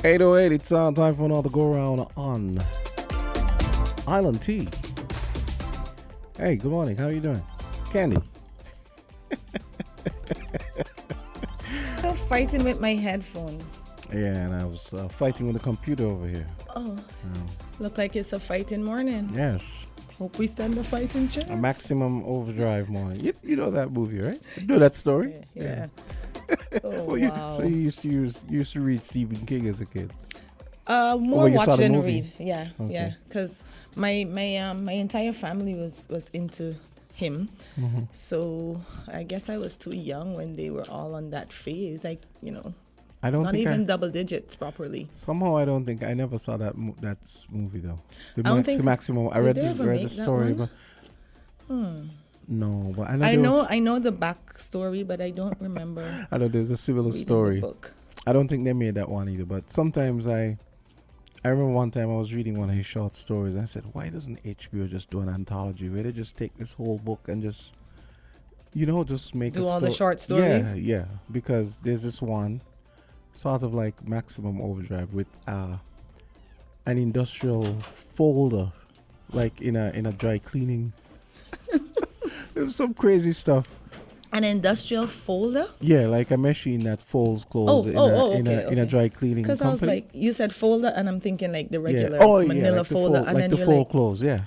8:08, it's time for another go round on Island Tea. Hey, good morning. How are you doing? Candy. I'm fighting with my headphones. Yeah, and I was fighting with the computer over here. Oh, look like it's a fighting morning. Yes. Hope we stand a fighting chance. A maximum overdrive morning. You know that movie, right? You know that story? Yeah. Oh, Well, wow. So you used to read Stephen King as a kid? More you saw watch the than movie? read. Yeah, Okay. yeah. Because my entire family was into him. Mm-hmm. So I guess I was too young when they were all on that phase. Like, I don't not think even double digits properly. somehow I don't think I never saw that movie though. I don't think- Maximum. I did read they ever the make that story, one? but no. But I know the backstory, but I don't remember I know there's a similar reading story. the book. I don't think they made that one either. But sometimes I remember one time I was reading one of his short stories and I said, why doesn't HBO just do an anthology where they just take this whole book and just just make Do a all the sto- short stories? Yeah. Because there's this one sort of like Maximum Overdrive with an industrial folder, like in a dry cleaning. It was some crazy stuff. An industrial folder? Yeah, like a machine that folds clothes in a okay. dry cleaning Because company. I was like, you said folder, and I'm thinking like the regular manila like folder, the and then the you're fold like, clothes, yeah.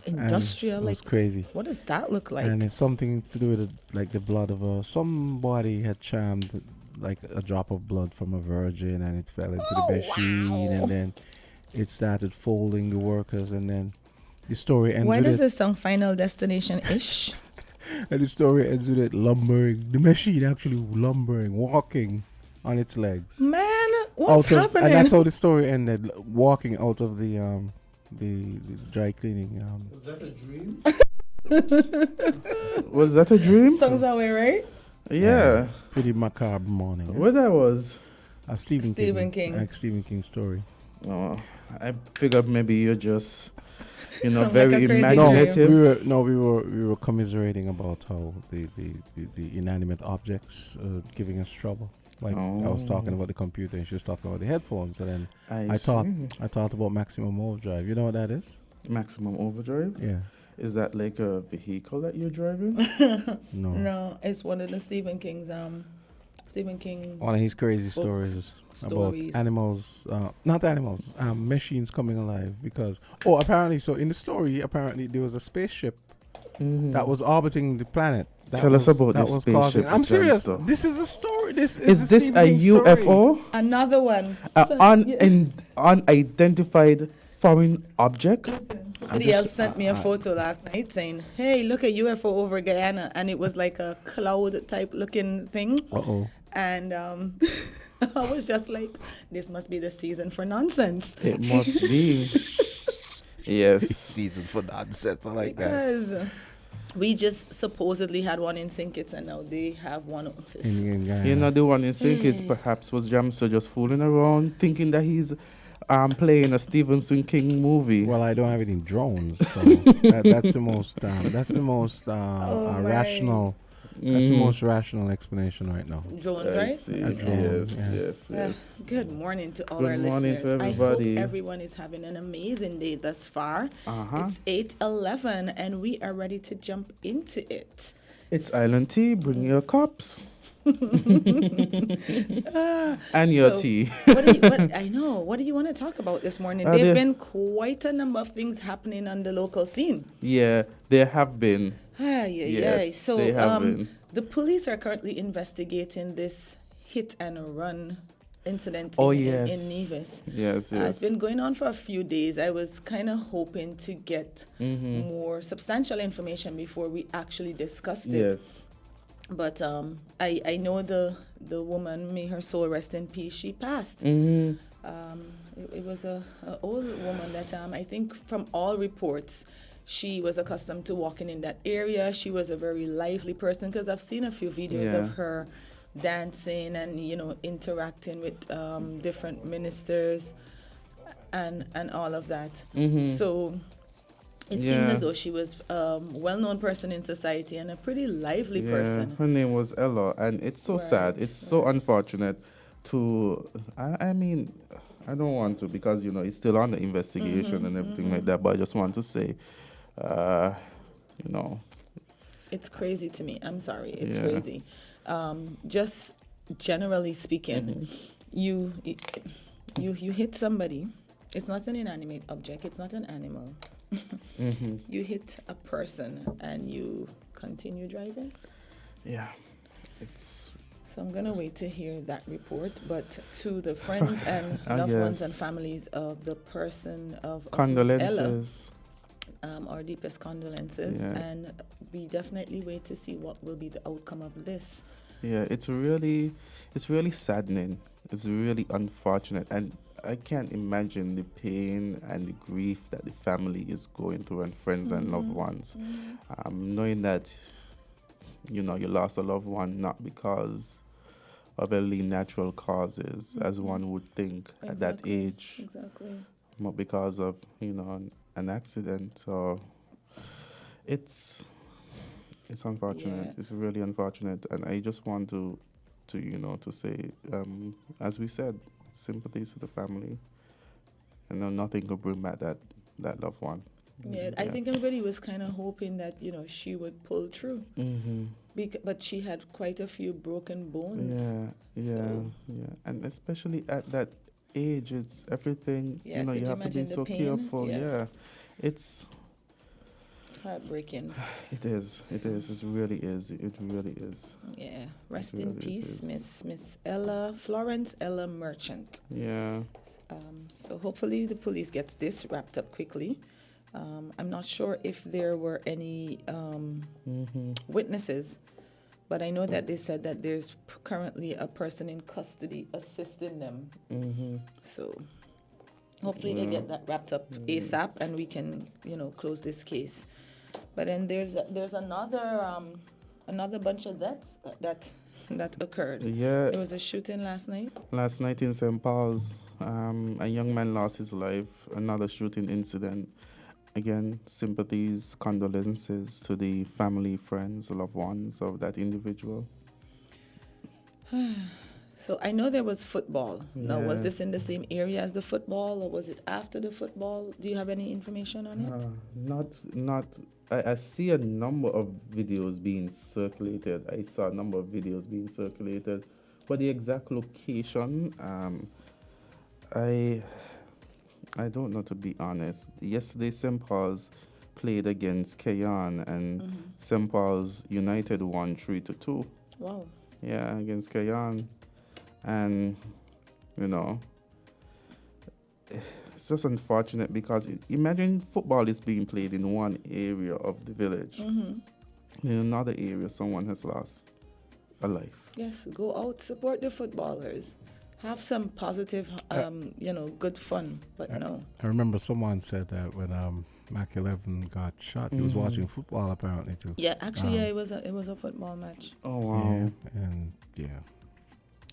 industrial, And it was like, crazy. what does that look like? And it's something to do with like the blood of somebody had charmed like a drop of blood from a virgin, and it fell into the machine, wow. and then it started folding the workers, and then the story ends Why with does it. this sound Final Destination-ish? And the story ends with it lumbering, the machine actually lumbering, walking on its legs. Man, what's happening? And that's how the story ended, walking out of the dry cleaning. Was that a dream? Was that a dream? Sounds that way, right? Yeah. Pretty macabre morning. What that was? Stephen King. Like Stephen King's story. Oh, I figured maybe you're just, Sound very like a crazy imaginative. We were commiserating about how the inanimate objects giving us trouble. Like I was talking about the computer, and she was talking about the headphones, and then I thought about Maximum Overdrive. You know what that is? Maximum Overdrive? Yeah. Is that like a vehicle that you're driving? No. No, it's one of the Stephen King. One of his crazy Stories. about animals, not animals, machines coming alive. Because apparently, so in the story, apparently there was a spaceship that was orbiting the planet. Tell us about this spaceship. I'm serious. Stuff. This is a story. This Is this Stephen a King UFO? story. Another one. Unidentified foreign object? Somebody else sent me a photo last night saying, hey, look at UFO over Guyana. And it was like a cloud type looking thing. Uh-oh. And I was just like, this must be the season for nonsense. It must be. Yes. Season for nonsense. I like that. Because we just supposedly had one in St. Kitts, and now they have one of this. In Guyana. You know, the one in St. Kitts perhaps was Jamster just fooling around, thinking that he's playing a Stephen King movie. Well, I don't have any drones, so that's the most rational. That's the most rational explanation right now. Drones, I right? see. A drone, Yes. Good morning to all Good our morning listeners. to I everybody. hope everyone is having an amazing day thus far. Uh-huh. It's 8:11, and we are ready to jump into it. It's Island Tea. Bring your cups. And your tea. I know. What do you want to talk about this morning? There have there- been quite a number of things happening on the local scene. Yeah, there have been. Yes, So they have been. the police are currently investigating this hit and run incident Oh, in yes. Nevis. Yes, It's been going on for a few days. I was kind of hoping to get more substantial information before we actually discussed it. Yes. But I know the woman, may her soul rest in peace, she passed. Mm-hmm. It was a old woman that I think from all reports, she was accustomed to walking in that area. She was a very lively person, because I've seen a few videos of her dancing and interacting with different ministers and all of that. So it seems as though she was a well-known person in society and a pretty lively person. Her name was Ella, and it's so sad. It's so unfortunate to. I mean, I don't want to because, it's still under investigation and everything like that. But I just want to say, you know, It's crazy to me. I'm sorry. It's Yeah. crazy. Just generally speaking, you hit somebody. It's not an inanimate object. It's not an animal. You hit a person and you continue driving. yeah, it's So I'm gonna wait to hear that report. But to the friends and loved ones and yes. families of the person of Miss Ella, Condolences. our deepest condolences, Yeah. and we definitely wait to see what will be the outcome of this. Yeah, it's really saddening. It's really unfortunate, and I can't imagine the pain and the grief that the family is going through, and friends and loved ones. Knowing that, you lost a loved one not because of early natural causes, as one would think at that Exactly. age, Exactly. but because of an accident. So it's unfortunate. Yeah. It's really unfortunate, and I just want to say, as we said, sympathies to the family, and nothing could bring back that loved one. Yeah, I think everybody was kind of hoping that she would pull through, but she had quite a few broken bones. Yeah, and especially at that age, it's everything. Yeah, You could you have to be imagine the so pain? careful. Yeah. Yeah, it's Heartbreaking. it is. It really is. It really is. Yeah. Rest It in really peace, is. Miss Ella, Florence Ella Merchant. Yeah. So hopefully the police gets this wrapped up quickly. I'm not sure if there were any witnesses, but I know that they said that there's currently a person in custody assisting them. So hopefully they get that wrapped up ASAP and we can, close this case. But then there's another bunch of deaths that occurred. Yeah. There was a shooting last night. Last night in St. Paul's, a young man lost his life. Another shooting incident. Again, sympathies, condolences to the family, friends, loved ones of that individual. So I know there was football. Now, was Yeah. this in the same area as the football, or was it after the football? Do you have any information on it? Not. I see a number of videos being circulated. I saw a number of videos being circulated, but the exact location, I don't know, to be honest. Yesterday, St. Paul's played against Kayan, and St. Paul's United won 3-2. Wow. Yeah, against Kayan. And, it's just unfortunate because imagine football is being played in one area of the village. In another area, someone has lost a life. Yes, go out, support the footballers. Have some positive, good fun, but no. I remember someone said that when Mac 11 got shot, he was watching football apparently too. Yeah, actually, it was a football match. Oh, wow. Yeah,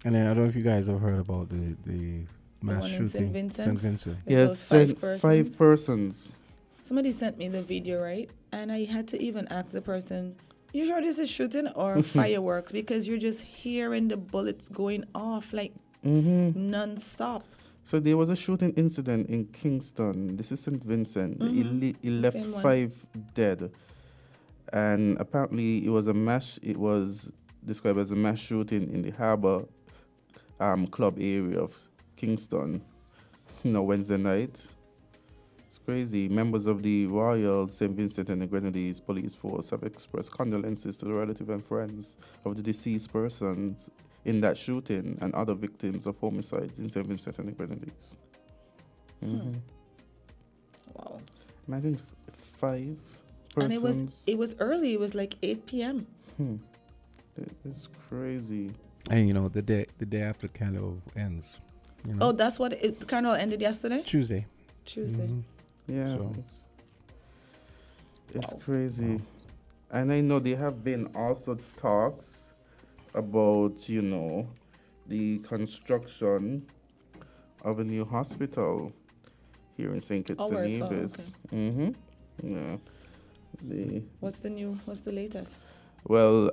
and then I don't know if you guys have heard about the mass one in shooting. St. Vincent? St. Vincent. Like Yes, those 5 persons. Somebody sent me the video, right? And I had to even ask the person, you sure this is shooting or fireworks? Because you're just hearing the bullets going off like non-stop. So there was a shooting incident in Kingston. This is St. Vincent. He left Same one. 5 dead. And apparently it was described as a mass shooting in the Harbour Club area of Kingston, Wednesday night. It's crazy. Members of the Royal St. Vincent and the Grenadines Police Force have expressed condolences to the relatives and friends of the deceased persons in that shooting and other victims of homicides in St. Vincent and the Grenadines. Wow. Imagine 5 And persons. it was early. It was like 8 p.m. It's crazy. And the day after Carnival ends. Oh, that's what Carnival ended yesterday? Tuesday. Tuesday. Yeah, So- it's Wow. crazy. Wow. And I know there have been also talks about, the construction of a new hospital here in St. Kitts Oh, and where it's- oh, Nevis. Yeah. What's the latest? Well,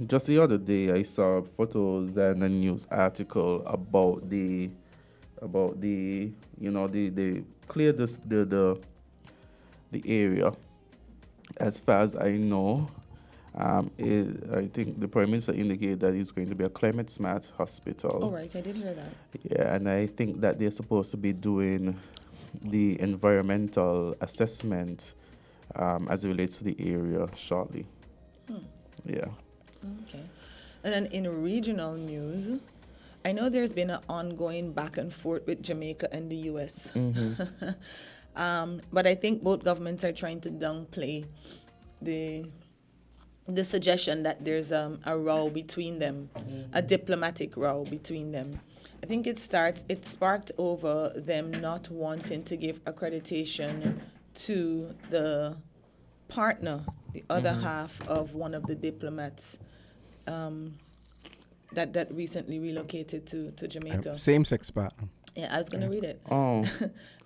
just the other day I saw photos and a news article about the about the clear the area. As far as I know, I think the Prime Minister indicated that it's going to be a climate smart hospital. Oh, right, I did hear that. Yeah, and I think that they're supposed to be doing the environmental assessment as it relates to the area shortly. Yeah. Okay. And then in regional news, I know there's been an ongoing back and forth with Jamaica and the U.S. But I think both governments are trying to downplay the suggestion that there's a row between them, a diplomatic row between them. I think it sparked over them not wanting to give accreditation to the partner, the other half of one of the diplomats that recently relocated to Jamaica. Same-sex partner. Yeah, I was going to read it. Oh.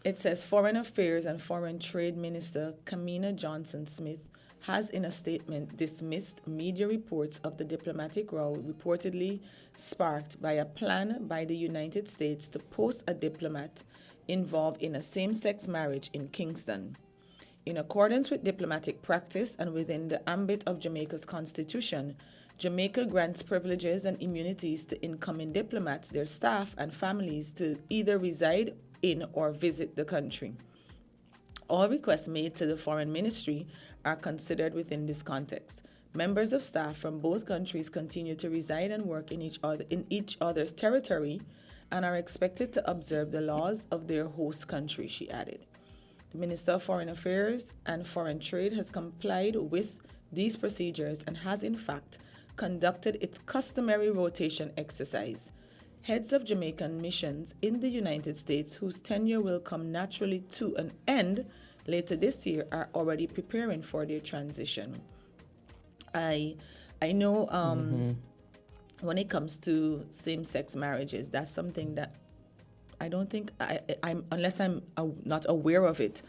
It says Foreign Affairs and Foreign Trade Minister Kamina Johnson-Smith has in a statement dismissed media reports of the diplomatic row reportedly sparked by a plan by the United States to post a diplomat involved in a same-sex marriage in Kingston. In accordance with diplomatic practice and within the ambit of Jamaica's constitution, Jamaica grants privileges and immunities to incoming diplomats, their staff, and families to either reside in or visit the country. All requests made to the Foreign Ministry are considered within this context. Members of staff from both countries continue to reside and work in each other's territory and are expected to observe the laws of their host country, she added. The Minister of Foreign Affairs and Foreign Trade has complied with these procedures and has in fact conducted its customary rotation exercise. Heads of Jamaican missions in the United States whose tenure will come naturally to an end later this year are already preparing for their transition. I know when it comes to same-sex marriages, that's something that I don't think I'm unless I'm not aware of it,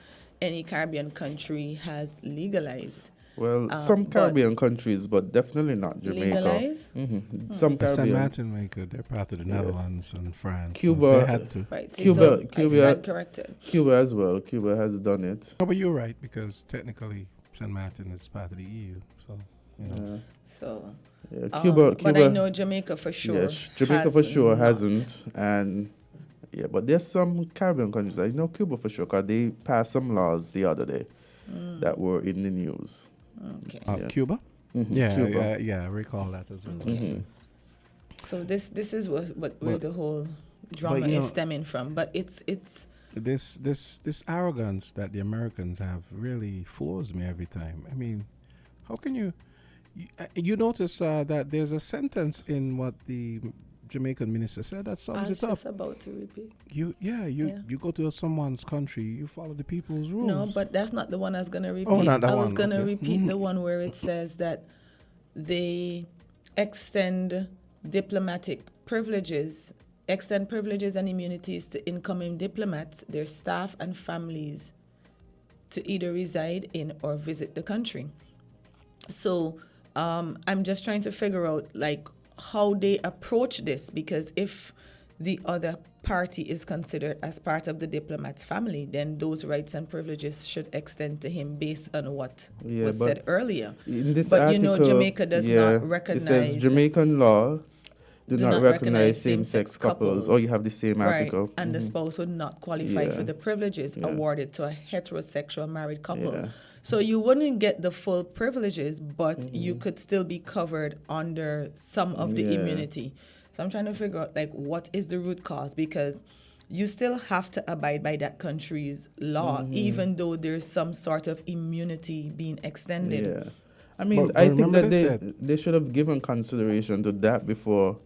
any Caribbean country has legalized. Well, some Caribbean countries, but definitely not Jamaica. Legalize? Some St. Caribbean. Martin, they're part of the Netherlands and France. Cuba- So they had to. Right. See, Cuba- so Cuba- I stand corrected. Cuba as well. Cuba has done it. No, but you're right, because technically St. Martin is part of the EU. So, you know. So, Yeah, Cuba. but I know Jamaica for sure. Yes, Jamaica for sure not. hasn't, and yeah, but there's some Caribbean countries. I know Cuba for sure, because they passed some laws the other day that were in the news. Okay. Yeah. Cuba? Cuba. I recall that as well. Okay. So this is where But- the whole drama you is know- stemming from. But it's This arrogance that the Americans have really floors me every time. I mean, how can you notice that there's a sentence in what the Jamaican minister said that I sums was it up. just about to repeat. You go to someone's country, you follow the people's rules. No, but that's not the one I was gonna repeat. Oh, not that I was one, gonna okay. repeat the one where it says that they extend privileges and immunities to incoming diplomats, their staff and families to either reside in or visit the country. So I'm just trying to figure out how they approach this, because if the other party is considered as part of the diplomat's family, then those rights and privileges should extend to him based on what was said earlier. In this But article, Jamaica does not recognize. It says Jamaican laws do not recognize same-sex couples. Oh, you have the same article. Right, and the spouse would not qualify for the privileges Yeah. awarded to a heterosexual married couple. Yeah. So you wouldn't get the full privileges, but you could still be covered under some of the Yeah. immunity. So I'm trying to figure out what is the root cause, because you still have to abide by that country's law, even though there's some sort of immunity being extended. Yeah. I mean, But I think remember that they said- they should have given consideration to that before,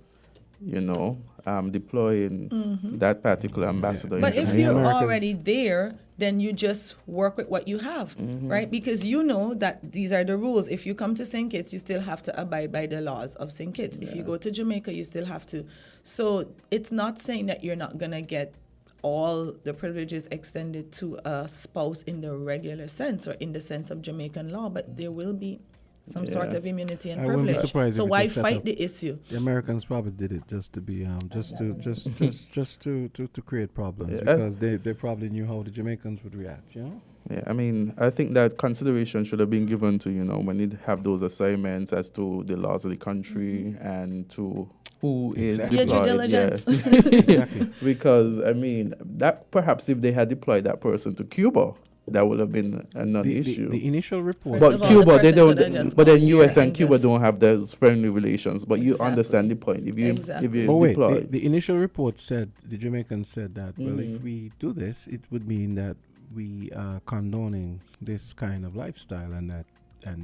deploying that particular ambassador. in But if Jamaica. you're Americans- already there, then you just work with what you have, right? Because you know that these are the rules. If you come to St. Kitts, you still have to abide by the laws of St. Kitts. If you go to Jamaica, you still have to. So it's not saying that you're not going to get all the privileges extended to a spouse in the regular sense or in the sense of Jamaican law, but there will be some sort of immunity and I wouldn't be privilege. surprised So if it why was set fight up. the issue? The Americans probably did it just to be just to create problems, Yeah. because they probably knew how the Jamaicans would react, you know? Yeah, I mean, I think that consideration should have been given to, when they have those assignments as to the laws of the country and to who is Exactly. Your due deployed. diligence. Exactly. Because, I mean, that perhaps if they had deployed that person to Cuba, that would have been a non-issue. The initial report. First But of all, the Cuba, they person could have don't. just But then gone U.S. here and and Cuba just- don't have those friendly relations. But you Exactly. understand the point. If you Exactly. But wait, deploy, the initial report said, the Jamaicans said that, well, if Mhm. we do this, it would mean that we are condoning this kind of lifestyle, and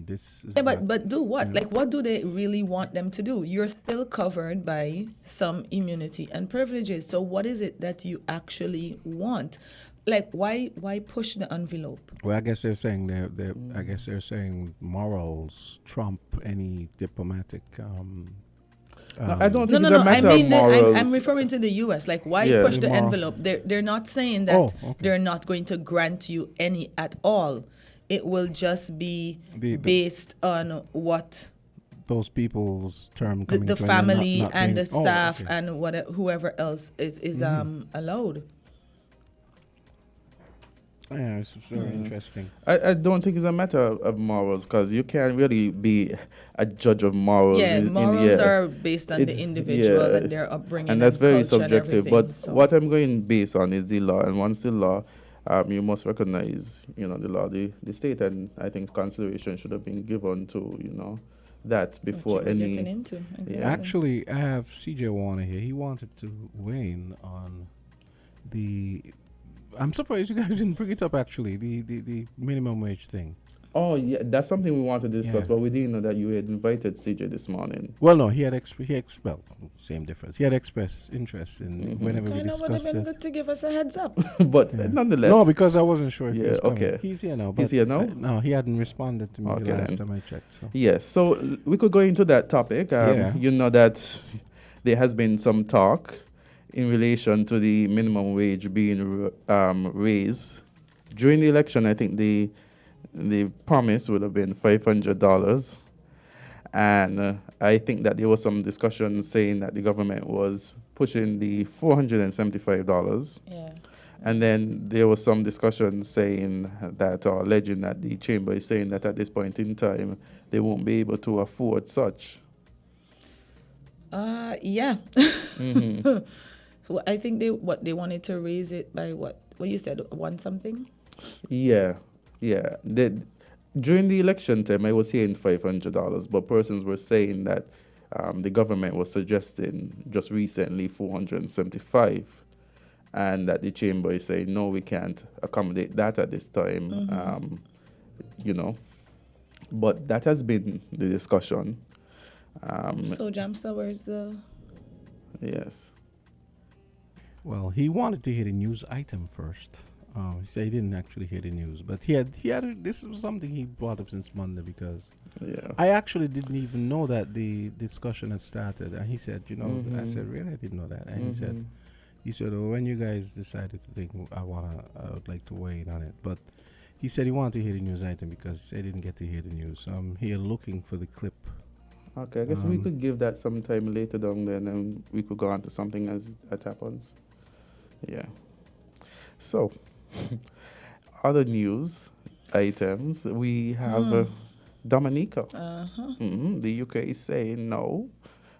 this is Yeah, not- but do what? Yeah. Like, what do they really want them to do? You're still covered by some immunity and privileges. So what is it that you actually want? Like, why push the envelope? Well, I guess they're saying I guess they're saying morals trump any diplomatic. No, I don't No, think no, it's no. a I matter mean, of morals. I'm referring to the U.S. Like, why Yeah. push the Moral. envelope? They're not saying that Oh, okay. they're not going to grant you any at all. It will just be The- based on what Those people's term the coming to an end, family not and being- the staff okay. and whoever else is allowed. Yeah, it's very interesting. I don't think it's a matter of morals, because you can't really be a judge of morals. Yeah, morals are based on the It- individual yeah. and their upbringing, And that's very culture and subjective. everything. But So- what I'm going based on is the law, and once the law, you must recognize, the law, the state, and I think consideration should have been given to, that what before you were getting any. into. Exactly. Actually, I have CJ Warner here. He wanted to weigh in on the. I'm surprised you guys didn't bring it up. Actually, the minimum wage thing. Oh yeah, that's something we want to discuss, Yeah. but we didn't know that you had invited CJ this morning. Well, no, he had well, same difference. He had expressed interest in whenever we Kind of would have discussed been it. good to give us a heads up. But Yeah. nonetheless, No, because I wasn't sure if he Yeah, was coming. okay. He's here now. He's But here now? no, he hadn't responded to me Okay, the last then. time I checked. So yes. So we could go into that topic. Yeah. You know that there has been some talk in relation to the minimum wage being raised during the election. I think the promise would have been $500, and I think that there was some discussion saying that the government was pushing the $475. Yeah. And then there was some discussion saying that, or alleging that the chamber is saying that at this point in time, they won't be able to afford such. Yeah. Mhm. Well, I think they wanted to raise it by what you said, one something. Yeah. During the election time, I was hearing $500, but persons were saying that the government was suggesting just recently $475, and that the chamber is saying, no, we can't accommodate that at this time, But that has been the discussion. So, Jamster, where's the? Yes. well, he wanted to hear the news item first. He said he didn't actually hear the news, but he had this was something he brought up since Monday, because Yeah. I actually didn't even know that the discussion had started. And he said, I Mhm. said, really, I didn't know that. And Mhm. he said, oh, when you guys decided to think, I would like to weigh in on it. But he said he wanted to hear the news item because I didn't get to hear the news. So I'm here looking for the clip. Okay, I guess we could give that some time later down there, and then we could go on to something as it happens. Yeah. So, other news items, we have Dominica. The UK is saying no,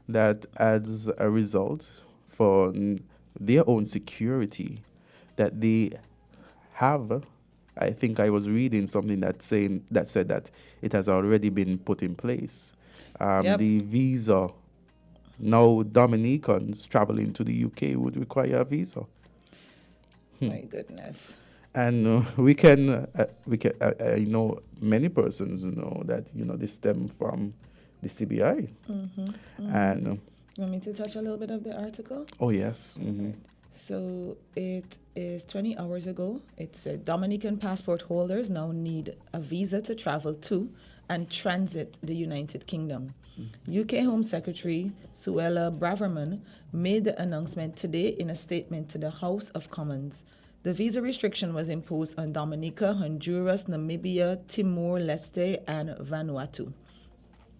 that as a result for their own security, that they have. I think I was reading something that said that it has already been put in place. Yep. The visa. Now Dominicans traveling to the UK would require a visa. My goodness. And we can, I know many persons know that, they stem from the CBI. And, You want me to touch a little bit of the article? oh yes. Mm-hmm. So it is 20 hours ago. It said Dominican passport holders now need a visa to travel to and transit the United Kingdom. UK Home Secretary Suella Braverman made the announcement today in a statement to the House of Commons. The visa restriction was imposed on Dominica, Honduras, Namibia, Timor-Leste, and Vanuatu.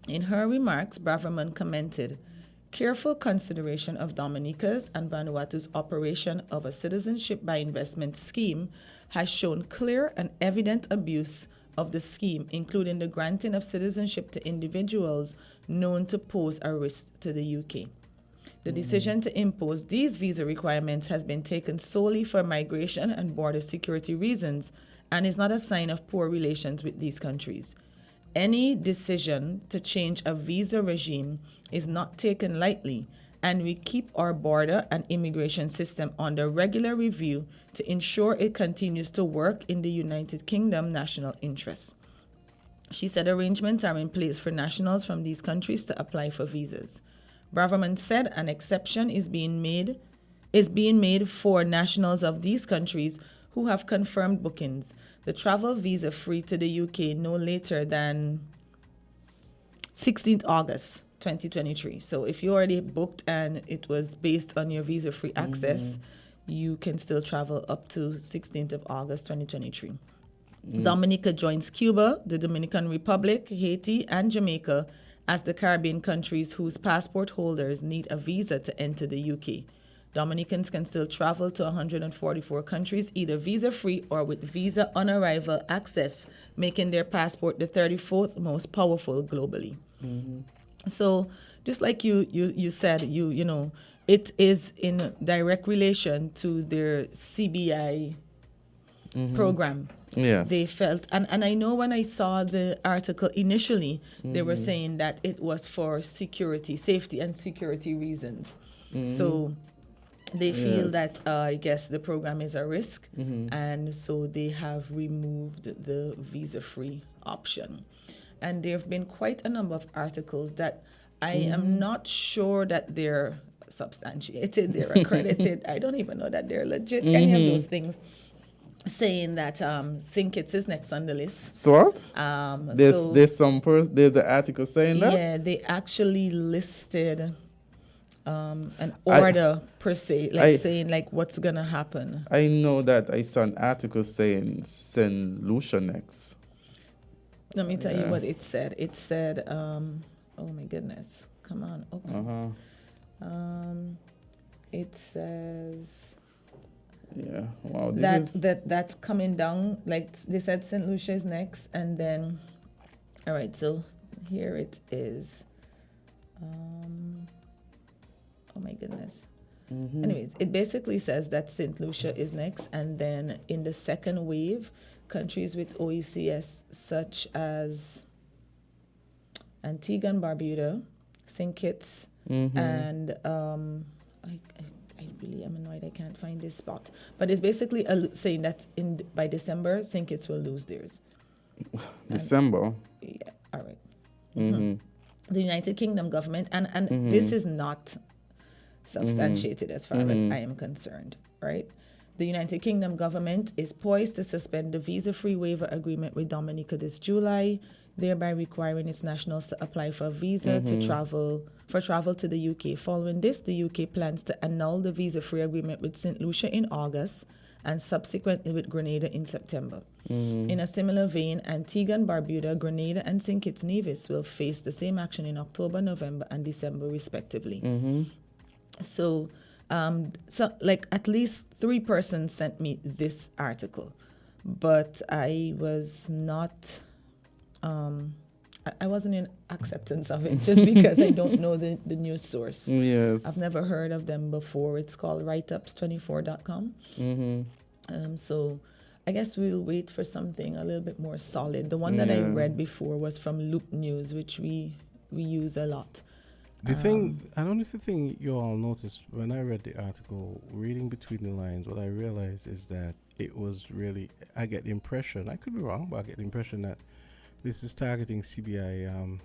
In her remarks, Braverman commented, careful consideration of Dominica's and Vanuatu's operation of a citizenship by investment scheme has shown clear and evident abuse of the scheme, including the granting of citizenship to individuals known to pose a risk to the UK. The decision to impose these visa requirements has been taken solely for migration and border security reasons and is not a sign of poor relations with these countries. Any decision to change a visa regime is not taken lightly, and we keep our border and immigration system under regular review to ensure it continues to work in the United Kingdom national interest. She said arrangements are in place for nationals from these countries to apply for visas. Braverman said an exception is being made for nationals of these countries who have confirmed bookings. The travel visa free to the UK no later than 16th August 2023. So if you already booked and it was based on your visa free access, you can still travel up to 16th of August 2023. Dominica joins Cuba, the Dominican Republic, Haiti, and Jamaica as the Caribbean countries whose passport holders need a visa to enter the UK. Dominicans can still travel to 144 countries, either visa-free or with visa on arrival access, making their passport the 34th most powerful globally. So, just like you said, you know, it is in direct relation to their CBI program. Yes. They felt, and I know when I saw the article initially, they were saying that it was for safety and security reasons. So they feel that, I guess, the program is a risk, and so they have removed the visa-free option. And there have been quite a number of articles that I am not sure that they're substantiated, they're accredited. I don't even know that they're legit, any of those things, saying that St. Kitts is next on the list. So what? There's the article saying that? Yeah, they actually listed an order per se, saying like what's gonna happen. I know that I saw an article saying St. Lucia next. Let me tell you what it said. It said, oh my goodness, come on, open. It says. Yeah, wow. That's coming down. Like they said, St. Lucia is next, and then, all right. So here it is. Oh my goodness. Anyways, it basically says that St. Lucia is next, and then in the second wave, countries with OECS such as Antigua and Barbuda, St. Kitts, and I really am annoyed I can't find this spot. But it's basically saying that by December, St. Kitts will lose theirs. December? Yeah, all right. The United Kingdom government, and this is not substantiated as far as I am concerned, right? The United Kingdom government is poised to suspend the visa-free waiver agreement with Dominica this July, thereby requiring its nationals to apply for a visa to travel to the UK. Following this, the UK plans to annul the visa-free agreement with St. Lucia in August and subsequently with Grenada in September. In a similar vein, Antigua and Barbuda, Grenada, and St. Kitts Nevis will face the same action in October, November, and December, respectively. So like at least 3 persons sent me this article, but I was not. I wasn't in acceptance of it just because I don't know the news source. Yes. I've never heard of them before. It's called writeups24.com. So I guess we'll wait for something a little bit more solid. The one that I read before was from Loop News, which we use a lot. The thing, I don't know if the thing you all noticed when I read the article, reading between the lines, what I realized is that it was really, I get the impression, I could be wrong, but I get the impression that this is targeting CBI.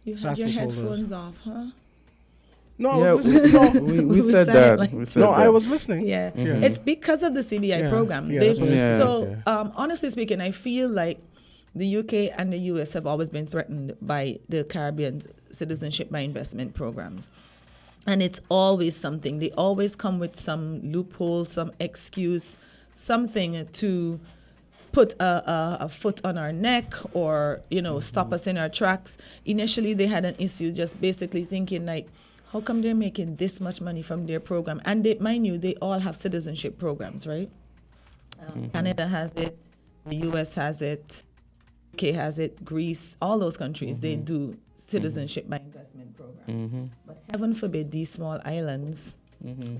You had your headphones off, huh? No, I was listening. No, we said that. I was listening. Yeah. It's because of the CBI program. Honestly speaking, I feel like the UK and the US have always been threatened by the Caribbean's citizenship by investment programs. And it's always something. They always come with some loophole, some excuse, something to put a foot on our neck or, stop us in our tracks. Initially, they had an issue just basically thinking like, how come they're making this much money from their program? And mind you, they all have citizenship programs, right? Canada has it, the US has it, UK has it, Greece, all those countries, they do citizenship by investment programs. But heaven forbid these small islands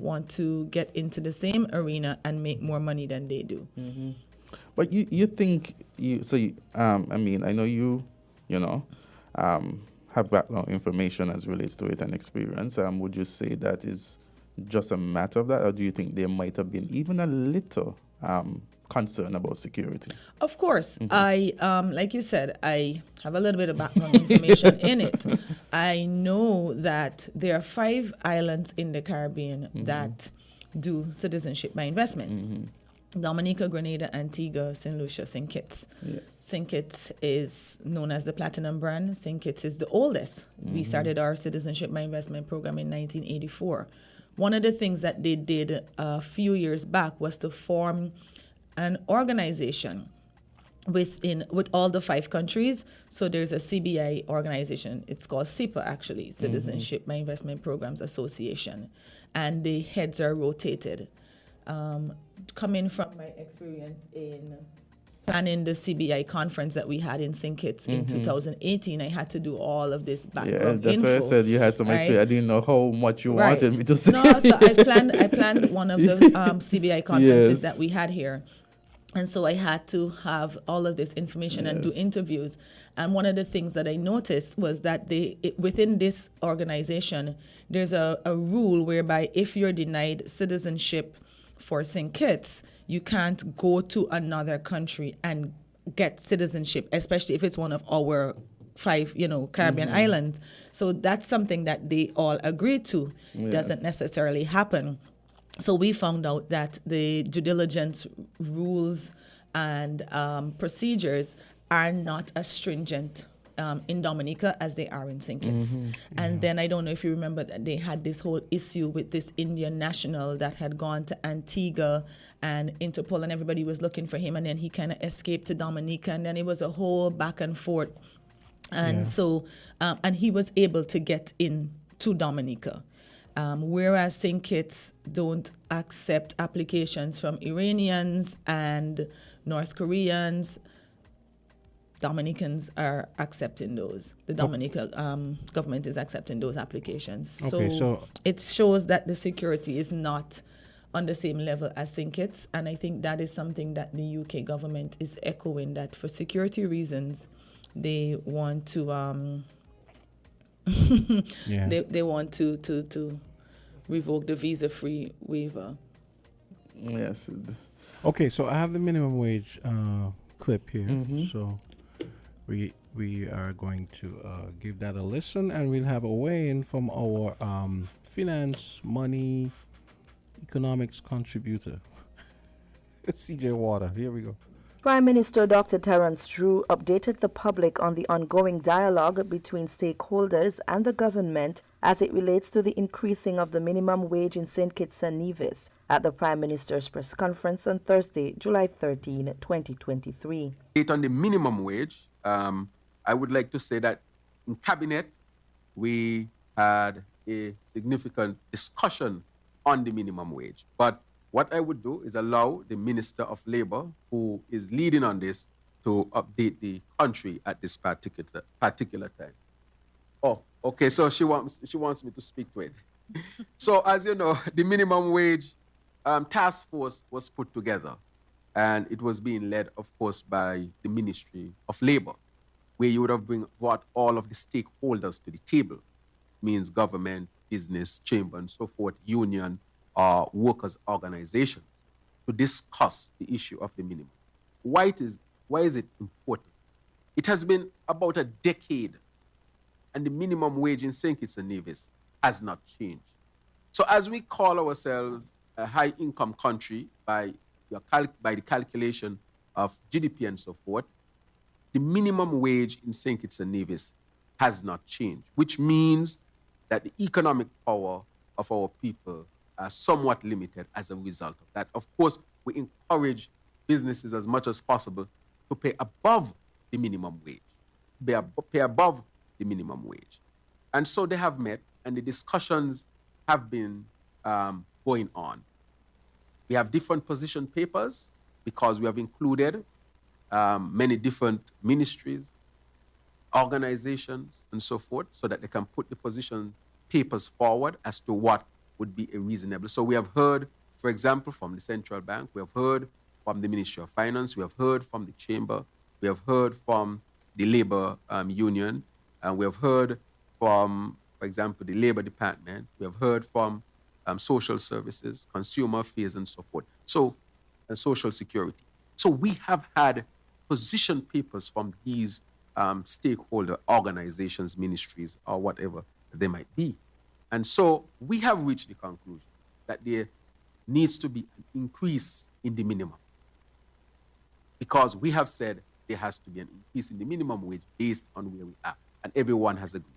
want to get into the same arena and make more money than they do. But you think I know have background information as relates to it and experience. Would you say that is just a matter of that, or do you think there might have been even a little concern about security? Of course. I, like you said, I have a little bit of background information in it. I know that there are 5 islands in the Caribbean that do citizenship by investment. Dominica, Grenada, Antigua, St. Lucia, St. Kitts. Yes. St. Kitts is known as the Platinum brand. St. Kitts is the oldest. We started our citizenship by investment program in 1984. One of the things that they did a few years back was to form an organization with all the 5 countries. So there's a CBI organization. It's called CIPA, actually, Citizenship by Investment Programs Association. And the heads are rotated. Coming from my experience in planning the CBI conference that we had in St. Kitts in 2018, I had to do all of this background info. That's why I said you had some experience. I didn't know how much you wanted me to say. No, so I planned one of the CBI conferences that we had here. And so I had to have all of this information and do interviews. And one of the things that I noticed was that within this organization, there's a rule whereby if you're denied citizenship for St. Kitts, you can't go to another country and get citizenship, especially if it's one of our 5, Caribbean islands. So that's something that they all agreed to. Doesn't necessarily happen. So we found out that the due diligence rules and procedures are not as stringent in Dominica as they are in St. Kitts. And then I don't know if you remember that they had this whole issue with this Indian national that had gone to Antigua and Interpol and everybody was looking for him, and then he kind of escaped to Dominica, and then it was a whole back and forth. And so, and he was able to get in to Dominica. Whereas St. Kitts don't accept applications from Iranians and North Koreans, Dominicans are accepting those. The Dominica government is accepting those applications. Okay, so it shows that the security is not on the same level as St. Kitts, and I think that is something that the UK government is echoing, that for security reasons, they want to they want to revoke the visa-free waiver. Yes. Okay, so I have the minimum wage clip here. So we are going to give that a listen, and we'll have a weigh-in from our finance, money, economics contributor. It's CJ Water. Here we go. Prime Minister Dr. Terence Drew updated the public on the ongoing dialogue between stakeholders and the government as it relates to the increasing of the minimum wage in St. Kitts and Nevis at the Prime Minister's press conference on Thursday, July 13, 2023. On the minimum wage, I would like to say that in Cabinet, we had a significant discussion on the minimum wage. But what I would do is allow the Minister of Labour, who is leading on this, to update the country at this particular time. Oh, okay, so she wants me to speak to it. So as you know, the minimum wage task force was put together, and it was being led, of course, by the Ministry of Labour, where you would have brought all of the stakeholders to the table, means government, business, chamber, and so forth, union, workers' organizations, to discuss the issue of the minimum. Why is it important? It has been about a decade, and the minimum wage in St. Kitts and Nevis has not changed. So as we call ourselves a high-income country by the calculation of GDP and so forth, the minimum wage in St. Kitts and Nevis has not changed, which means that the economic power of our people are somewhat limited as a result of that. Of course, we encourage businesses as much as possible to pay above the minimum wage, pay above the minimum wage. And so they have met, and the discussions have been going on. We have different position papers because we have included many different ministries, organizations, and so forth, so that they can put the position papers forward as to what would be a reasonable. So we have heard, for example, from the central bank, we have heard from the Ministry of Finance, we have heard from the Chamber, we have heard from the Labor Union, and we have heard from, for example, the Labor Department, we have heard from Social Services, Consumer Affairs, and so forth, so, and Social Security. So we have had position papers from these stakeholder organizations, ministries, or whatever they might be. And so we have reached the conclusion that there needs to be an increase in the minimum, because we have said there has to be an increase in the minimum wage based on where we are, and everyone has agreed.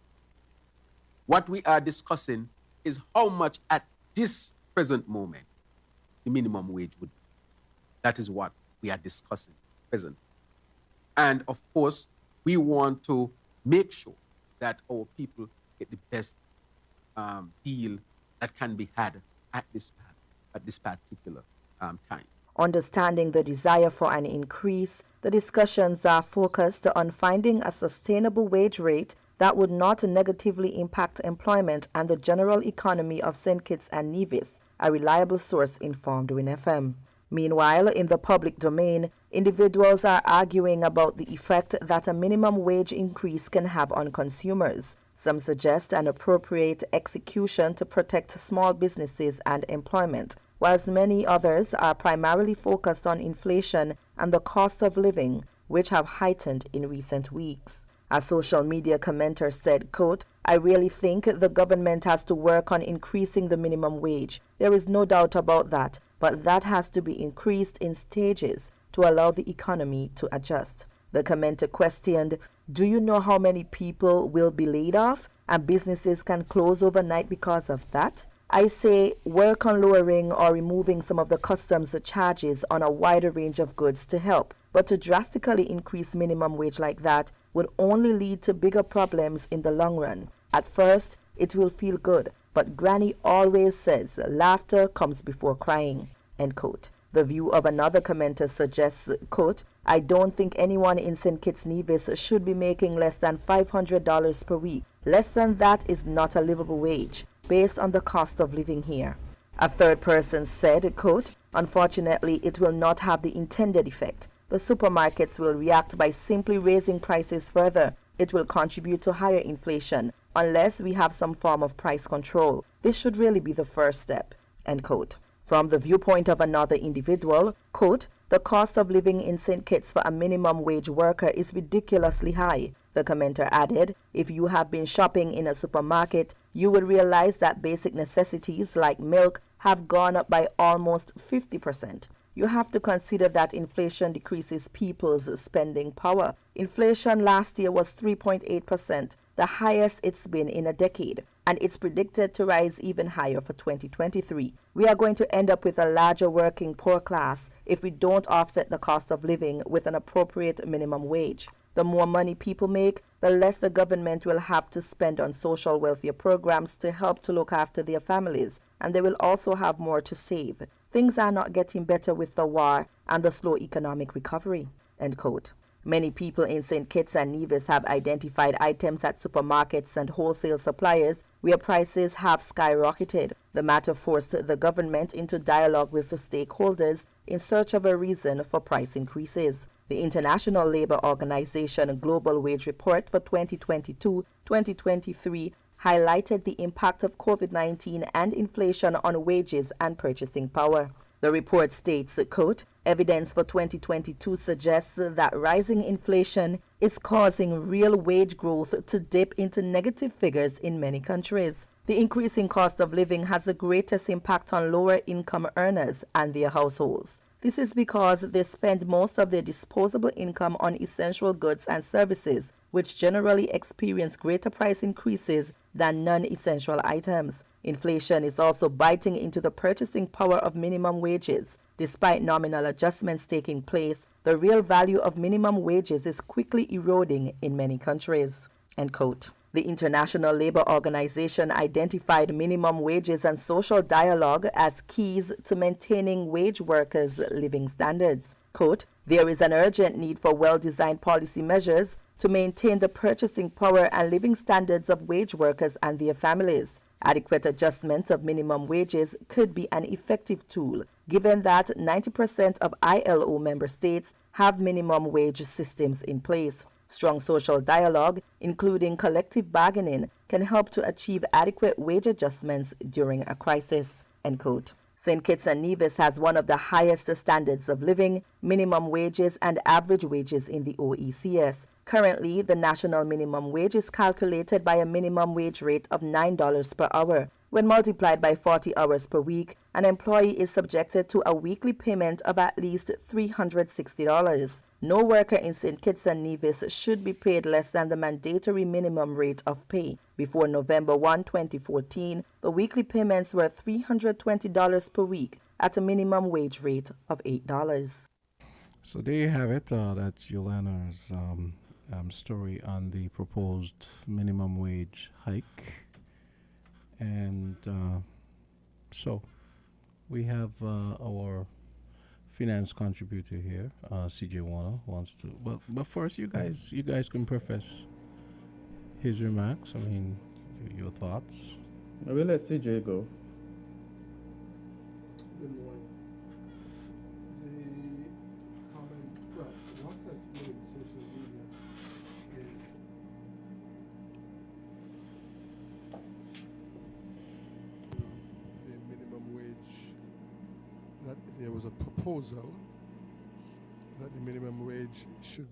What we are discussing is how much at this present moment the minimum wage would be. That is what we are discussing present. And of course, we want to make sure that our people get the best deal that can be had at this particular time. Understanding the desire for an increase, the discussions are focused on finding a sustainable wage rate that would not negatively impact employment and the general economy of St. Kitts and Nevis, a reliable source informed WINN-FM. Meanwhile, in the public domain, individuals are arguing about the effect that a minimum wage increase can have on consumers. Some suggest an appropriate execution to protect small businesses and employment, whilst many others are primarily focused on inflation and the cost of living, which have heightened in recent weeks. A social media commenter said, quote, "I really think the government has to work on increasing the minimum wage. There is no doubt about that, but that has to be increased in stages to allow the economy to adjust." The commenter questioned, "Do you know how many people will be laid off and businesses can close overnight because of that?" I say work on lowering or removing some of the customs charges on a wider range of goods to help, but to drastically increase minimum wage like that would only lead to bigger problems in the long run. At first, it will feel good, but Granny always says laughter comes before crying, end quote. The view of another commenter suggests, quote, "I don't think anyone in St. Kitts Nevis should be making less than $500 per week. Less than that is not a livable wage, based on the cost of living here." A third person said, quote, "Unfortunately, it will not have the intended effect. The supermarkets will react by simply raising prices further. It will contribute to higher inflation, unless we have some form of price control. This should really be the first step," end quote. From the viewpoint of another individual, quote, "The cost of living in St. Kitts for a minimum wage worker is ridiculously high." The commenter added, "If you have been shopping in a supermarket, you would realize that basic necessities like milk have gone up by almost 50%. You have to consider that inflation decreases people's spending power. Inflation last year was 3.8%, the highest it's been in a decade, and it's predicted to rise even higher for 2023. We are going to end up with a larger working poor class if we don't offset the cost of living with an appropriate minimum wage. The more money people make, the less the government will have to spend on social welfare programs to help to look after their families, and they will also have more to save. Things are not getting better with the war and the slow economic recovery," end quote. Many people in St. Kitts and Nevis have identified items at supermarkets and wholesale suppliers where prices have skyrocketed. The matter forced the government into dialogue with the stakeholders in search of a reason for price increases. The International Labour Organization Global Wage Report for 2022-2023 highlighted the impact of COVID-19 and inflation on wages and purchasing power. The report states, quote, "Evidence for 2022 suggests that rising inflation is causing real wage growth to dip into negative figures in many countries. The increasing cost of living has the greatest impact on lower income earners and their households. This is because they spend most of their disposable income on essential goods and services, which generally experience greater price increases than non-essential items. Inflation is also biting into the purchasing power of minimum wages. Despite nominal adjustments taking place, the real value of minimum wages is quickly eroding in many countries. End quote. The International Labour Organization identified minimum wages and social dialogue as keys to maintaining wage workers' living standards. Quote, there is an urgent need for well-designed policy measures to maintain the purchasing power and living standards of wage workers and their families. Adequate adjustment of minimum wages could be an effective tool, given that 90% of ILO member states have minimum wage systems in place. Strong social dialogue, including collective bargaining, can help to achieve adequate wage adjustments during a crisis. End quote. St. Kitts and Nevis has one of the highest standards of living, minimum wages, and average wages in the OECS. Currently, the national minimum wage is calculated by a minimum wage rate of $9 per hour. When multiplied by 40 hours per week, an employee is subjected to a weekly payment of at least $360. No worker in St. Kitts and Nevis should be paid less than the mandatory minimum rate of pay. Before November 1, 2014, the weekly payments were $320 per week at a minimum wage rate of $8. So there you have it. That's Yolanda's story on the proposed minimum wage hike. And so we have our finance contributor here, CJ Warner, wants to. But first, you guys can preface his remarks. I mean, your thoughts. I will let CJ go. Good morning. The comment, well, what has made social media is the minimum wage, that there was a proposal that the minimum wage should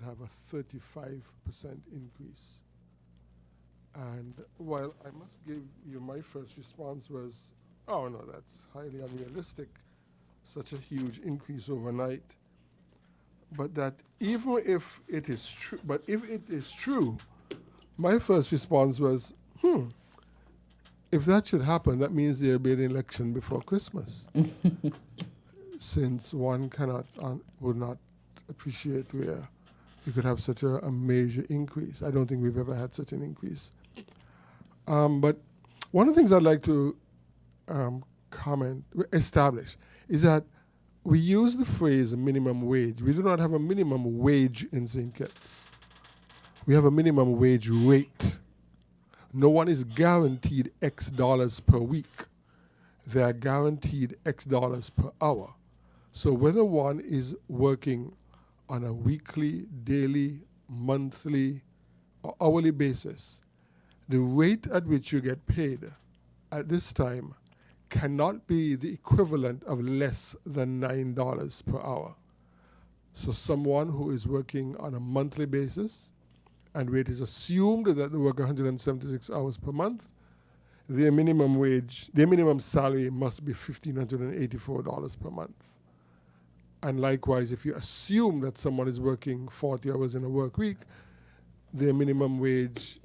have a 35% increase. And while I must give you, my first response was, oh no, that's highly unrealistic, such a huge increase overnight. But that even if it is true, my first response was, if that should happen, that means there'll be an election before Christmas. Since one would not appreciate where you could have such a major increase. I don't think we've ever had such an increase. But one of the things I'd like to establish is that we use the phrase minimum wage. We do not have a minimum wage in St. Kitts. We have a minimum wage rate. No one is guaranteed X dollars per week. They are guaranteed X dollars per hour. So whether one is working on a weekly, daily, monthly, or hourly basis, the rate at which you get paid at this time cannot be the equivalent of less than $9 per hour. So someone who is working on a monthly basis, and where it is assumed that they work 176 hours per month, their minimum salary must be $1,584 per month. And likewise, if you assume that someone is working 40 hours in a work week, their minimum wage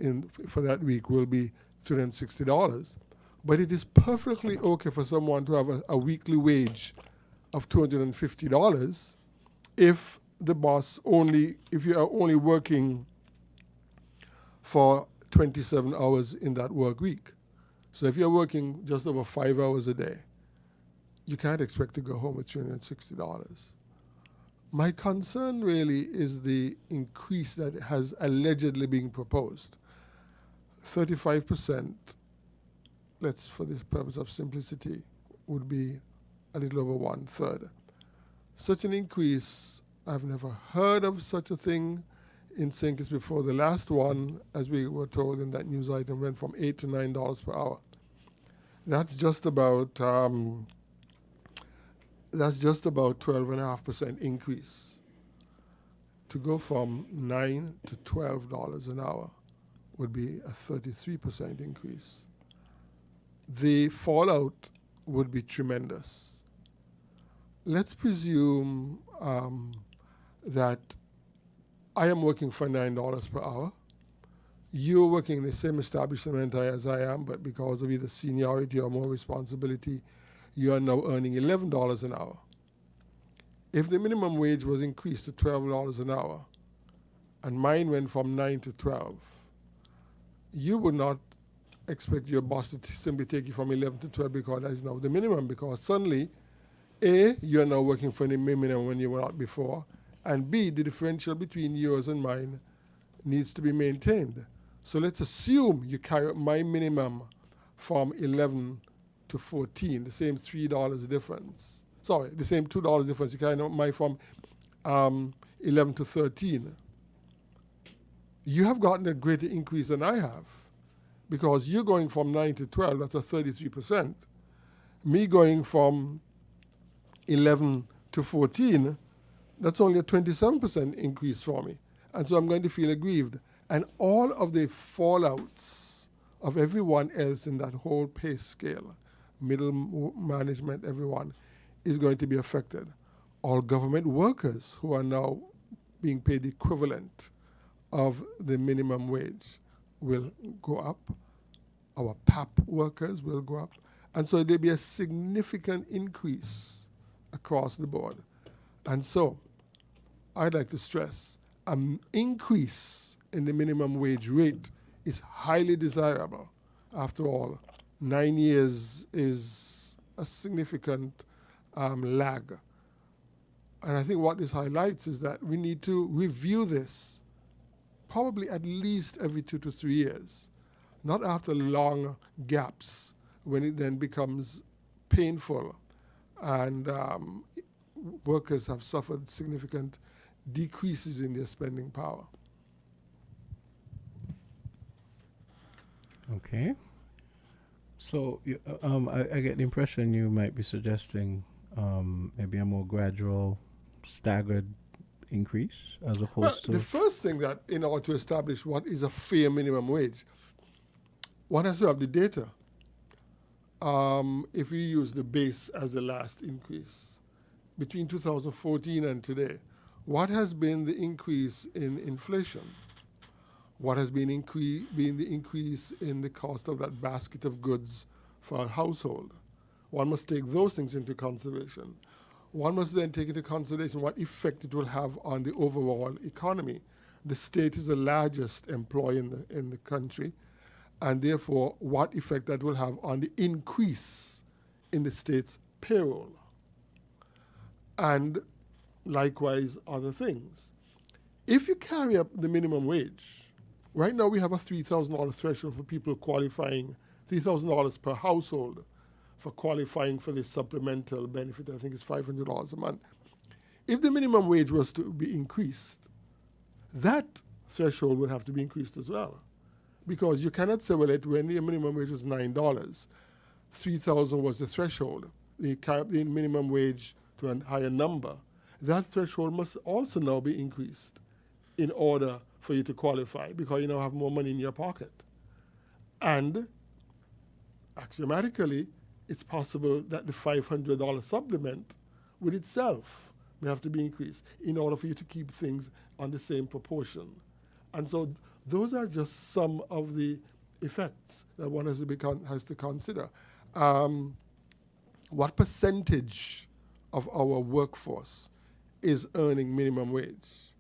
for that week will be $360. But it is perfectly okay for someone to have a weekly wage of $250 if you are only working for 27 hours in that work week. So if you're working just over 5 hours a day, you can't expect to go home with $360. My concern really is the increase that has allegedly been proposed. 35%, for this purpose of simplicity, would be a little over 1/3. Such an increase, I've never heard of such a thing in St. Kitts before. The last one, as we were told in that news item, went from $8 to $9 per hour. That's just about 12.5% increase. To go from $9 to $12 an hour would be a 33% increase. The fallout would be tremendous. Let's presume that I am working for $9 per hour. you're working in the same establishment as I am, but because of either seniority or more responsibility, you are now earning $11 an hour. If the minimum wage was increased to $12 an hour, and mine went from 9 to 12, you would not expect your boss to simply take you from 11 to 12 because that is now the minimum, because suddenly, A, you're now working for the minimum when you were not before, and B, the differential between yours and mine needs to be maintained. So let's assume you carry up my minimum from 11 to 14, the same $3 difference. Sorry, the same $2 difference. You carry up mine from 11 to 13. You have gotten a greater increase than I have, because you're going from 9 to 12, that's a 33%. Me going from 11 to 14, that's only a 27% increase for me. And so I'm going to feel aggrieved. And all of the fallouts of everyone else in that whole pay scale, middle management, everyone, is going to be affected. All government workers who are now being paid the equivalent of the minimum wage will go up. Our PAP workers will go up. And so there'll be a significant increase across the board. And so I'd like to stress an increase in the minimum wage rate is highly desirable. After all, 9 years is a significant lag. And I think what this highlights is that we need to review this probably at least every 2 to 3 years, not after long gaps when it then becomes painful and workers have suffered significant decreases in their spending power. Okay. So I get the impression you might be suggesting maybe a more gradual, staggered increase as opposed to... The first thing that in order to establish what is a fair minimum wage, one has to have the data. If we use the base as the last increase, between 2014 and today, what has been the increase in inflation? What has been the increase in the cost of that basket of goods for a household? One must take those things into consideration. One must then take into consideration what effect it will have on the overall economy. The state is the largest employer in the country, and therefore what effect that will have on the increase in the state's payroll. And likewise other things. If you carry up the minimum wage, right now we have a $3,000 threshold for people qualifying, $3,000 per household for qualifying for this supplemental benefit. I think it's $500 a month. If the minimum wage was to be increased, that threshold would have to be increased as well. Because you cannot say, well, when the minimum wage was $9, $3,000 was the threshold. They carry up the minimum wage to a higher number. That threshold must also now be increased in order for you to qualify, because you now have more money in your pocket. And axiomatically, it's possible that the $500 supplement with itself may have to be increased in order for you to keep things on the same proportion. And so those are just some of the effects that one has to consider. What percentage of our workforce is earning minimum wage?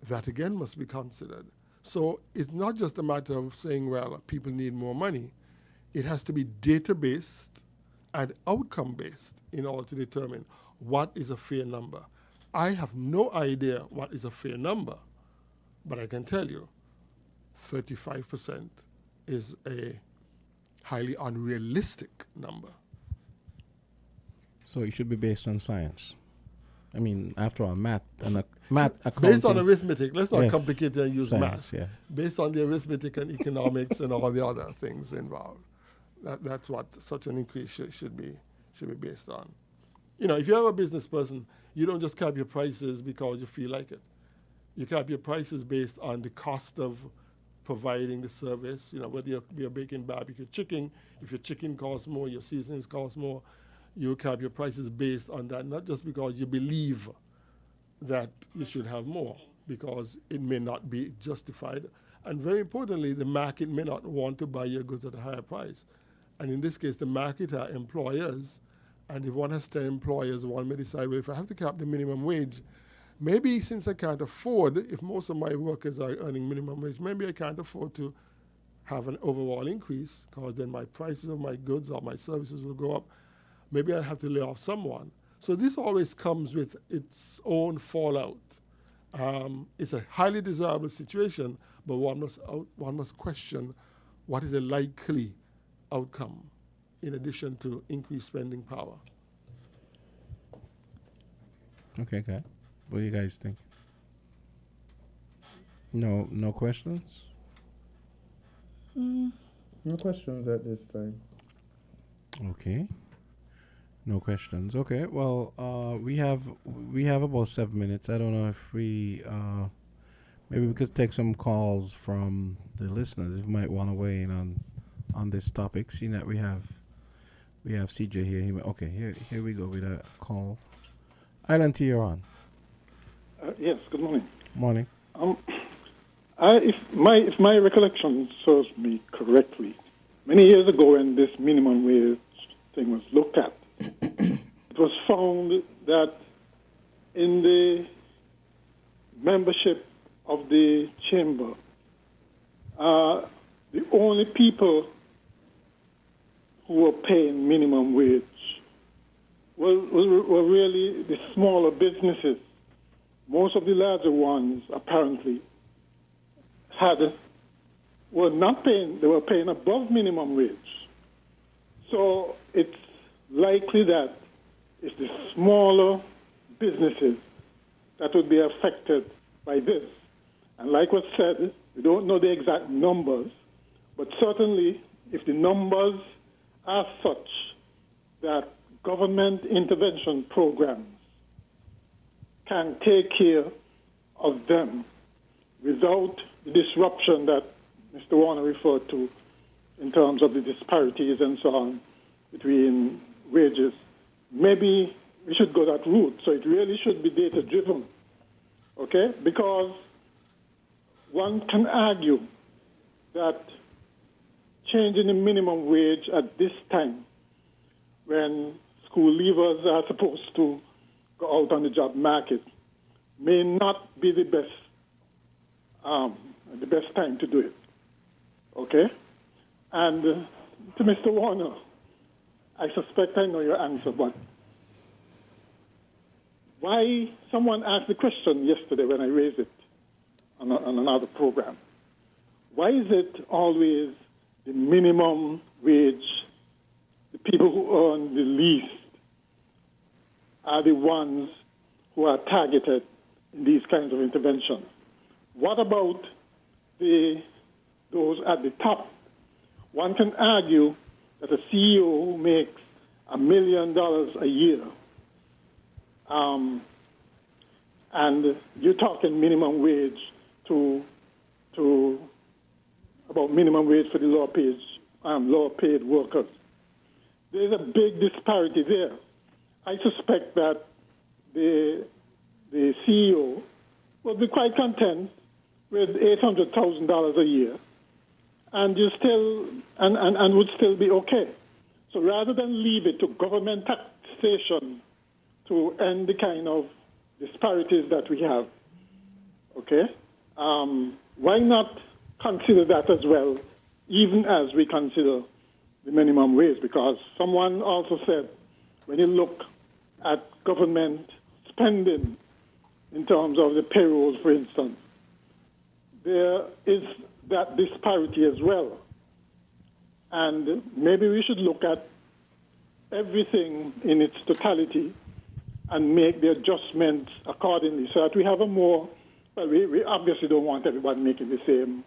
That again must be considered. So it's not just a matter of saying, well, people need more money. It has to be data-based and outcome-based in order to determine what is a fair number. I have no idea what is a fair number, but I can tell you 35% is a highly unrealistic number. So it should be based on science. I mean, after all, math, based on arithmetic. Let's not Yes. complicate it and use Science, math. yeah. Based on the arithmetic and economics and all the other things involved. That's what such an increase should be based on. You know, if you're a business person, you don't just cap your prices because you feel like it. You cap your prices based on the cost of providing the service. You know, whether you're baking barbecue chicken, if your chicken costs more, your seasonings cost more, you cap your prices based on that, not just because you believe that you should have more, because it may not be justified. And very importantly, the market may not want to buy your goods at a higher price. And in this case, the market are employers. And if one has 10 employers, one may decide, well, if I have to cap the minimum wage, maybe since I can't afford, if most of my workers are earning minimum wage, maybe I can't afford to have an overall increase, because then my prices of my goods or my services will go up. Maybe I have to lay off someone. So this always comes with its own fallout. It's a highly desirable situation, but one must question what is a likely outcome in addition to increased spending power. Okay, guy. What do you guys think? No questions? No questions at this time. Okay. No questions. Okay. Well, we have about 7 minutes. I don't know if we maybe we could take some calls from the listeners. If you might want to weigh in on this topic. Seeing that we have CJ here. Okay. Here we go with a call. Island T, you're on. Yes. Good morning. Morning. If my recollection serves me correctly, many years ago when this minimum wage thing was looked at, it was found that in the membership of the chamber, the only people who were paying minimum wage were really the smaller businesses. Most of the larger ones, apparently, were not paying. They were paying above minimum wage. So it's likely that it's the smaller businesses that would be affected by this. And like was said, we don't know the exact numbers, but certainly if the numbers are such that government intervention programs can take care of them without the disruption that Mr. Warner referred to in terms of the disparities and so on between wages, maybe we should go that route. So it really should be data-driven, okay? Because one can argue that changing the minimum wage at this time, when school leavers are supposed to go out on the job market, may not be the best time to do it, okay? And to Mr. Warner, I suspect I know your answer, but why someone asked the question yesterday when I raised it on another program, why is it always the minimum wage, the people who earn the least are the ones who are targeted in these kinds of interventions? What about those at the top? One can argue that a CEO who makes $1 million a year, and you're talking minimum wage to about minimum wage for the lower paid workers. There's a big disparity there. I suspect that the CEO will be quite content with $800,000 a year, and you still and would still be okay. So rather than leave it to government taxation to end the kind of disparities that we have, okay, why not consider that as well, even as we consider the minimum wage? Because someone also said, when you look at government spending in terms of the payrolls, for instance, there is that disparity as well. And maybe we should look at everything in its totality and make the adjustments accordingly so that we have a more, well, we obviously don't want everybody making the same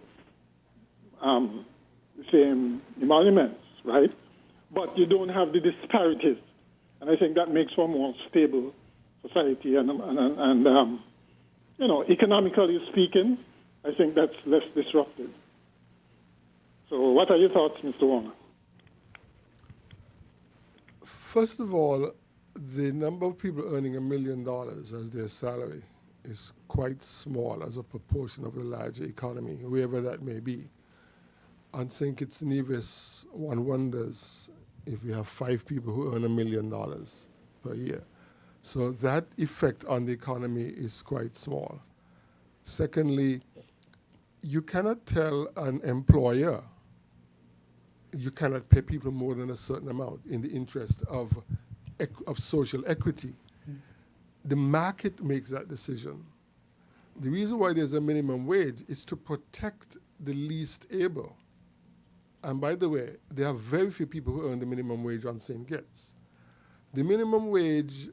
emoluments, right? But you don't have the disparities. And I think that makes for a more stable society and economically speaking, I think that's less disruptive. So what are your thoughts, Mr. Warner? First of all, the number of people earning $1 million as their salary is quite small as a proportion of the larger economy, wherever that may be. On St. Kitts Nevis, one wonders if we have 5 people who earn $1 million per year. So that effect on the economy is quite small. Secondly, you cannot tell an employer you cannot pay people more than a certain amount in the interest of social equity. The market makes that decision. The reason why there's a minimum wage is to protect the least able. And by the way, there are very few people who earn the minimum wage on St. Kitts. The minimum wage,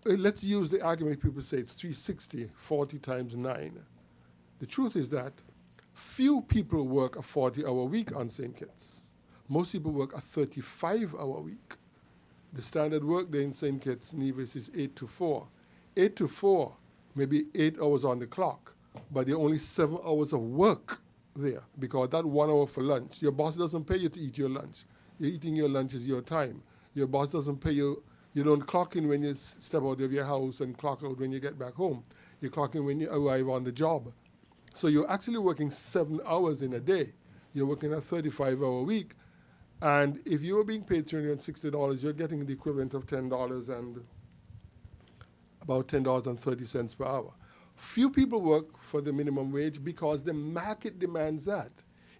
let's use the argument people say it's $360, 40 times 9. The truth is that few people work a 40-hour week on St. Kitts. Most people work a 35-hour week. The standard work day in St. Kitts Nevis is 8 to 4. 8 to 4, maybe 8 hours on the clock, but there are only 7 hours of work there because that 1 hour for lunch. Your boss doesn't pay you to eat your lunch. You're eating your lunch is your time. Your boss doesn't pay you. You don't clock in when you step out of your house and clock out when you get back home. You clock in when you arrive on the job. So you're actually working 7 hours in a day. You're working a 35-hour week. And if you were being paid $360, you're getting the equivalent of $10 and about $10.30 per hour. Few people work for the minimum wage because the market demands that.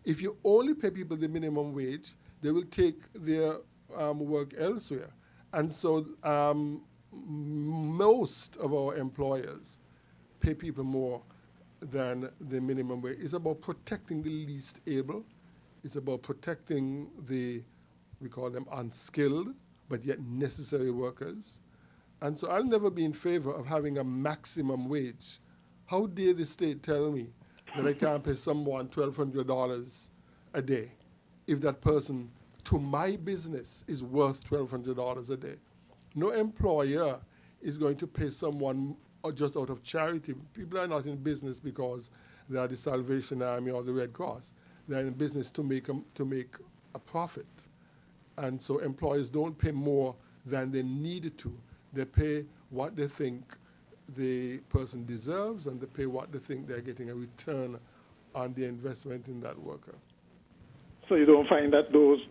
If you only pay people the minimum wage, they will take their work elsewhere. And so most of our employers pay people more than the minimum wage. It's about protecting the least able. It's about protecting we call them unskilled, but yet necessary workers. And so I'll never be in favor of having a maximum wage. How dare the state tell me that I can't pay someone $1,200 a day if that person, to my business, is worth $1,200 a day? No employer is going to pay someone just out of charity. People are not in business because they are the Salvation Army or the Red Cross. They're in business to make a profit. And so employers don't pay more than they need to. They pay what they think the person deserves, and they pay what they think they're getting a return on the investment in that worker. So you don't find that those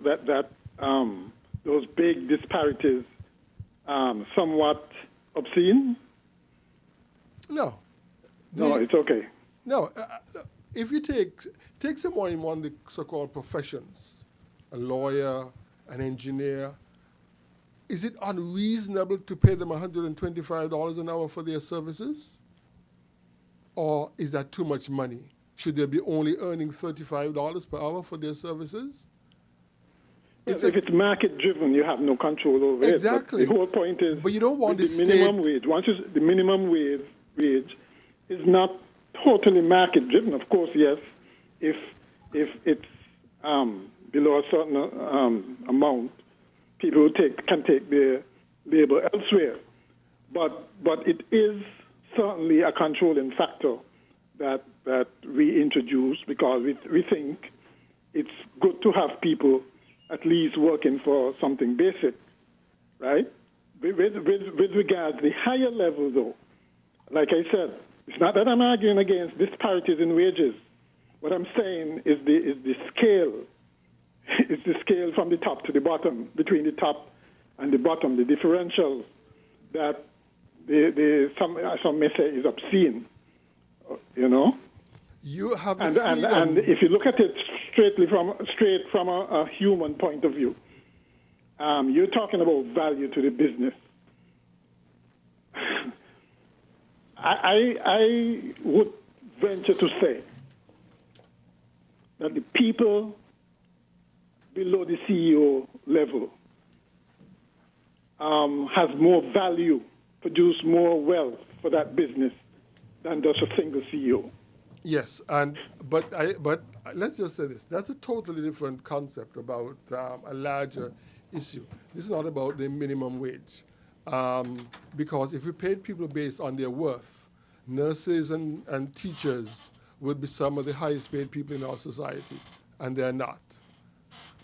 big disparities somewhat obscene? No. No, it's okay. No. If you take someone in one of the so-called professions, a lawyer, an engineer, is it unreasonable to pay them $125 an hour for their services? Or is that too much money? Should they be only earning $35 per hour for their services? If it's market-driven, you have no control over it. Exactly. The whole point is, but you don't want the minimum wage. The minimum wage is not totally market-driven. Of course, yes, if it's below a certain amount, people can take their labor elsewhere. But it is certainly a controlling factor that we introduce because we think it's good to have people at least working for something basic, right? With regard to the higher level, though, like I said, it's not that I'm arguing against disparities in wages. What I'm saying is the scale. It's the scale from the top to the bottom, between the top and the bottom, the differentials that some may say is obscene, you know? You have the and if you look at it straight from a human point of view, you're talking about value to the business. I would venture to say that the people below the CEO level has more value, produce more wealth for that business than just a single CEO. Yes, but let's just say this. That's a totally different concept about a larger issue. This is not about the minimum wage. Because if we paid people based on their worth, nurses and teachers would be some of the highest paid people in our society, and they're not.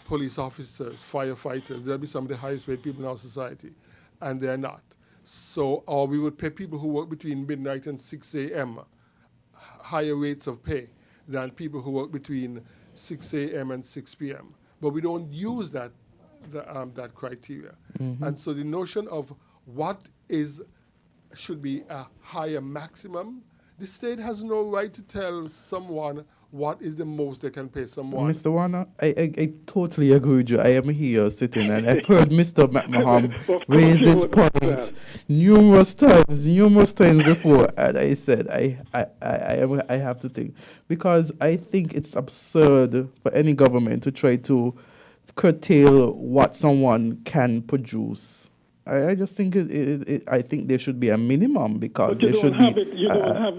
Police officers, firefighters, they'll be some of the highest paid people in our society, and they're not. So, or we would pay people who work between midnight and 6 a.m. higher rates of pay than people who work between 6 a.m. and 6 p.m. But we don't use that criteria. And so the notion of what should be a higher maximum, the state has no right to tell someone what is the most they can pay someone. Mr. Warner, I totally agree with you. I am here sitting and I've heard Mr. McMahon raise this point numerous times before, and I said I have to think, because I think it's absurd for any government to try to curtail what someone can produce. I just think I think there should be a minimum, because there should be. You don't have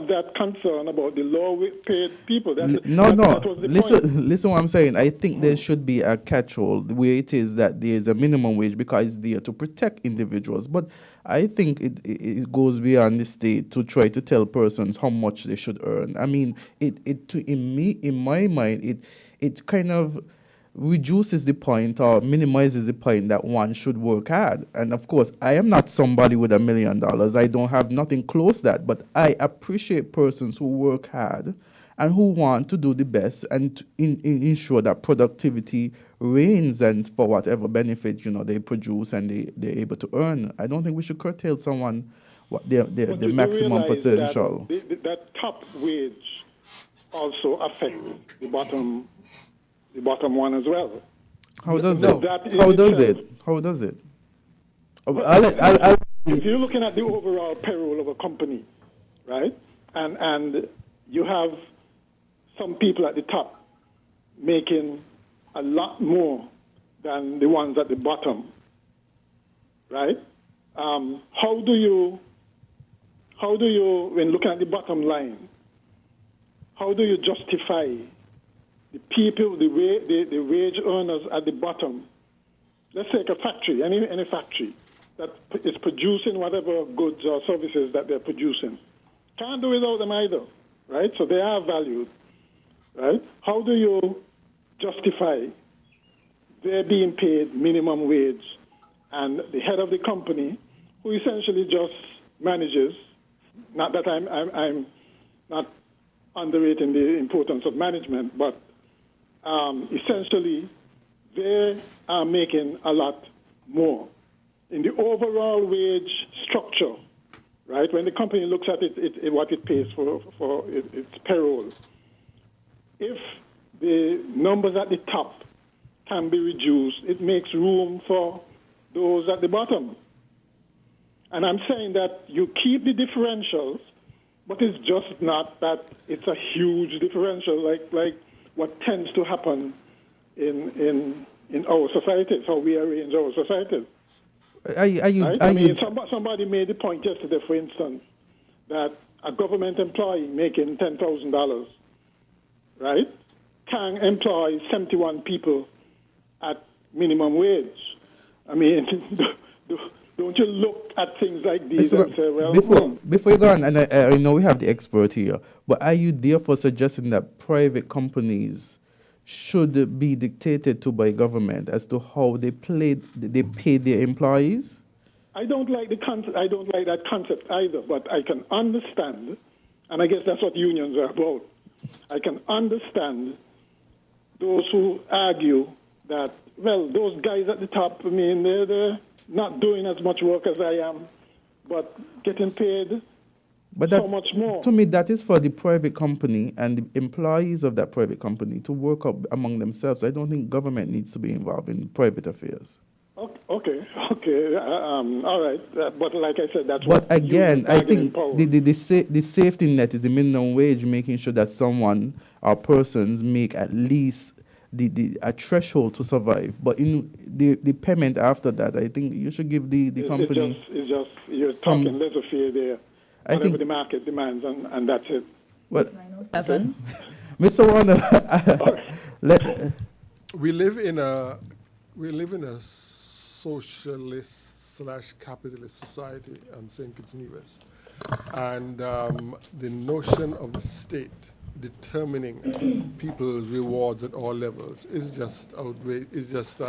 that concern about the low-paid people. That was the Listen, point. what I'm saying. I think there should be a catch-all. The way it is that there is a minimum wage, because it's there to protect individuals. But I think it goes beyond the state to try to tell persons how much they should earn. I mean, in my mind, it kind of reduces the point or minimizes the point that one should work hard. And of course, I am not somebody with $1 million. I don't have nothing close to that, but I appreciate persons who work hard and who want to do the best and ensure that productivity reigns, and for whatever benefit they produce and they're able to earn. I don't think we should curtail someone what the maximum potential. That top wage also affects the bottom one as well. How does No. it? How does it? How does it? If you're looking at the overall payroll of a company, right, and you have some people at the top making a lot more than the ones at the bottom, right? How do you, when looking at the bottom line, how do you justify the people, the wage earners at the bottom? Let's take a factory, any factory that is producing whatever goods or services that they're producing. Can't do without them either, right? So they are valued, right? How do you justify they're being paid minimum wage and the head of the company, who essentially just manages, not that I'm not underrating the importance of management, but essentially, they are making a lot more. In the overall wage structure, right, when the company looks at what it pays for its payroll, if the numbers at the top can be reduced, it makes room for those at the bottom. And I'm saying that you keep the differentials, but it's just not that it's a huge differential like what tends to happen in our societies, how we arrange our societies. Somebody made the point yesterday, for instance, that a government employee making $10,000, right, can employ 71 people at minimum wage. I mean, don't you look at things like these and say, well, before you go on, and I know we have the expert here, but are you therefore suggesting that private companies should be dictated to by government as to how they pay their employees? I don't like that concept either, but I can understand, and I guess that's what unions are about. I can understand those who argue that, well, those guys at the top, I mean, they're not doing as much work as I am, but getting paid so much more. To me, that is for the private company and the employees of that private company to work up among themselves. I don't think government needs to be involved in private affairs. Okay, all right. But like I said, that's But what again, I think power. the safety net is the minimum wage, making sure that someone or persons make at least a threshold to survive. But in the payment after that, I think you should give the company. It's just you're talking laissez-faire there. I think the market demands, and that's it. But 907. Mr. Warner, we live in a socialist / capitalist society on St. Kitts Nevis, and the notion of the state determining people's rewards at all levels is just outrage. Is just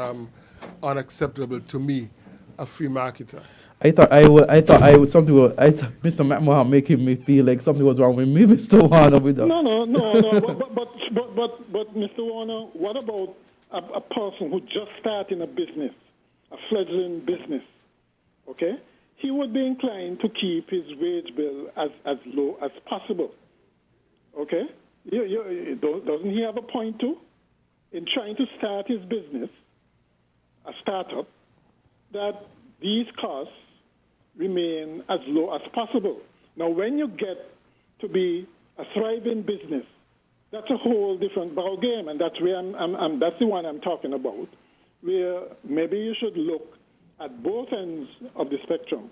unacceptable to me, a free marketer. Mr. McMahon making me feel like something was wrong with me, Mr. Warner. With that. No. But, Mr. Warner, what about a person who just starting a business, a fledgling business? Okay, he would be inclined to keep his wage bill as low as possible. Okay, doesn't he have a point too in trying to start his business, a startup, that these costs remain as low as possible? Now, when you get to be a thriving business, that's a whole different ball game, and that's where that's the one I'm talking about, where maybe you should look at both ends of the spectrum.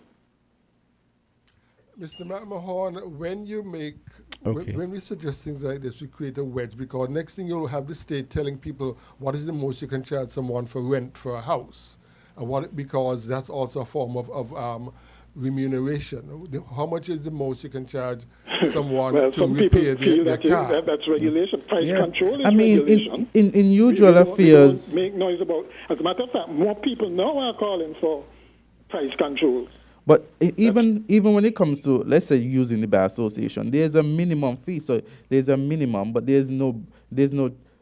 Mr. McMahon, when you make, Okay. when we suggest things like this, we create a wedge, because next thing you'll have the state telling people what is the most you can charge someone for rent for a house, and because that's also a form of remuneration. How much is the most you can charge someone Well, to some people repair feel their car? that's regulation. Price control is I mean, regulation. in usual We affairs. don't make noise about. As a matter of fact, more people now are calling for price controls. But even when it comes to, let's say, using the bar association, there's a minimum fee. So there's a minimum, but there's no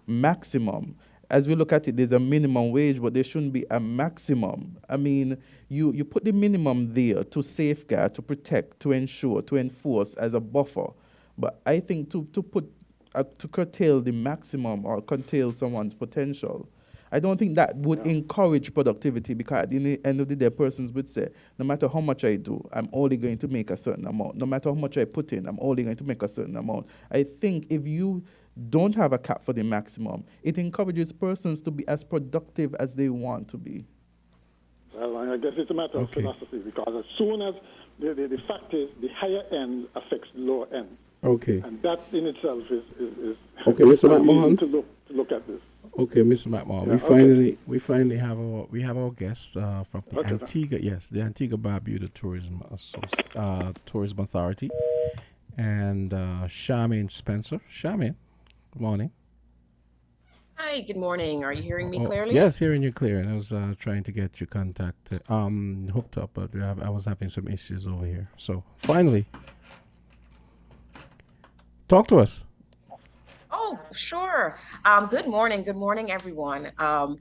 maximum. As we look at it, there's a minimum wage, but there shouldn't be a maximum. I mean, you put the minimum there to safeguard, to protect, to ensure, to enforce as a buffer. But I think to curtail the maximum or curtail someone's potential, I don't think that would encourage productivity, because at the end of the day, persons would say, no matter how much I do, I'm only going to make a certain amount. No matter how much I put in, I'm only going to make a certain amount. I think if you don't have a cap for the maximum, it encourages persons to be as productive as they want to be. Well, I guess it's a matter of philosophy, because as soon as the fact is the higher end affects the lower end. Okay. And that in itself is Okay, Mr. McMahon. to look at this. Okay, Mr. McMahon. We finally have our guest from the Antigua. Yes, the Antigua Barbuda Tourism Authority, and Charmaine Spencer. Charmaine, good morning. Hi, good morning. Are you hearing me clearly? Yes, hearing you clear. And I was trying to get you hooked up, but I was having some issues over here. So finally, talk to us. Oh, sure. Good morning, everyone. I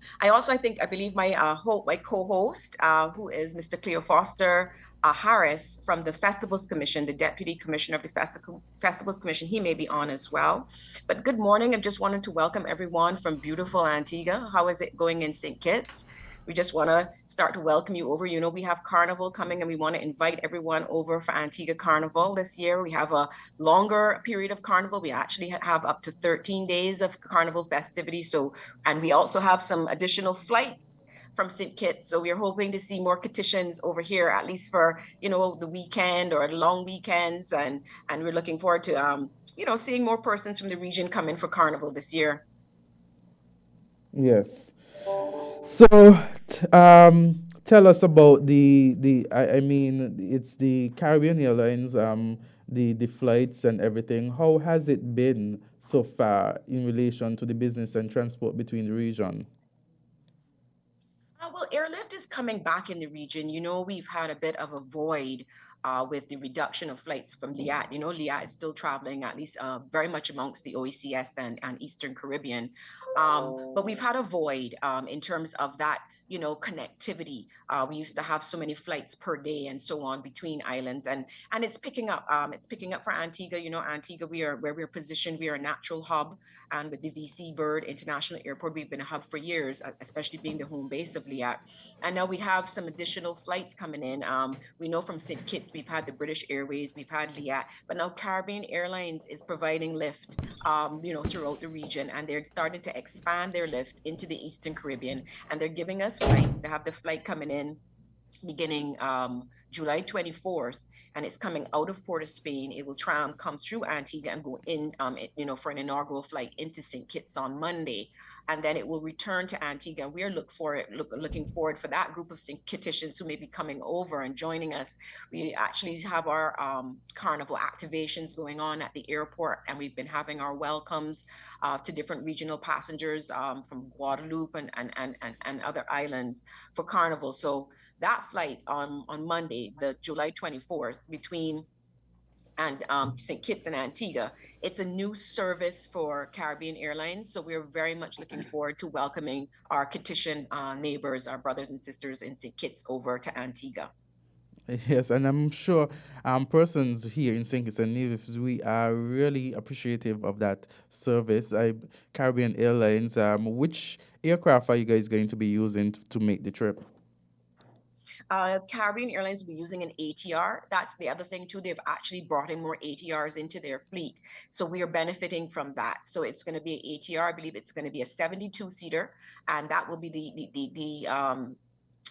believe my co-host, who is Mr. Cleo Foster Harris from the Festivals Commission, the Deputy Commissioner of the Festivals Commission, he may be on as well. But good morning. I just wanted to welcome everyone from beautiful Antigua. How is it going in St. Kitts? We just want to start to welcome you over. You know, we have Carnival coming, and we want to invite everyone over for Antigua Carnival this year. We have a longer period of Carnival. We actually have up to 13 days of Carnival festivities. And we also have some additional flights from St. Kitts. So we're hoping to see more Kittitians over here, at least for, the weekend or long weekends. And we're looking forward to, seeing more persons from the region come in for Carnival this year. Yes. So, tell us about it's the Caribbean Airlines, the flights and everything. How has it been so far in relation to the business and transport between the region? Well, airlift is coming back in the region. We've had a bit of a void with the reduction of flights from Liat. Liat is still traveling, at least very much amongst the OECS and Eastern Caribbean. But we've had a void in terms of that, connectivity. We used to have so many flights per day and so on between islands, and it's picking up. It's picking up for Antigua. Antigua, where we're positioned, we are a natural hub, and with the VC Bird International Airport, we've been a hub for years, especially being the home base of Liat. And now we have some additional flights coming in. We know from St. Kitts, we've had the British Airways, we've had Liat, but now Caribbean Airlines is providing lift, throughout the region, and they're starting to expand their lift into the Eastern Caribbean, and they're giving us flights. They have the flight coming in beginning July 24th, and it's coming out of Port of Spain. It will try and come through Antigua and go in, for an inaugural flight into St. Kitts on Monday, and then it will return to Antigua. We are looking forward for that group of St. Kittitians who may be coming over and joining us. We actually have our carnival activations going on at the airport, and we've been having our welcomes to different regional passengers from Guadeloupe and other islands for carnival. So that flight on Monday, the July 24th, between and St. Kitts and Antigua. It's a new service for Caribbean Airlines. So we're very much looking forward to welcoming our Kittitian neighbors, our brothers and sisters in St. Kitts over to Antigua. Yes, and I'm sure persons here in St. Kitts and Nevis, we are really appreciative of that service. Caribbean Airlines, which aircraft are you guys going to be using to make the trip? Caribbean Airlines will be using an ATR. That's the other thing too. They've actually brought in more ATRs into their fleet. So we are benefiting from that. So it's going to be an ATR. I believe it's going to be a 72-seater, and that will be the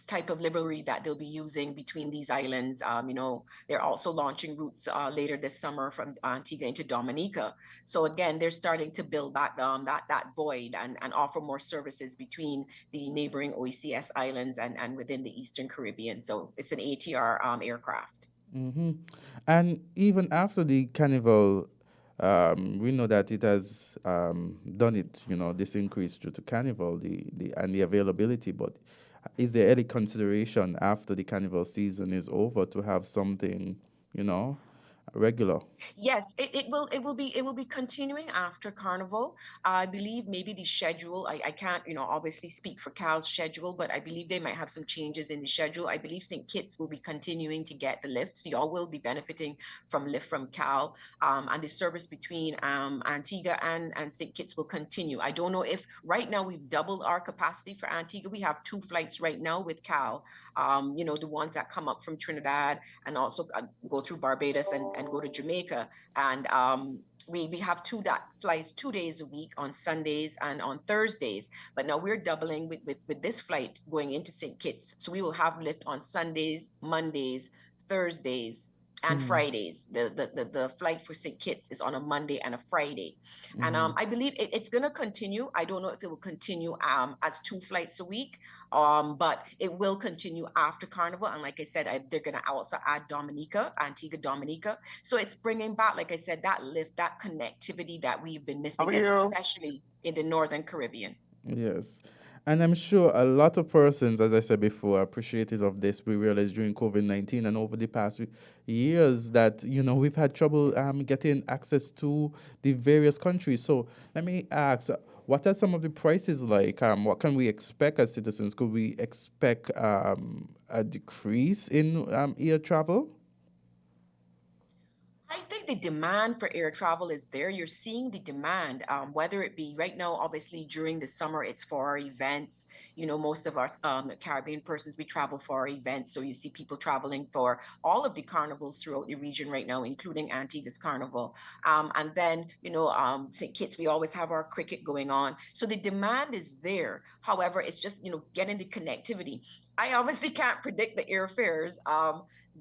type of livery that they'll be using between these islands. They're also launching routes later this summer from Antigua into Dominica. So again, they're starting to build back that void and offer more services between the neighboring OECS islands and within the Eastern Caribbean. So it's an ATR aircraft. Mm-hmm. And even after the carnival, we know that it has done it, this increase due to carnival, the availability, but is there any consideration after the carnival season is over to have something, regular? Yes, it will be continuing after Carnival. I believe maybe the schedule. I can't obviously speak for Cal's schedule, but I believe they might have some changes in the schedule. I believe St. Kitts will be continuing to get the lift, so y'all will be benefiting from lift from Cal, and the service between Antigua and St. Kitts will continue. I don't know if right now we've doubled our capacity for Antigua. We have 2 flights right now with Cal. The ones that come up from Trinidad and also go through Barbados and go to Jamaica. And we have 2 flights 2 days a week on Sundays and on Thursdays. But now we're doubling with this flight going into St. Kitts. So we will have lift on Sundays, Mondays, Thursdays, and Fridays. The flight for St. Kitts is on a Monday and a Friday. And I believe it's going to continue. I don't know if it will continue as 2 flights a week, but it will continue after Carnival. And like I said, they're going to also add Antigua Dominica. So it's bringing back, like I said, that lift, that connectivity that we've been missing, especially in the Northern Caribbean. Yes. And I'm sure a lot of persons, as I said before, are appreciative of this. We realized during COVID-19 and over the past years that, we've had trouble getting access to the various countries. So let me ask, what are some of the prices like? What can we expect as citizens? Could we expect a decrease in air travel? I think the demand for air travel is there. You're seeing the demand, whether it be right now, obviously during the summer, it's for our events. Most of us Caribbean persons, we travel for our events. So you see people traveling for all of the carnivals throughout the region right now, including Antigua's Carnival. And then, St. Kitts, we always have our cricket going on. So the demand is there. However, it's just, getting the connectivity. I obviously can't predict the airfares.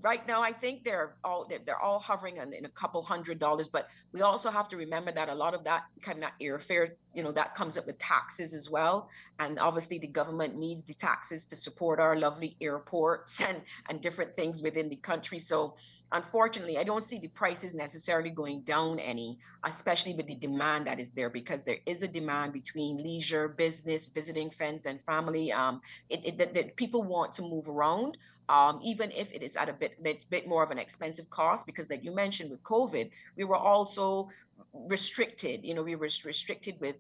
Right now, I think they're all hovering in a couple $100, but we also have to remember that a lot of that kind of airfare, that comes up with taxes as well. And obviously the government needs the taxes to support our lovely airports and different things within the country. So unfortunately, I don't see the prices necessarily going down any, especially with the demand that is there, because there is a demand between leisure, business, visiting friends and family. That people want to move around. Even if it is at a bit more of an expensive cost, because like you mentioned with COVID, we were also restricted. We were restricted with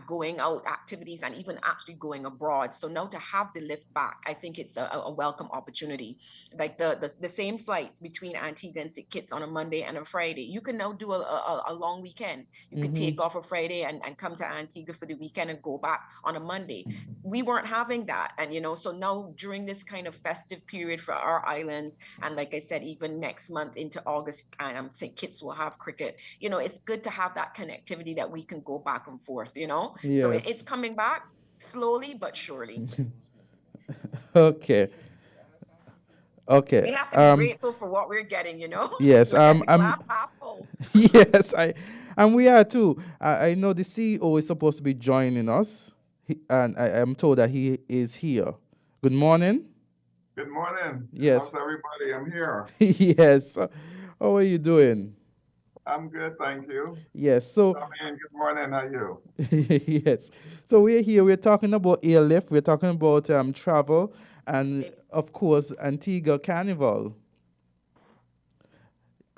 going out activities and even actually going abroad. So now to have the lift back, I think it's a welcome opportunity. Like the same flight between Antigua and St. Kitts on a Monday and a Friday, you can now do a long weekend. You can take off a Friday and come to Antigua for the weekend and go back on a Monday. We weren't having that. And, so now during this kind of festive period for our islands, and like I said, even next month into August, St. Kitts will have cricket. It's good to have that connectivity that we can go back and forth, Yes. So it's coming back slowly but surely. Okay. We have to be grateful for what we're getting, Yes. Look at the glass half full. Yes, and we are too. I know the CEO is supposed to be joining us, and I am told that he is here. Good morning. Good morning. Yes. How's everybody? I'm here. Yes. How are you doing? I'm good, thank you. Yes. So. Good morning. How are you? Yes. So we're here. We're talking about airlift. We're talking about travel, and of course Antigua Carnival.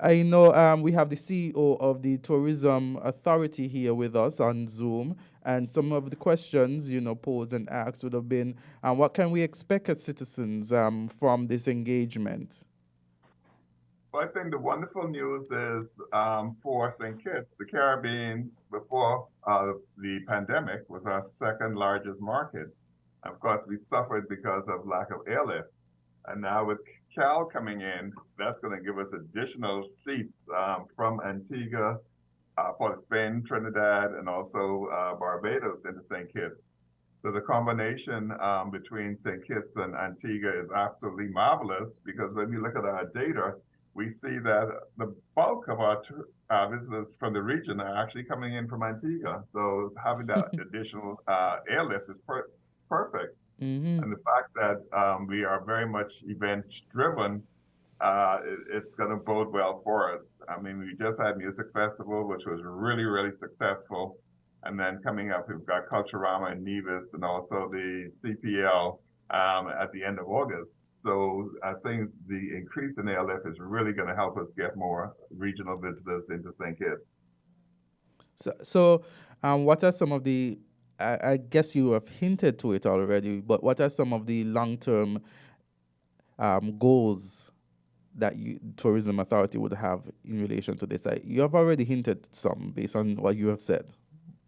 I know we have the CEO of the Tourism Authority here with us on Zoom, and some of the questions, posed and asked would have been, what can we expect as citizens from this engagement? Well, I think the wonderful news is for St. Kitts, the Caribbean before the pandemic was our second largest market. Of course, we suffered because of lack of airlift. And now with Cal coming in, that's going to give us additional seats from Antigua, Port of Spain, Trinidad, and also Barbados into St. Kitts. So the combination between St. Kitts and Antigua is absolutely marvelous, because when you look at our data, we see that the bulk of our visitors from the region are actually coming in from Antigua. So having that additional airlift is perfect. Mm-hmm. And the fact that we are very much event driven, it's going to bode well for us. I mean, we just had Music Festival, which was really, really successful. And then coming up, we've got Culturama and Nevis, and also the CPL at the end of August. So I think the increase in airlift is really going to help us get more regional visitors into St. Kitts. So, what are some of the, I guess you have hinted to it already, but what are some of the long-term goals that Tourism Authority would have in relation to this? You have already hinted some based on what you have said,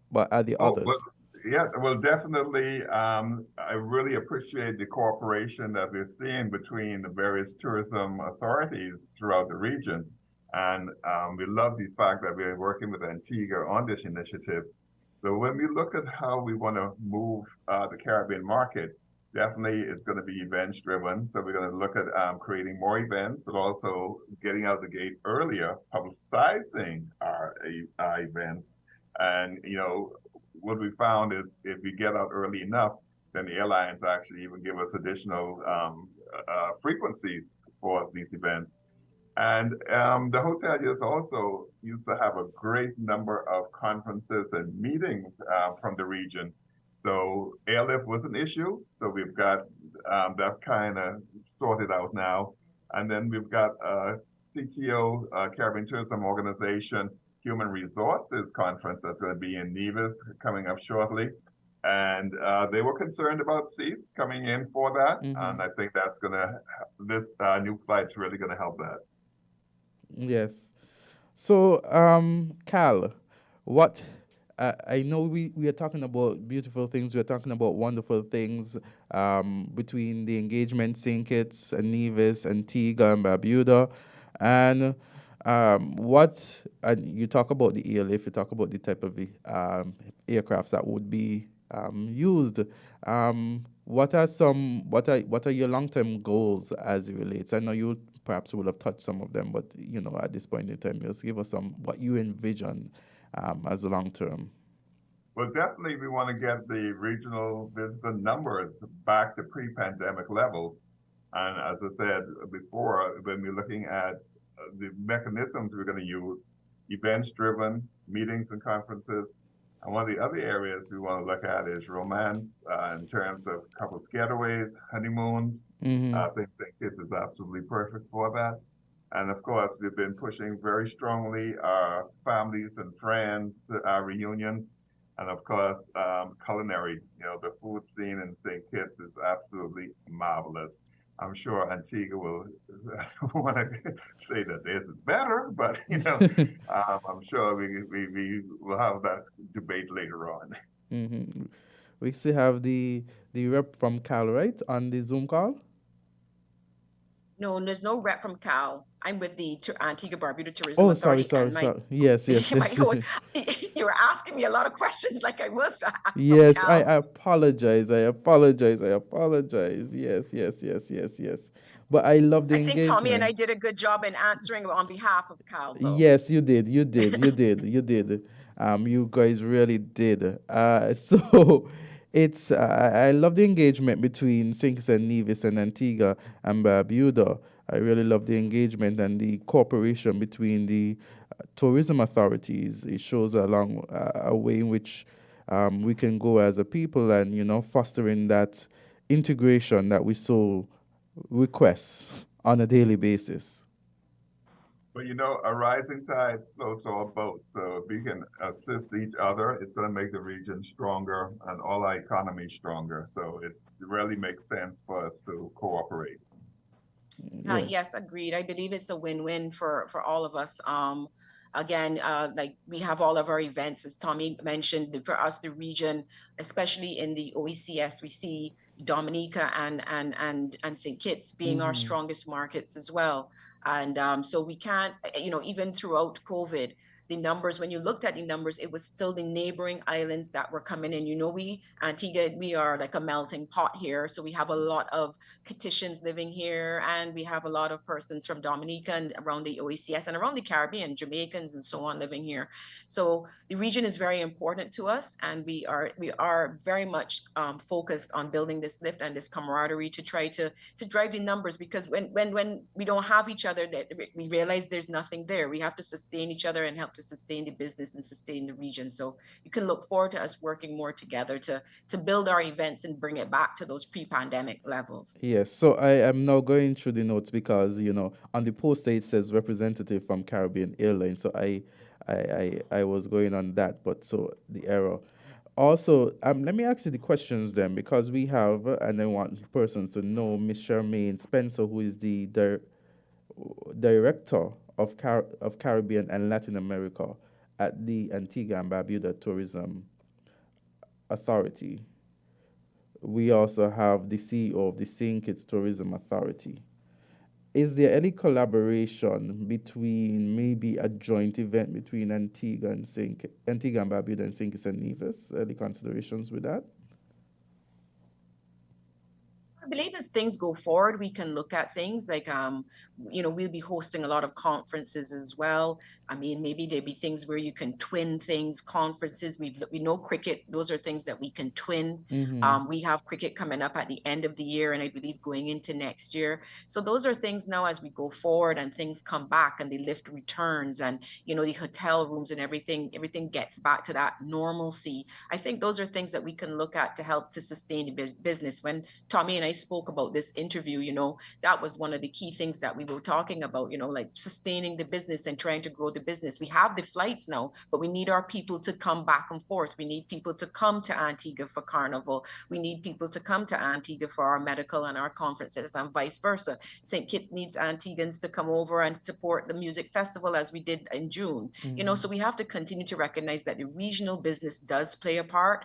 but are the others? Well, yeah, well, definitely. I really appreciate the cooperation that we're seeing between the various tourism authorities throughout the region. And we love the fact that we're working with Antigua on this initiative. So when we look at how we want to move the Caribbean market, definitely it's going to be events driven. So we're going to look at creating more events, but also getting out the gate earlier, publicizing our events. And, what we found is if we get out early enough, then the airlines actually even give us additional frequencies for these events. And the hotel also used to have a great number of conferences and meetings from the region. So airlift was an issue. So we've got that kind of sorted out now. And then we've got CTO, Caribbean Tourism Organization, Human Resources Conference that's going to be in Nevis coming up shortly. And they were concerned about seats coming in for that. Mm-hmm. And I think that's this new flight's really going to help that. Yes. So, Cal, what I know we are talking about beautiful things. We're talking about wonderful things between the engagement, St. Kitts and Nevis, Antigua and Barbuda, and you talk about the airlift. You talk about the type of aircrafts that would be used. What are your long-term goals as it relates? I know you perhaps will have touched some of them, but at this point in time, just give us what you envision as a long-term. Well, definitely we want to get the regional visitor numbers back to pre-pandemic levels. And as I said before, when we're looking at the mechanisms we're going to use, events-driven, meetings and conferences. And one of the other areas we want to look at is romance in terms of couples getaways, honeymoons. Mm-hmm. I think St. Kitts is absolutely perfect for that. And of course, we've been pushing very strongly our families and friends reunions. And of course, culinary, the food scene in St. Kitts is absolutely marvelous. I'm sure Antigua will want to say that this is better, but I'm sure we will have that debate later on. Mm-hmm. We still have the rep from Cal, right, on the Zoom call? No, there's no rep from Cal. I'm with the Antigua Barbuda Tourism Authority. Sorry. Yes. You were asking me a lot of questions like I was. Yes, I apologize. Yes. But I love the engagement. I think Tommy and I did a good job in answering on behalf of Cal, though. Yes, you did. You did. You guys really did. So it's I love the engagement between St. Kitts and Nevis and Antigua and Barbuda. I really love the engagement and the cooperation between the tourism authorities. It shows a way in which we can go as a people and, fostering that integration that we so request on a daily basis. But a rising tide floats all boats. So if we can assist each other, it's going to make the region stronger and all our economy stronger. So it really makes sense for us to cooperate. Yes. Yes, agreed. I believe it's a win-win for all of us. Again, like we have all of our events, as Tommy mentioned, for us, the region, especially in the OECS, we see Dominica and St. Kitts being our strongest markets as well. And so we can't, even throughout COVID, the numbers, when you looked at the numbers, it was still the neighboring islands that were coming in. Antigua, we are like a melting pot here. So we have a lot of Kittians living here, and we have a lot of persons from Dominica and around the OECS and around the Caribbean, Jamaicans and so on living here. So the region is very important to us, and we are very much focused on building this lift and this camaraderie to try to drive the numbers, because when we don't have each other, that we realize there's nothing there. We have to sustain each other and help to sustain the business and sustain the region. So you can look forward to us working more together to build our events and bring it back to those pre-pandemic levels. Yes, so I am now going through the notes because on the poster it says representative from Caribbean Airlines. So I was going on that, but so the error. Also, let me ask you the questions then, because we have, and I want persons to know, Miss Charmaine Spencer, who is the director of Caribbean and Latin America at the Antigua and Barbuda Tourism Authority. We also have the CEO of the St. Kitts Tourism Authority. Is there any collaboration between maybe a joint event between Antigua and Barbuda and St. Kitts and Nevis? Any considerations with that? I believe as things go forward, we can look at things like, we'll be hosting a lot of conferences as well. I mean, maybe there'd be things where you can twin things, conferences. We know cricket, those are things that we can twin. We have cricket coming up at the end of the year, and I believe going into next year. So those are things now as we go forward and things come back and the lift returns and, the hotel rooms and everything gets back to that normalcy. I think those are things that we can look at to help to sustain the business. When Tommy and I spoke about this interview, that was one of the key things that we were talking about, like sustaining the business and trying to grow the business. We have the flights now, but we need our people to come back and forth. We need people to come to Antigua for Carnival. We need people to come to Antigua for our medical and our conferences, and vice versa. St. Kitts needs Antiguans to come over and support the music festival as we did in June. So we have to continue to recognize that the regional business does play a part.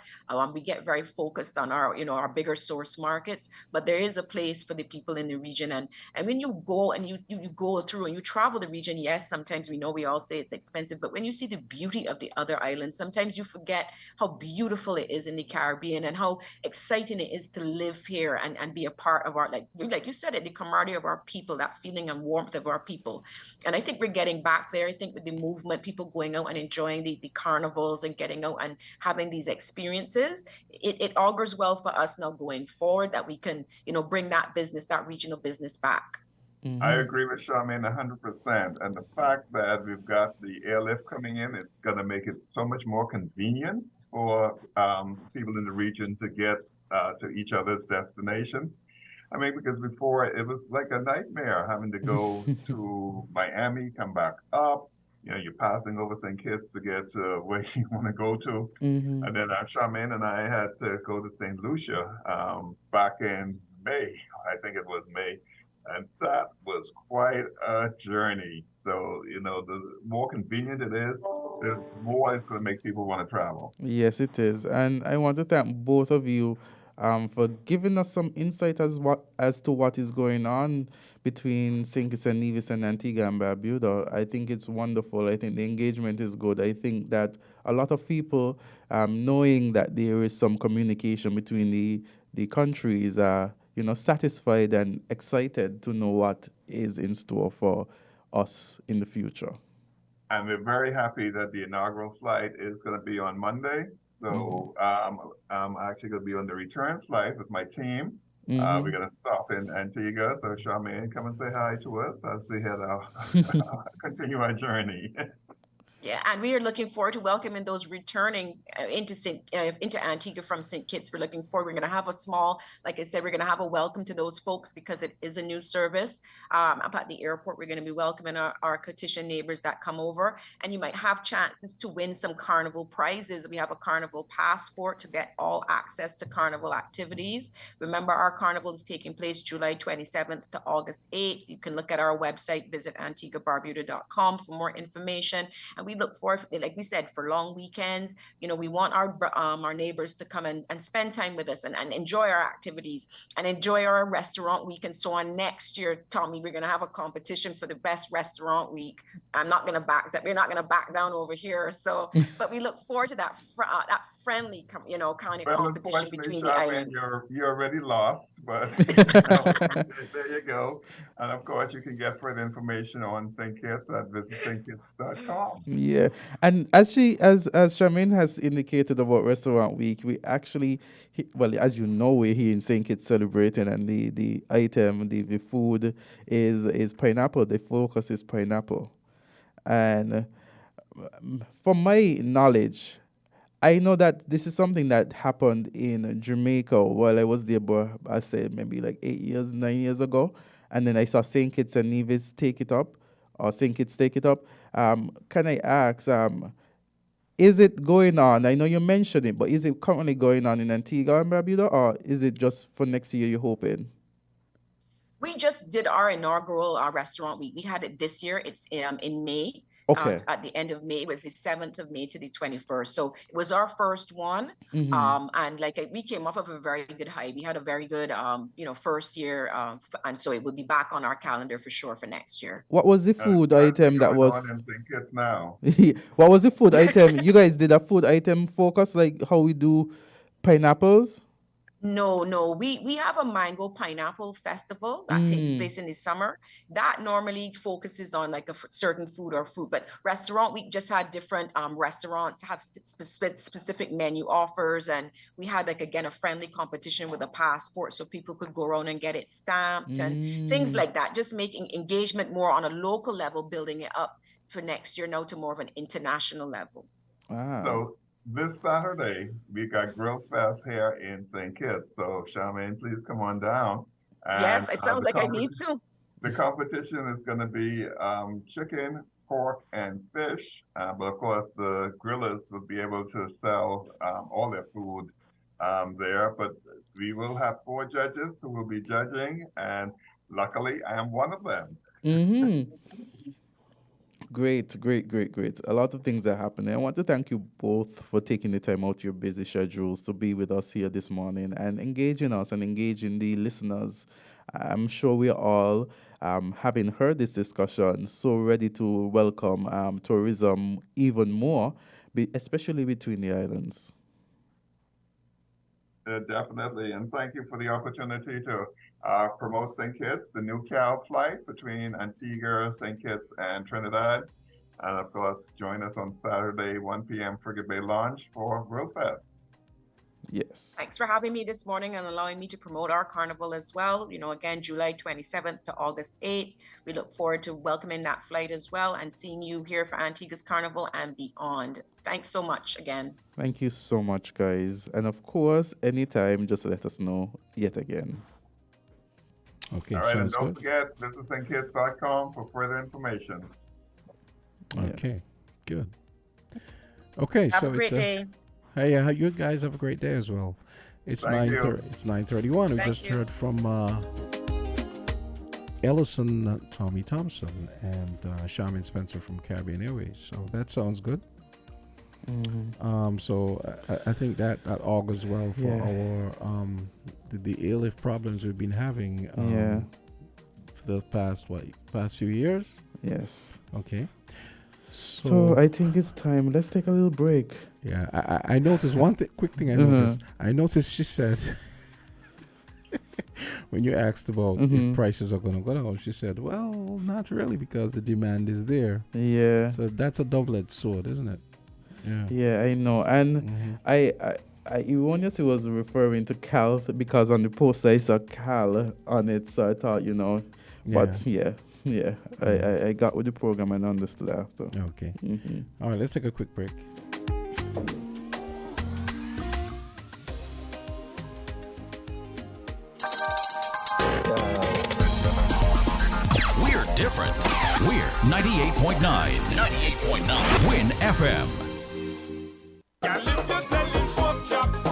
We get very focused on our bigger source markets, but there is a place for the people in the region. And when you go and you go through and you travel the region, yes, sometimes we all say it's expensive, but when you see the beauty of the other islands, sometimes you forget how beautiful it is in the Caribbean and how exciting it is to live here and be a part of our, like you said it, the camaraderie of our people, that feeling and warmth of our people. And I think we're getting back there. I think with the movement, people going out and enjoying the carnivals and getting out and having these experiences, it augurs well for us now going forward that we can, bring that business, that regional business back. I agree with Charmaine 100%. And the fact that we've got the airlift coming in, it's going to make it so much more convenient for people in the region to get to each other's destination. I mean, because before it was like a nightmare having to go to Miami, come back up. You're passing over St. Kitts to get to where you want to go to. And then Charmaine and I had to go to St. Lucia back in May. I think it was May. And that was quite a journey. So, the more convenient it is, the more it's going to make people want to travel. Yes, it is. And I want to thank both of you for giving us some insight as to what is going on between St. Kitts and Nevis and Antigua and Barbuda. I think it's wonderful. I think the engagement is good. I think that a lot of people, knowing that there is some communication between the countries, are satisfied and excited to know what is in store for us in the future. And we're very happy that the inaugural flight is going to be on Monday. So I'm actually going to be on the return flight with my team. We're going to stop in Antigua. So Charmaine, come and say hi to us as we head out, continue our journey. Yeah, and we are looking forward to welcoming those returning into Antigua from St. Kitts. We're looking forward. We're going to have a small, like I said, we're going to have a welcome to those folks because it is a new service. Up at the airport, we're going to be welcoming our Cotitian neighbors that come over, and you might have chances to win some carnival prizes. We have a carnival passport to get all access to carnival activities. Remember, our carnival is taking place July 27th to August 8th. You can look at our website, visit antiguabarbuda.com for more information. And we look forward, like we said, for long weekends. You know, we want our neighbors to come and spend time with us and enjoy our activities and enjoy our restaurant week and so on. Next year, Tommy, we're going to have a competition for the best restaurant week. I'm not going to back that. We're not going to back down over here. So, but we look forward to that friendly, kind of competition between the islands. You're already lost, but there you go. And of course, you can get further information on St. Kitts at visitstkids.com. Yeah, and as Charmaine has indicated about Restaurant Week, we actually, well, as you know, we're here in St. Kitts celebrating, and the item, the food is pineapple. The focus is pineapple, and from my knowledge, I know that this is something that happened in Jamaica while I was there, but I said maybe like 9 years ago, and then I saw St. Kitts and Nevis take it up, or St. Kitts take it up. Can I ask, is it going on? I know you mentioned it, but is it currently going on in Antigua and Barbuda, or is it just for next year you're hoping? We just did our inaugural restaurant week. We had it this year. It's in May. Okay. At the end of May, it was the 7th of May to the 21st. So it was our first one. And we came off of a very good high. We had a very good, first year. And so it will be back on our calendar for sure for next year. What was the food item that was? In St. Kitts now. What was the food item? You guys did a food item focus, like how we do pineapples? No. We have a mango pineapple festival that takes place in the summer. That normally focuses on like a certain food or fruit, but Restaurant Week just had different restaurants have specific menu offers, and we had again a friendly competition with a passport so people could go around and get it stamped and things like that. Just making engagement more on a local level, building it up for next year now to more of an international level. Wow. So this Saturday, we got Grill Fest here in St. Kitts. So, Charmaine, please come on down. And, yes, it sounds like I need to. The competition is going to be chicken, pork, and fish. But of course, the grillers will be able to sell all their food there. But we will have 4 judges who will be judging. And luckily, I am one of them. Great. A lot of things are happening. I want to thank you both for taking the time out of your busy schedules to be with us here this morning and engaging us and engaging the listeners. I'm sure we are all, having heard this discussion, so ready to welcome tourism even more, especially between the islands. Definitely, and thank you for the opportunity to promote St. Kitts, the new CAL flight between Antigua, St. Kitts, and Trinidad. And of course, join us on Saturday, 1 p.m. Frigate Bay Launch for Grill Fest. Yes. Thanks for having me this morning and allowing me to promote our carnival as well. Again, July 27th to August 8th. We look forward to welcoming that flight as well and seeing you here for Antigua's Carnival and beyond. Thanks so much again. Thank you so much, guys. And of course, anytime, just let us know yet again. Okay, all right, and sounds don't good. forget, visitstkids.com for further information. Okay, good. Okay, Have so a great day. Hey, you guys have a great day as well. It's Thank you. 9:30. It's 9:31. We Thank just you. heard from Ellison Tommy Thompson and Charmaine Spencer from Caribbean Airways. So that sounds good. So I think that augurs well for our the airlift problems we've been having for the past few years. Yes. Okay. So I think it's time. Let's take a little break. Yeah, I noticed one quick thing I noticed. I noticed she said, when you asked about if prices are going to go down, she said, well, not really, because the demand is there. Yeah. So that's a double-edged sword, isn't it? Yeah. Yeah, I know. And I erroneously was referring to Cal because on the poster I saw Cal on it, so I thought, but yeah. Yeah, I got with the program and understood after. Okay. All right, let's take a quick break. We're different. We're 98.9. 98.9. Win FM.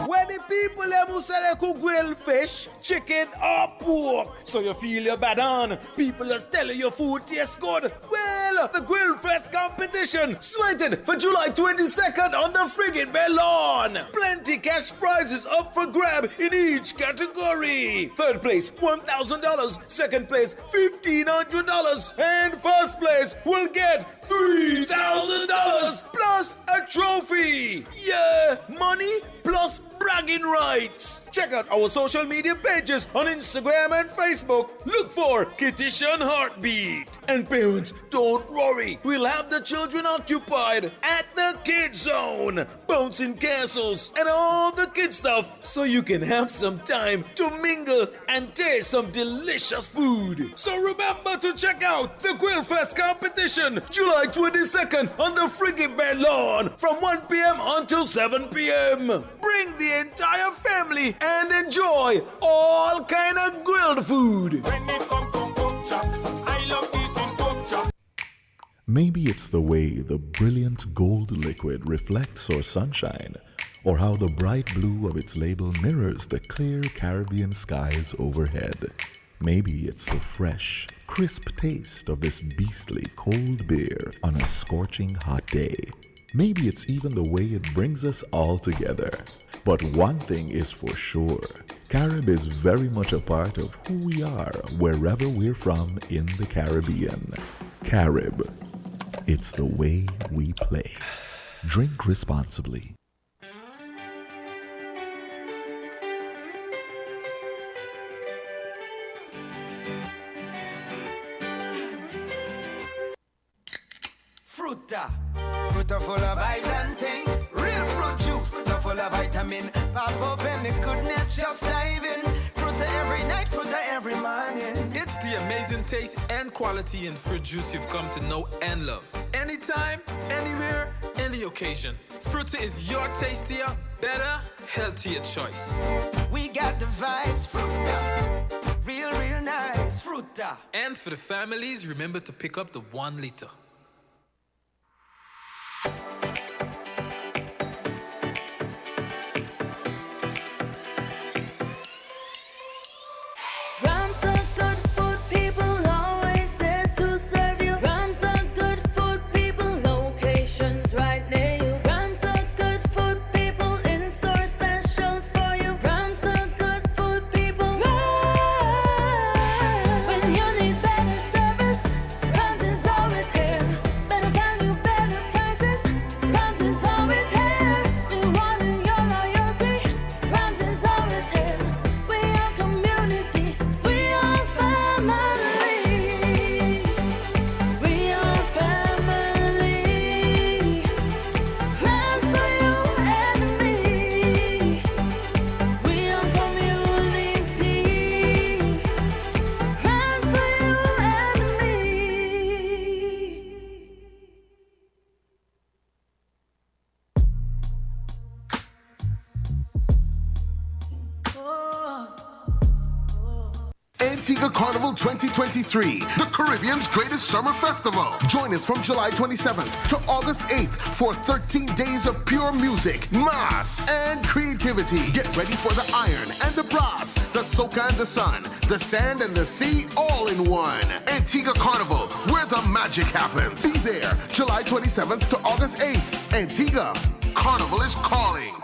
Where the people them who say they could grill fish, chicken or pork, so you feel your bad on. People are telling your food tastes good. Well, the Grill Fest competition slated for July 22nd on the Frigate Bay lawn. Plenty cash prizes up for grab in each category. Third place $1,000, second place $1,500, and first place will get $3,000 plus a trophy. Yeah, money plus bragging rights. Check out our social media pages on Instagram and Facebook. Look for Kittition Heartbeat. And parents, don't worry. We'll have the children occupied at the Kids Zone, bouncing castles, and all the kid stuff, so you can have some time to mingle and taste some delicious food. So remember to check out the Grill Fest competition July 22nd on the Frigate Bay lawn from 1 p.m. until 7 p.m. Bring the entire family and enjoy all kind of grilled food. When it comes to pork chop, I love eating pork chop. Maybe it's the way the brilliant gold liquid reflects our sunshine, or how the bright blue of its label mirrors the clear Caribbean skies overhead. Maybe it's the fresh, crisp taste of this beastly cold beer on a scorching hot day. Maybe it's even the way it brings us all together. But one thing is for sure, Carib is very much a part of who we are wherever we're from in the Caribbean. Carib, it's the way we play. Drink responsibly. Fruta. Fruta full of vitamin thing. Real fruit juice, no full of vitamin. Pop open the goodness, just dive in. Fruta every night, fruta every morning. It's the amazing taste and quality in fruit juice you've come to know and love. Anytime, anywhere, any occasion. Fruta is your tastier, better, healthier choice. We got the vibes, fruta. Real, real nice, fruta. And for the families, remember to pick up the 1 liter. Antigua Carnival 2023, the Caribbean's greatest summer festival. Join us from July 27th to August 8th for 13 days of pure music, mass, and creativity. Get ready for the iron and the brass, the soca and the sun, the sand and the sea, all in one. Antigua Carnival, where the magic happens. Be there July 27th to August 8th. Antigua Carnival is calling.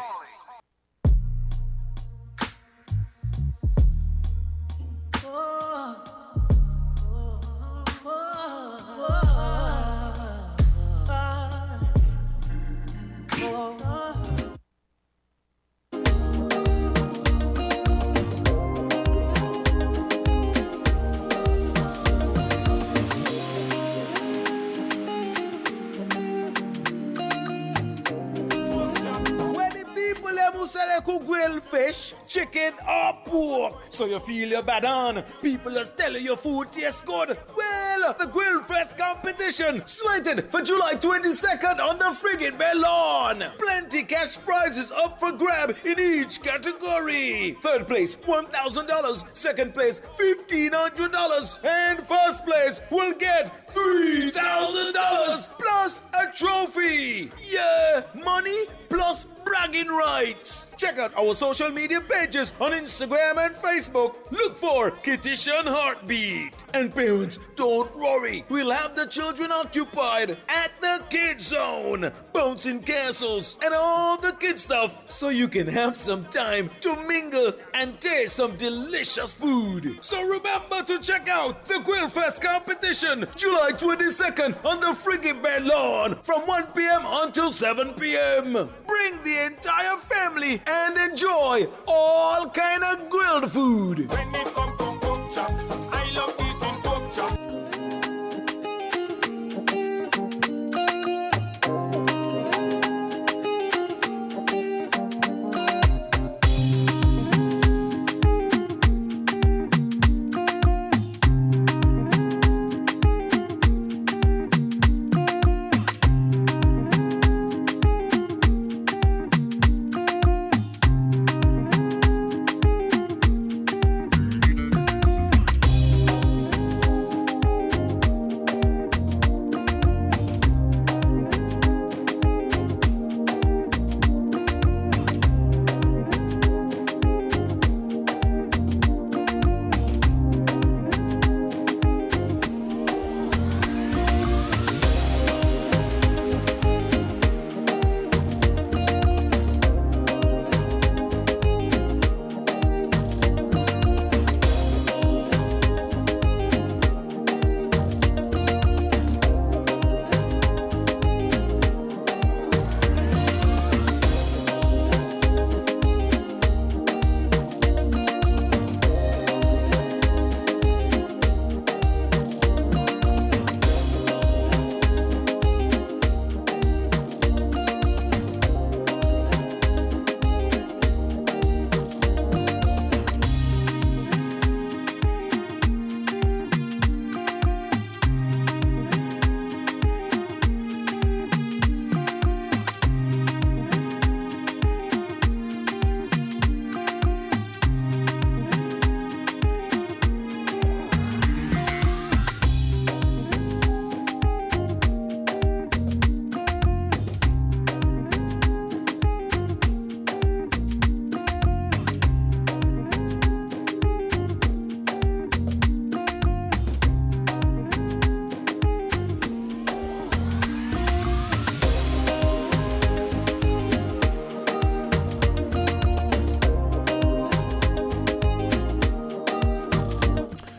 Grill fish, chicken or pork, so you feel your bad on. People are telling your food tastes good. Well, Well, the Grill Fest competition slated for July 22nd on the Frigate Bay lawn. Plenty cash prizes up for grab in each category. Third place, $1,000. Second place, $1,500. And first place will get $3,000 plus a trophy. Yeah, money plus bragging rights. Check out our social media pages on Instagram and Facebook. Look for Kittition Heartbeat. And parents, don't worry. We'll have the children occupied at the Kids Zone, bouncing castles, and all the kid stuff so you can have some time to mingle and taste some delicious food. So remember to check out the Grill Fest competition July 22nd on the Frigate Bay lawn from 1 p.m. until 7 p.m. Bring the entire family and enjoy all kind of grilled food. When it comes to pork chop, I love eating pork chop.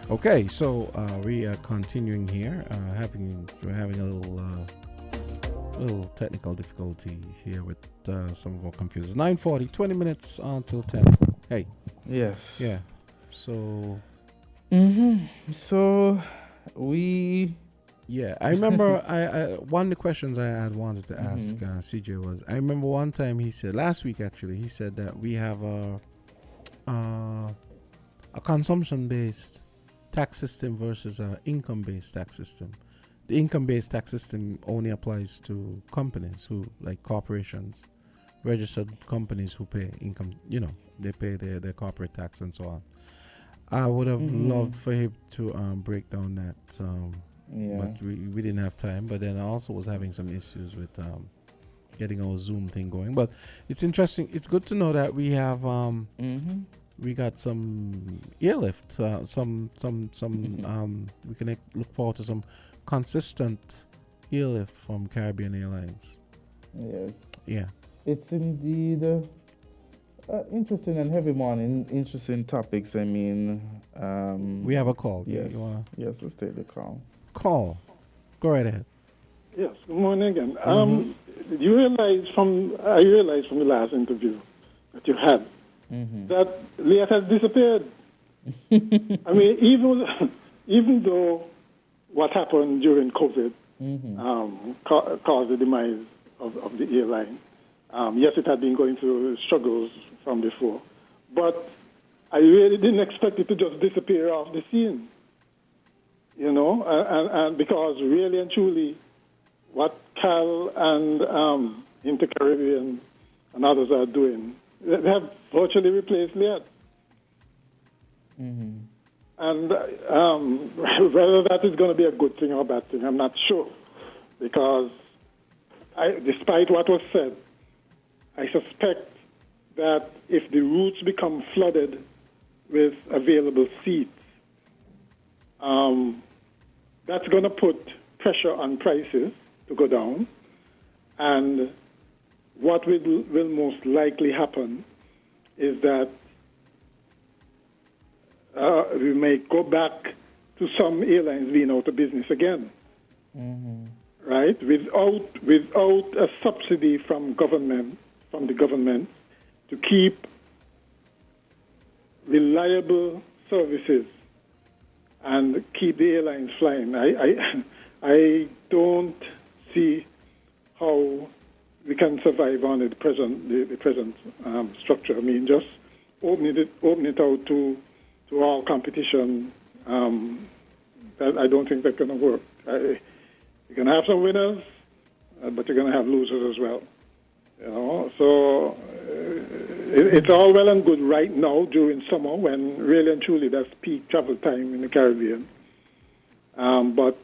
Okay, so we are continuing here. We're having a little technical difficulty here with some of our computers. 9:40, 20 minutes until 10. Hey. Yes. Yeah. So. So we. Yeah, I remember. One of the questions I had wanted to ask CJ was, I remember one time he said, last week actually, he said that we have a consumption-based tax system versus an income-based tax system. The income-based tax system only applies to companies who, like corporations, registered companies who pay income, they pay their corporate tax and so on. I would have loved for him to break down that, but we didn't have time. But then I also was having some issues with getting our Zoom thing going. But it's interesting. It's good to know that we have we got some airlift. We can look forward to some consistent airlift from Caribbean Airlines. Yes. Yeah. It's indeed interesting and heavy morning. Interesting topics. I mean, we have a call. Yes. Yes, let's take the call. Call. Go right ahead. Yes. Good morning again. I realized from the last interview that you had that Leah has disappeared. I mean, even though what happened during COVID caused the demise of the airline. Yes, it had been going through struggles from before, but I really didn't expect it to just disappear off the scene. you know, and because really and truly, what Cal and Inter-Caribbean and others are doing, they have virtually replaced Liat. Mm-hmm. And whether that is going to be a good thing or a bad thing, I'm not sure. Because despite what was said, I suspect that if the routes become flooded with available seats, that's going to put pressure on prices to go down. And what will most likely happen is that we may go back to some airlines being out of business again, right? Without a subsidy from the government to keep reliable services and keep the airlines flying. I don't see how we can survive on the present structure. I mean, just open it out to all competition. That I don't think that's going to work. You're going to have some winners, but you're going to have losers as well. You know, so it's all well and good right now during summer when really and truly that's peak travel time in the Caribbean. But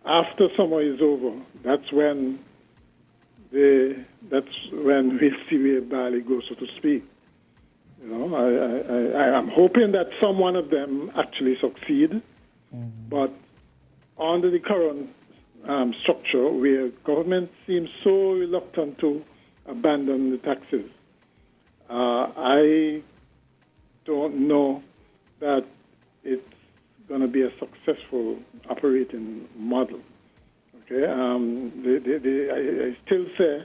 after summer is over, that's when we'll see where Bali goes, so to speak. You know, I'm hoping that some one of them actually succeed, but under the current structure where government seems so reluctant to abandon the taxes, I don't know that it's going to be a successful operating model. Okay, I still say,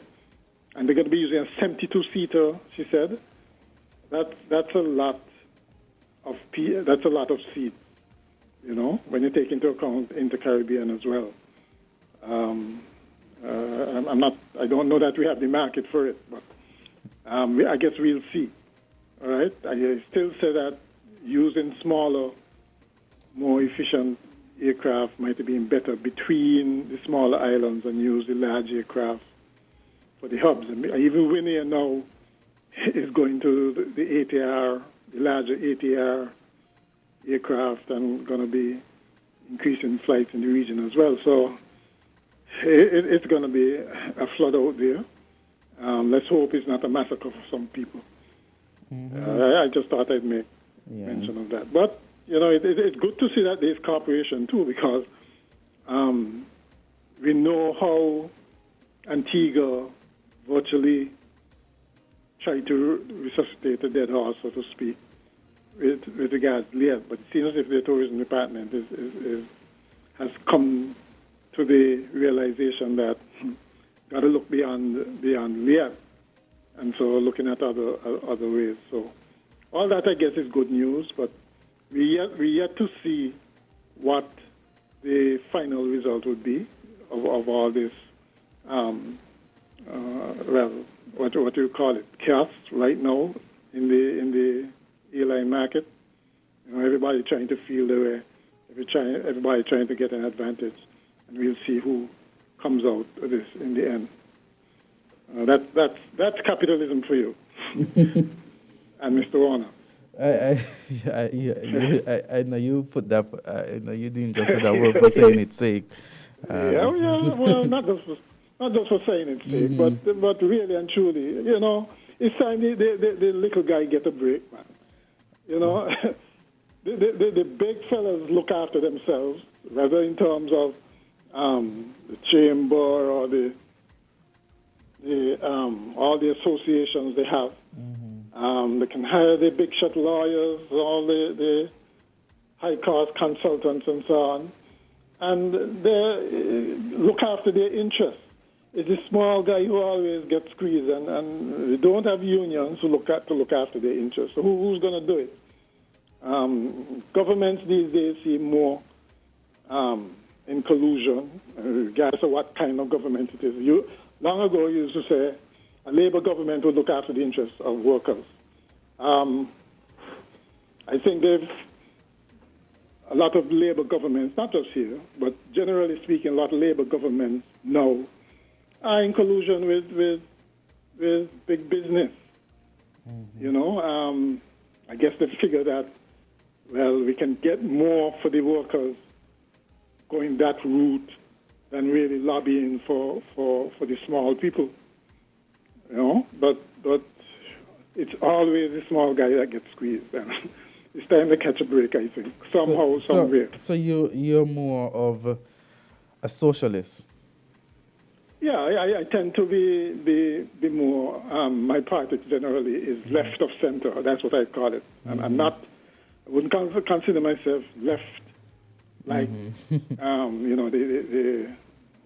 and they're going to be using a 72-seater. She said, that's a lot of seats. You know, when you take into account Inter-Caribbean as well. I don't know that we have the market for it, but I guess we'll see. All right, I still say that using smaller, more efficient aircraft might have been better between the smaller islands and use the large aircraft for the hubs. And even WINNMedia now is going to the ATR, the larger ATR aircraft, and going to be increasing flights in the region as well. So it's going to be a flood out there. Let's hope it's not a massacre for some people. I just thought I'd make mention of that. But, you know, it's good to see that there's cooperation, too, because we know how Antigua virtually tried to resuscitate a dead horse, so to speak, with regards to Liat. But it seems as if the tourism department has come to the realization that got to look beyond Liat, and so looking at other ways. So all that, I guess, is good news, but we yet to see what the final result would be of all this. What do you call it? Chaos right now in the airline market. You know, everybody trying to feel their way. Everybody trying to get an advantage, and we'll see who comes out of this in the end. That's capitalism for you, and Mr. Warner. I know you put that. I know you didn't just say that word for saying its sake. Well, not just for saying its sake, but really and truly, you know, it's time the little guy get a break, man. You know, the big fellas look after themselves, whether in terms of the chamber or all the associations they have. They can hire the big shot lawyers, all the high-cost consultants and so on, and they look after their interests. It's a small guy who always gets squeezed, and they don't have unions to look after their interests. So who's going to do it? Governments these days seem more in collusion, regardless of what kind of government it is. Long ago, you used to say a Labour government would look after the interests of workers. I think a lot of labor governments, not just here, but generally speaking, a lot of labor governments now are in collusion with big business. You know, I guess they figure that, well, we can get more for the workers going that route than really lobbying for the small people. You know, but it's always the small guy that gets squeezed. And it's time to catch a break, I think, somehow, somewhere. So you're more of a socialist. Yeah, I tend to be more, my party generally is left of center. That's what I call it. I'm not, I wouldn't consider myself left, like, you know, the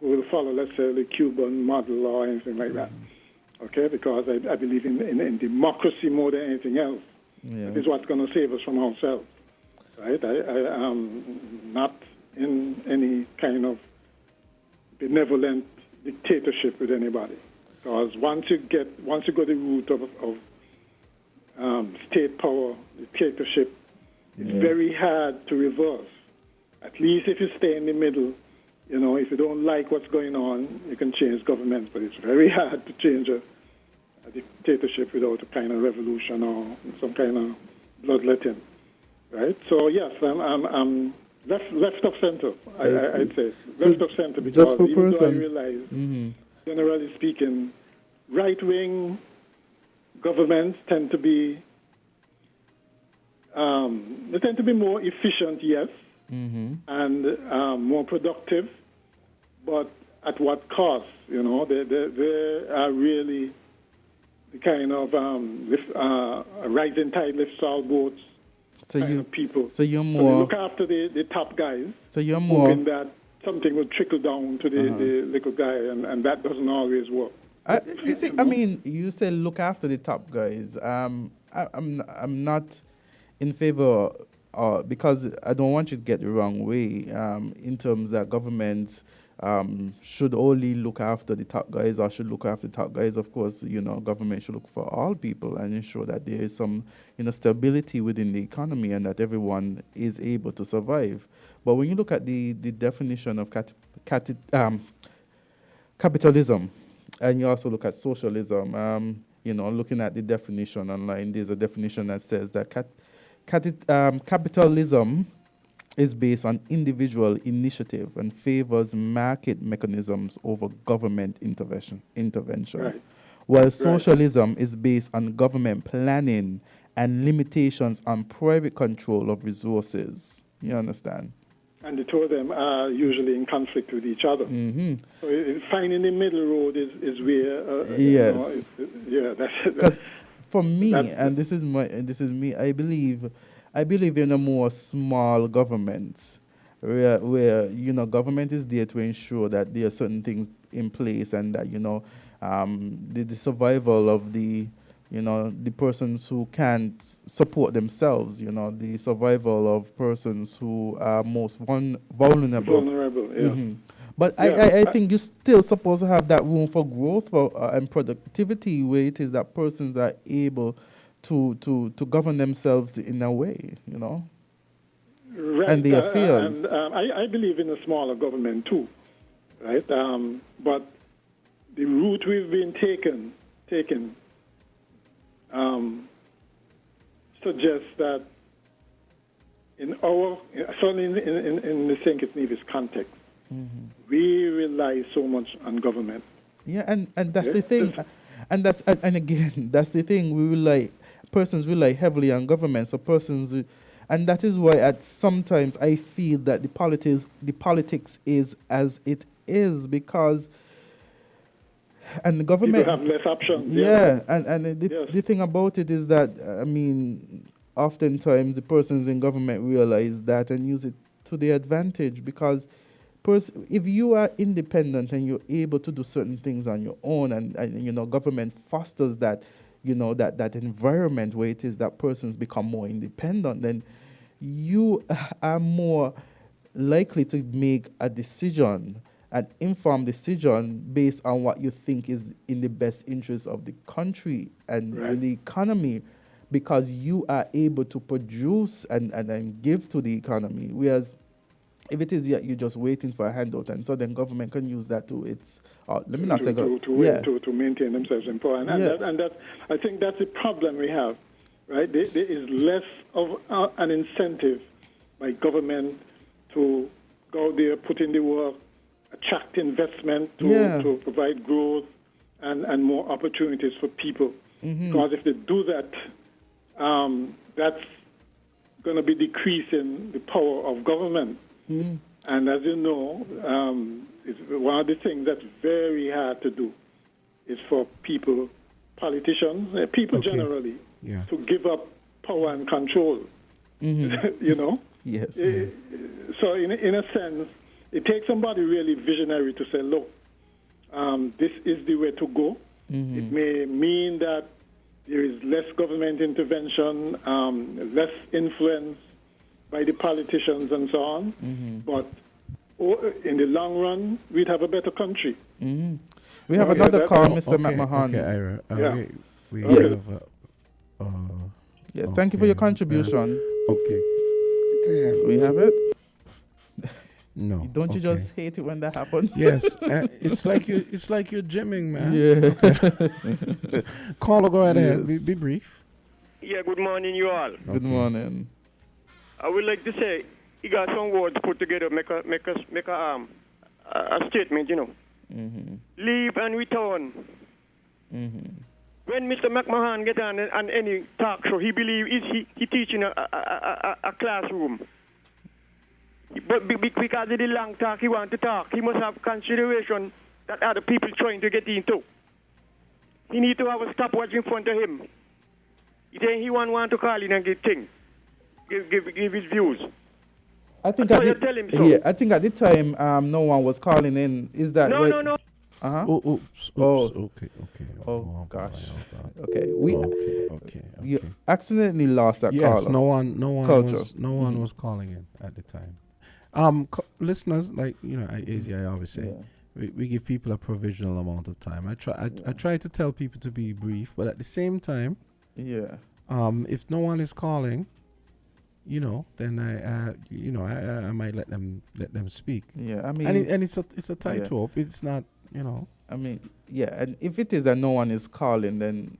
who will follow, let's say, the Cuban model or anything like that. Okay, because I believe in democracy more than anything else. Yes. It is what's going to save us from ourselves, right? I am not in any kind of benevolent dictatorship with anybody, because once you go the route of state power, dictatorship, it's very hard to reverse. At least if you stay in the middle, you know, if you don't like what's going on, you can change governments, but it's very hard to change a dictatorship without a kind of revolution or some kind of bloodletting, right? So yes, I'm left of center. I'd say left of center, because even though I realize, generally speaking, right-wing governments tend to be more efficient, yes, and more productive, but at what cost? You know, they are really the kind of rising tide lifts all boats. People. So you're more. So they look after the top guys. So you're more. Hoping that something will trickle down to the little guy, and that doesn't always work. You see, I mean, you say look after the top guys. I'm not in favor, because I don't want you to get the wrong way. In terms that government should only look after the top guys, or should look after the top guys. Of course, you know, government should look for all people and ensure that there is some, you know, stability within the economy and that everyone is able to survive. But when you look at the definition of capitalism, and you also look at socialism, you know, looking at the definition online, there's a definition that says that capitalism is based on individual initiative and favors market mechanisms over government intervention. Right. While socialism is based on government planning and limitations on private control of resources. You understand? And the two of them are usually in conflict with each other. So finding the middle road is where. Yes. You know, that's for me, and this is me. I believe in a more small government, where you know, government is there to ensure that there are certain things in place, and that, you know, the survival of the, you know, the persons who can't support themselves, you know, the survival of persons who are most vulnerable. Yeah. But I think you're still supposed to have that room for growth and productivity, where it is that persons are able to govern themselves in a way, you know, right. And their affairs. And I believe in a smaller government too, right? But the route we've been taken suggests that certainly in the St. Kitts Nevis context, we rely so much on government. Yeah, and that's the thing, and again, that's the thing. Persons rely heavily on government, so and that is why sometimes I feel that the politics is as it is, because. And the government people have less options. Yeah, and the thing about it is that, I mean, oftentimes the persons in government realize that and use it to their advantage, because if you are independent and you're able to do certain things on your own, and you know, government fosters that, you know, that environment where it is that persons become more independent, then you are more likely to make a decision, an informed decision based on what you think is in the best interest of the country and the economy, because you are able to produce and give to the economy. Whereas if it is yet you're just waiting for a handout, and so then government can use that to its let me not say to maintain themselves in power, and that I think that's the problem we have, right? There is less of an incentive by government to go there, put in the work, attract investment to provide growth and more opportunities for people. Because if they do that, that's going to be decreasing the power of government. And as you know, it's one of the things that's very hard to do is for people, politicians, people generally, to give up power and control. You know? Yes. So in a sense, it takes somebody really visionary to say, look, this is the way to go. It may mean that there is less government intervention, less influence by the politicians and so on. But in the long run, we'd have a better country. We have another call, Mr. McMahon. Okay, Ira. We have yes, thank you for your contribution. Okay. Damn. We have it? No. Don't you just hate it when that happens? Yes. It's like you're gymming, man. Yeah. Okay. Caller, go ahead. Be brief. Yeah, good morning, you all. Good morning. I would like to say, you got some words put together, make a statement, you know. Leave and return. When Mr. McMahon get on any talk show, he believes he teaching a classroom. But because of the long talk he want to talk, he must have consideration that other people trying to get into. He need to have a stopwatch in front of him. He want to call in and give things. Give his views. I think tell him so. Yeah, I think at the time no one was calling in. Is that no? Oops. Okay. Oh gosh. Okay. Okay. You accidentally lost that call. Yes, no one was calling in at the time. Listeners, like I always say, we give people a provisional amount of time. I try to tell people to be brief, but at the same time, if no one is calling, then I might let them speak. Yeah, I mean, and it's a tightrope. It's not, I mean, and if it is that no one is calling, then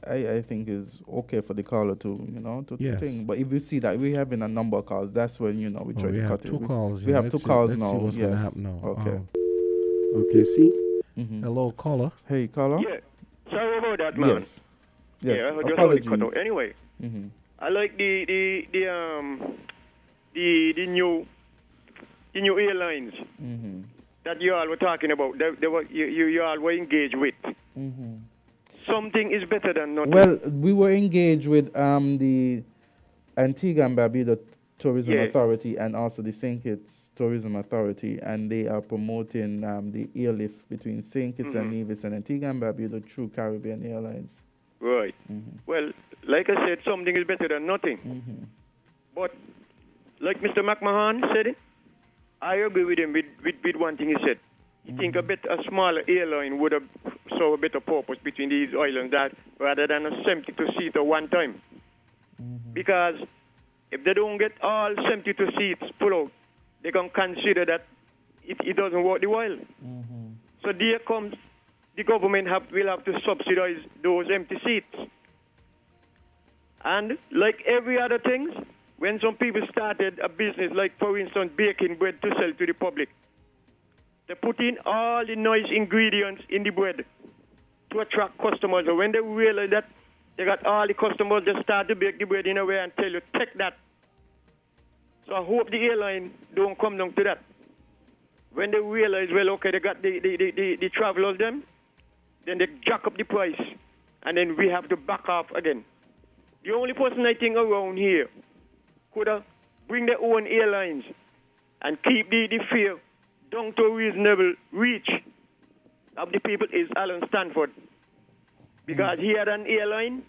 I think is okay for the caller to think. But if you see that we're having a number of calls, that's when we try to cut it. We have two calls now. See what's gonna happen now. Okay. Okay. See. Hello, caller. Hey, caller. Yeah. Sorry about that, man. Yes. Yeah. I just heard it cut out. Anyway. I like the new airlines that you all were talking about. You all were engaged with. Something is better than nothing. Well, we were engaged with the Antigua and Barbuda Tourism Authority and also the St. Kitts Tourism Authority, and they are promoting the airlift between St. Kitts and Nevis and Antigua and Barbuda through Caribbean Airlines. Right. Well, like I said, something is better than nothing. But like Mr. McMahon said it, I agree with him with one thing he said. He think a smaller airline would have served a better purpose between these islands rather than a 72-seater one time. Because if they don't get all 72 seats pulled out, they can consider that it doesn't worth the while. So there comes the government will have to subsidize those empty seats. And like every other thing, when some people started a business, like for instance baking bread to sell to the public, they put in all the nice ingredients in the bread to attract customers. And when they realize that they got all the customers, they start to bake the bread in a way and tell you, take that. So I hope the airline don't come down to that. When they realize, well, okay, they got the travelers them, then they jack up the price, and then we have to back off again. The only person I think around here could bring their own airlines and keep the fare down to a reasonable reach of the people is Alan Stanford. Because he had an airline,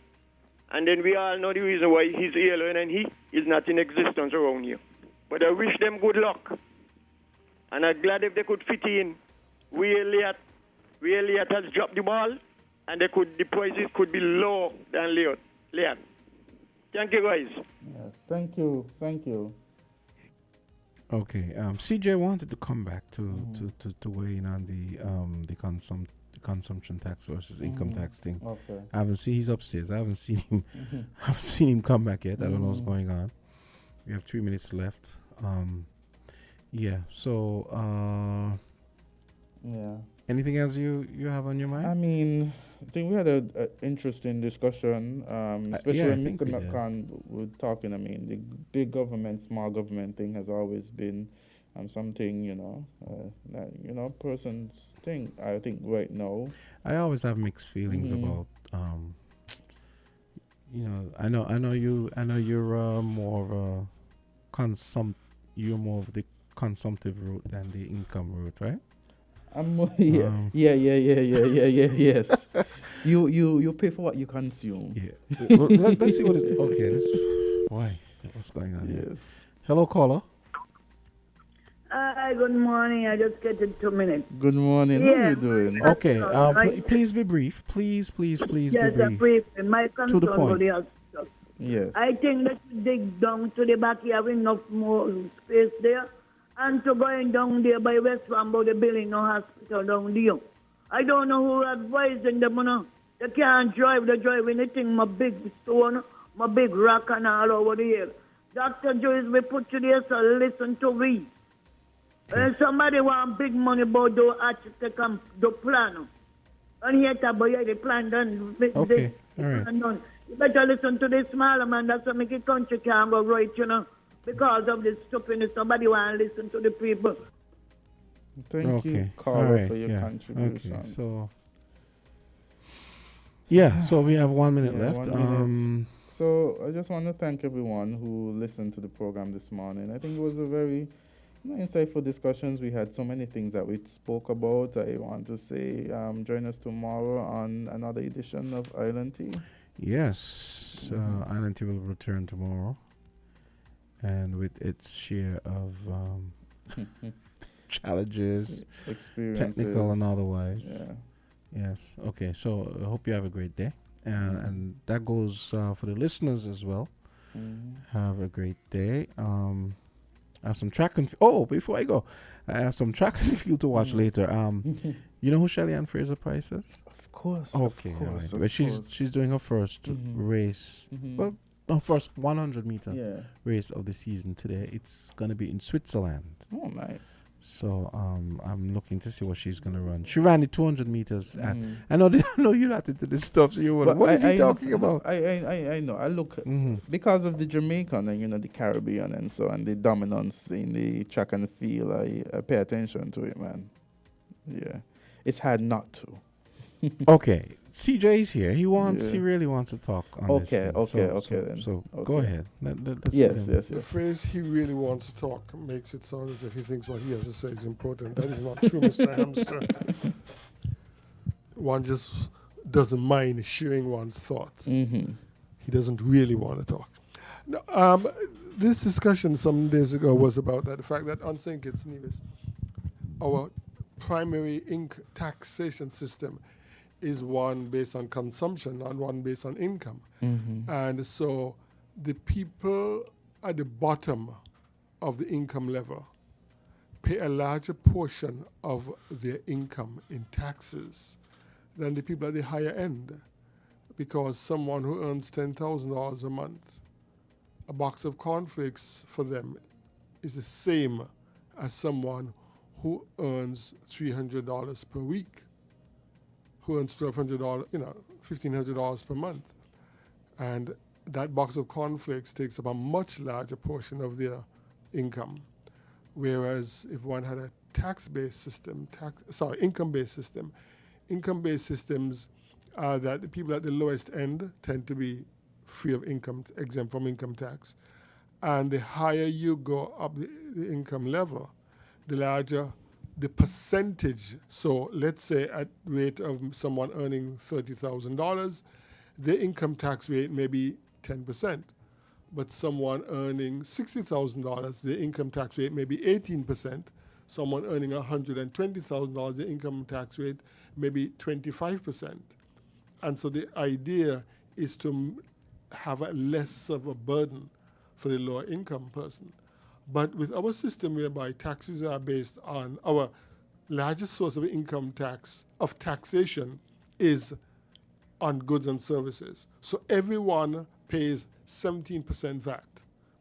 and then we all know the reason why his airline and he is not in existence around here. But I wish them good luck. And I'm glad if they could fit in. Really has dropped the ball, and the prices could be lower than Leot. Leon. Thank you, guys. Yes, thank you. Okay. CJ wanted to come back to weigh in on the consumption tax versus income tax thing. Okay. I haven't seen he's upstairs. I haven't seen him. I haven't seen him come back yet. I don't know what's going on. We have 3 minutes left. Yeah. So. Yeah. Anything else you have on your mind? I mean, I think we had an interesting discussion, especially when Mr. McCann was talking. I mean, the big government, small government thing has always been something, that, person's thing. I think right now. I always have mixed feelings about, I know you're more of a you're more of the consumptive route than the income route, right? Yes. You pay for what you consume. Yeah. Well, let's see what is okay. Why? What's going on? Yes. Here? Hello, caller. Good morning. I just get in 2 minutes. Good morning. How are you doing? Okay. Please be brief. Please be brief. Yes, brief. My concern to the point. Yes. I think that you dig down to the back. You have enough more space there. And to going down there by West Rambo, the building no hospital down there. I don't know who advising them. They can't drive. They drive anything. My big stone, my big rock and all over the hill. Dr. Joyce, we put you there, so listen to me. Somebody want big money about the architect and the plan. And here the plan done. Okay, all right. Done. You better listen to the smaller man. That's what make the country can't go right, because of this stupidness. Somebody want to listen to the people. Thank you, Carla, for your contribution. Okay, so so we have 1 minute left. 1 minute. So I just want to thank everyone who listened to the program this morning. I think it was a very insightful discussions. We had so many things that we spoke about. I want to say join us tomorrow on another edition of Island Tea. Yes, Island Tea will return tomorrow, and with its share of challenges, experiences, technical and otherwise. Yeah. Yes. Okay. So I hope you have a great day, and that goes for the listeners as well. Have a great day. I have some track and before I go, I have some track and field to watch later. You know who Shelly Ann Fraser Price is? Of course. Okay. Of course. Right. But she's doing her first race. Well, her first 100 meter race of the season today. It's gonna be in Switzerland. Oh, nice. So I'm looking to see what she's gonna run. She ran the 200 meters. I know you're not into this stuff. So you were like, what is he talking about? I know. I look because of the Jamaican and the Caribbean and so and the dominance in the track and field. I pay attention to it, man. Yeah, it's hard not to. Okay, CJ's here. He really wants to talk on this thing. So go ahead. Let's yes. The phrase "he really wants to talk" makes it sound as if he thinks what he has to say is important. That is not true, Mr. Hamster. One just doesn't mind sharing one's thoughts. He doesn't really want to talk. No, this discussion some days ago was about the fact that on St. Kitts Nevis, our primary taxation system is one based on consumption, not one based on income. And so the people at the bottom of the income level pay a larger portion of their income in taxes than the people at the higher end, because someone who earns $10,000 a month, a box of cornflakes for them is the same as someone who earns $300 per week, who earns $1,200, $1,500 per month. And that box of cornflakes takes up a much larger portion of their income. Whereas if one had a tax-based system, income-based system, income-based systems are that the people at the lowest end tend to be free of income, exempt from income tax. And the higher you go up the income level, the larger the percentage. So let's say at rate of someone earning $30,000, the income tax rate may be 10%. But someone earning $60,000, the income tax rate may be 18%. Someone earning $120,000, the income tax rate may be 25%. And so the idea is to have a less of a burden for the lower income person. But with our system whereby taxes are based on our largest source of income taxation is on goods and services. So everyone pays 17% VAT,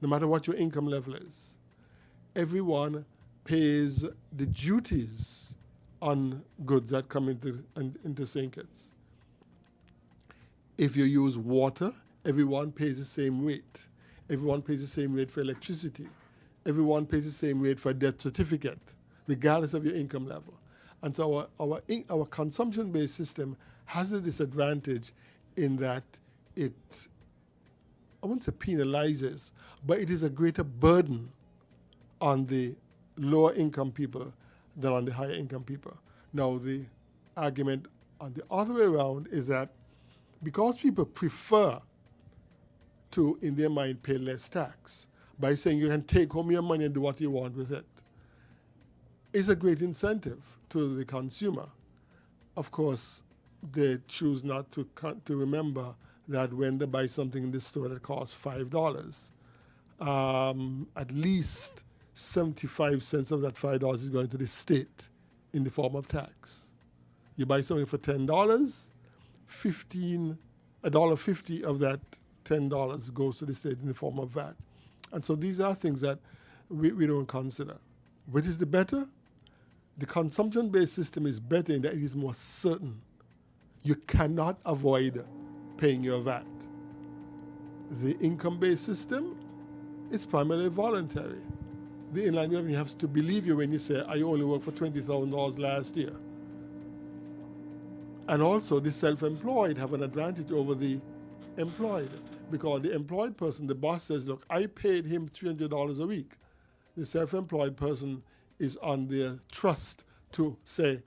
no matter what your income level is. Everyone pays the duties on goods that come into St. Kitts. If you use water, everyone pays the same rate. Everyone pays the same rate for electricity. Everyone pays the same rate for a death certificate, regardless of your income level. And so our consumption-based system has a disadvantage in that it, I won't say penalizes, but it is a greater burden on the lower income people than on the higher income people. Now, the argument on the other way around is that because people prefer to, in their mind, pay less tax by saying you can take home your money and do what you want with it, is a great incentive to the consumer. Of course, they choose not to remember that when they buy something in the store that costs $5, at least 75 cents of that $5 is going to the state in the form of tax. You buy something for $10, $1.50 of that $10 goes to the state in the form of VAT. And so these are things that we don't consider. Which is the better? The consumption-based system is better in that it is more certain. You cannot avoid paying your VAT. The income-based system is primarily voluntary. The inland revenue has to believe you when you say, I only worked for $20,000 last year. And also, the self-employed have an advantage over the employed, because the employed person, the boss says, look, I paid him $300 a week. The self-employed person is on their trust to say,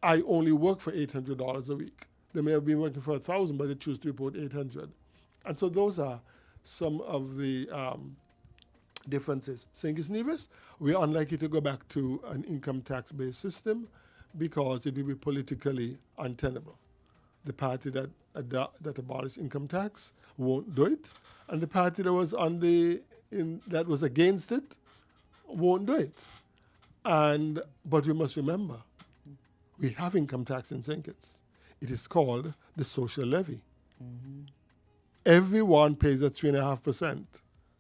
I only work for $800 a week. They may have been working for $1,000, but they choose to report $800. And so those are some of the differences. St. Kitts Nevis, we are unlikely to go back to an income tax-based system because it will be politically untenable. The party that abolished income tax won't do it, and the party that was that was against it won't do it. But we must remember, we have income tax in St. Kitts. It is called the social levy. Mm-hmm. Everyone pays a 3.5%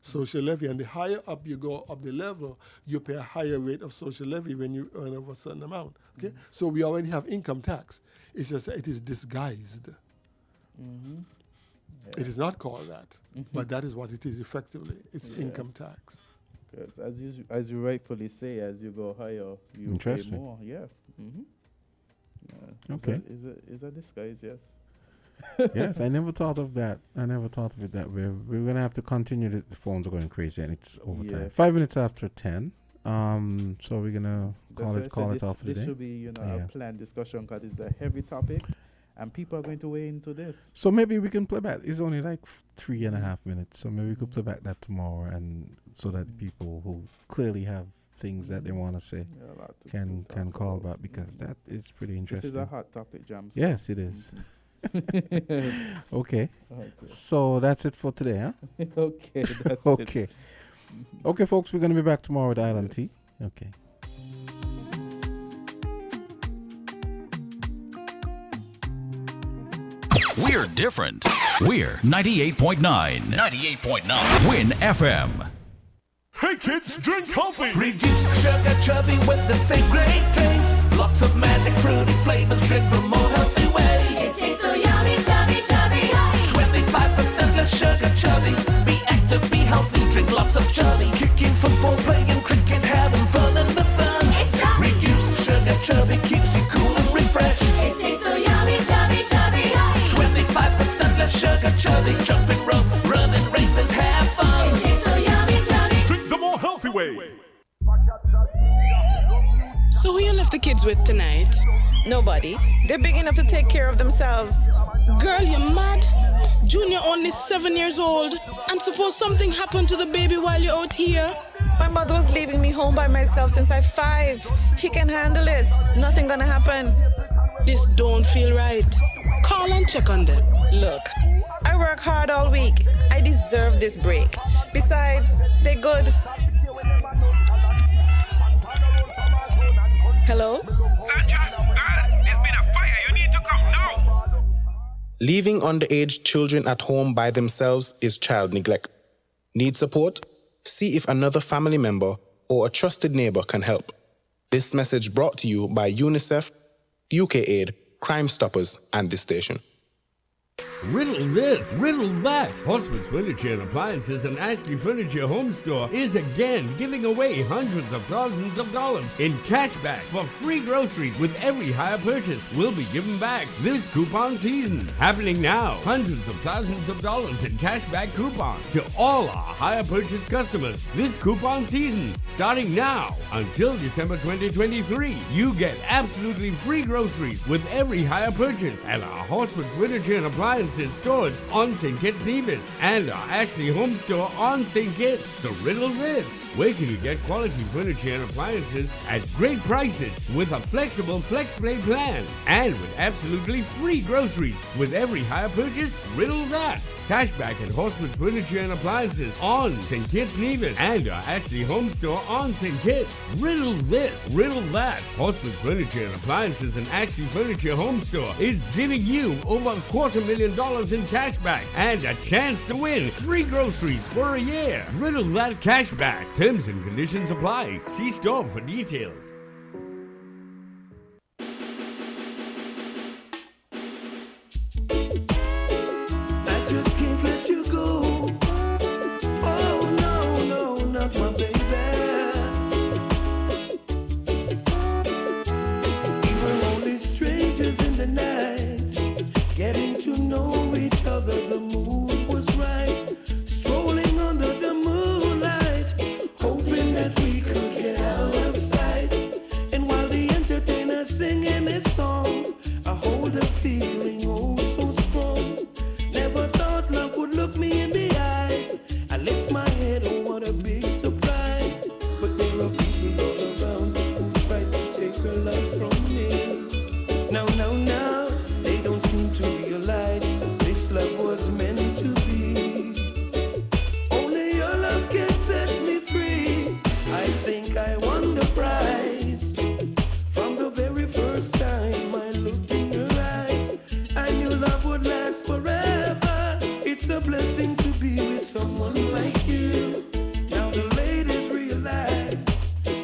social levy, and the higher up you go up the level, you pay a higher rate of social levy when you earn over a certain amount. Okay, mm-hmm. So we already have income tax. It's just that it is disguised. Mm-hmm. Yeah. It is not called that, but that is what it is effectively. It's income tax. Good. As you rightfully say, as you go higher, you pay more. Yeah. Mm-hmm. Yeah. Okay. Is a disguise? Yes. Yes, I never thought of that. I never thought of it that way. We're going to have to continue. The phones are going crazy, and it's overtime. 5 minutes after 10. So we're going to call it off for the day. This should be, a planned discussion because it's a heavy topic, and people are going to weigh into this. So maybe we can play back. It's only like 3.5 minutes, so maybe we could play back that tomorrow, and so that people who clearly have things that they want to say can call back, because that is pretty interesting. This is a hot topic, Jams. Yes, it is. Okay. So that's it for today, huh? Okay, that's okay. it. Okay, folks, we're going to be back tomorrow with Island Tea. Okay. We're different. We're 98.9. 98.9. Win FM. Hey kids, drink healthy. Reduce sugar chubby with the same great taste. Lots of magic fruity flavors, drink the more healthy way. It tastes so yummy, chubby, chubby, chubby. 25% less sugar chubby. Be active, be healthy, drink lots of chubby. Kicking, football, playing cricket, having fun in the sun. It's chubby. Reduced sugar chubby keeps you cool and refreshed. It tastes so yummy, chubby, chubby, chubby. 25% less sugar chubby. Jumping rope, running races, have fun. It tastes so yummy, chubby. Drink the more healthy way. So who you left the kids with tonight? Nobody. They're big enough to take care of themselves. Girl, you mad? Junior only 7 years old. And suppose something happened to the baby while you're out here? My mother was leaving me home by myself since I'm 5. He can handle it. Nothing gonna happen. This don't feel right. Call and check on them. Look, I I work hard all week. I deserve this break. Besides, they're good. Hello? Leaving underage children at home by themselves is child neglect. Need support? See if another family member or a trusted neighbor can help. This message brought to you by UNICEF, UKAID, Crime Stoppers, and this station. Riddle this, riddle that. Horseman's Furniture and Appliances and Ashley Furniture Home Store is again giving away hundreds of thousands of dollars in cashback for free groceries with every hire purchase. Will be given back this coupon season. Happening now. Hundreds of thousands of dollars in cashback coupon to all our hire purchase customers this coupon season. Starting now until December 2023. You get absolutely free groceries with every hire purchase at our Horseman's Furniture and Appliances stores on St. Kitts Nevis and our Ashley Home Store on St. Kitts. So riddle this. Where can you get quality furniture and appliances at great prices with a flexible FlexPlay plan and with absolutely free groceries with every hire purchase? Riddle that. Cashback at Horseman's Furniture and Appliances on St. Kitts Nevis and our Ashley Home Store on St. Kitts. Riddle this, riddle that. Horseman's Furniture and Appliances and Ashley Furniture Home Store is giving you over $250,000 in cashback and a chance to win free groceries for a year. Riddle that cashback. Terms and conditions apply. See store for details. Just can't let you go. Oh no, no, not my baby. Even only strangers in the night, getting to know each other. The mood was right, strolling under the moonlight, hoping that we could get out of sight. And while the entertainer's singing his song, I hold a feeling oh so strong. Never thought love would look me in the eyes. I lift my head, oh what a big surprise. But there are people all around who try to take her love from me. Now, they don't seem to realize this love was meant to be. Only your love can set me free. I think I won the prize. From the very first time I looked in your eyes, I knew love would last forever. It's a blessing to be with someone like you. Now the ladies realize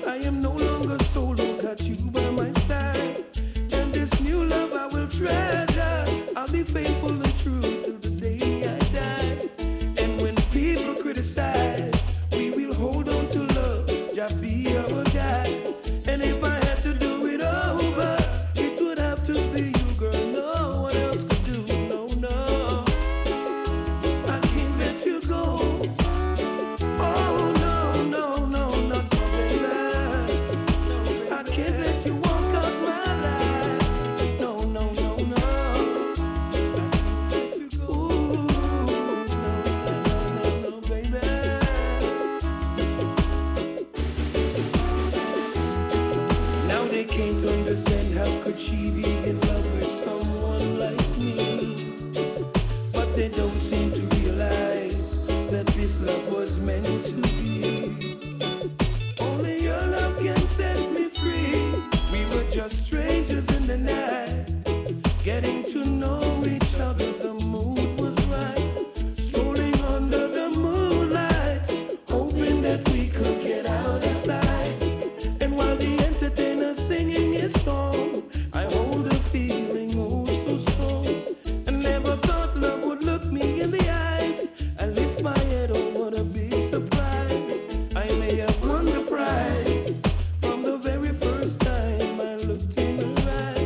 I am no longer solo, got you by my side. And this new love I will treasure. I'll be faithful and true till the day I die. And when people criticize, we will hold on to love, just be our guide. And if I had to do it over, it would have to be you, girl. No one else could do. No, no. I can't let you go. Oh no, no, no, not my baby. I can't let you walk out my life. No, no, no, no. Ooh, no, baby. Now they can't understand how could she be in love with someone like me. But they don't seem to realize that this love was meant to be. Only your love can set me free. We were just strangers in the night, getting to know each other. The mood was right, strolling under the moonlight, hoping that we could get out of sight. And while the entertainer's singing his song, I hold a feeling oh so strong. I never thought love would look me in the eyes. I lift my head, oh what a big surprise. I may have won the prize. From the very first time I looked in her eyes,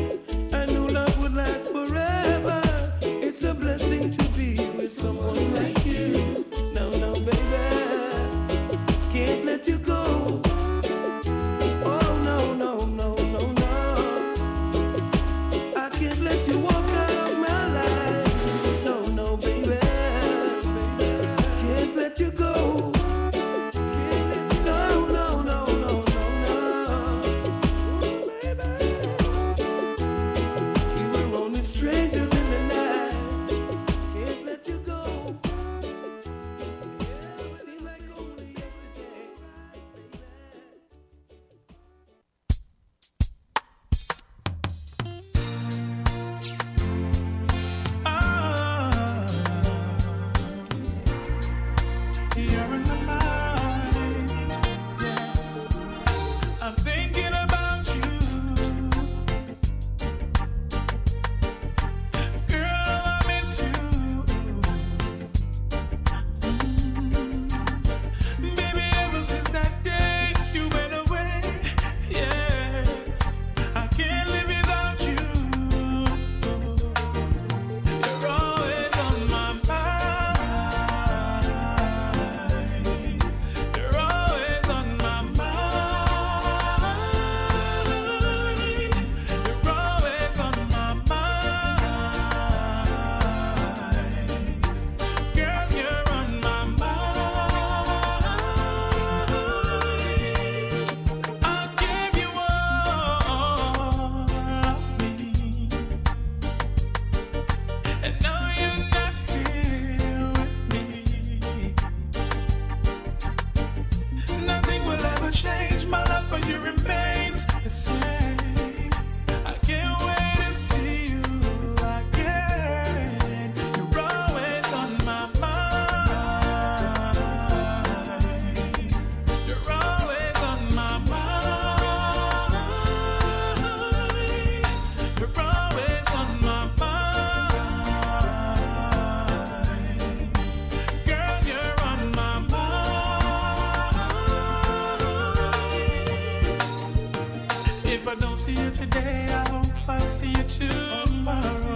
if I don't see you today, I hope I see you tomorrow.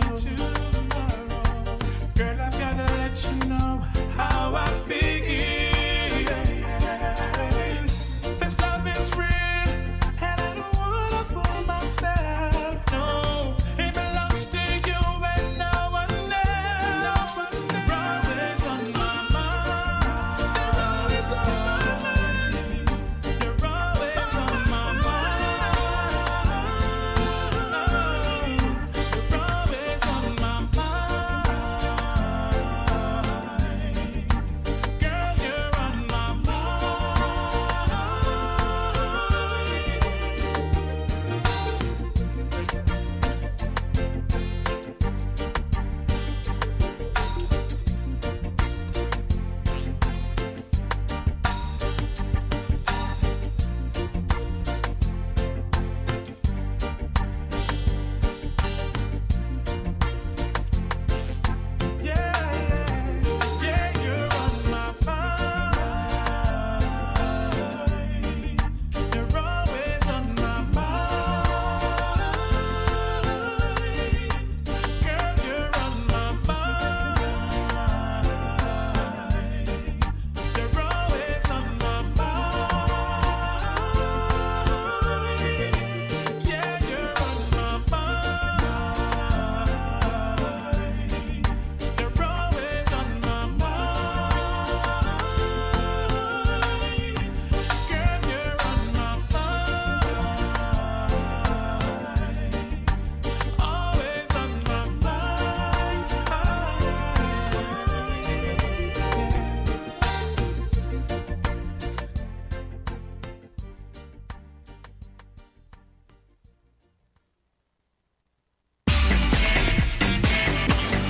Girl, I've gotta let you know how I feel. This love is real, and I don't wanna fool myself. No, it belongs to you and no one else. You're always on my mind. You're always on my mind. You're always on my mind. Girl, you're on my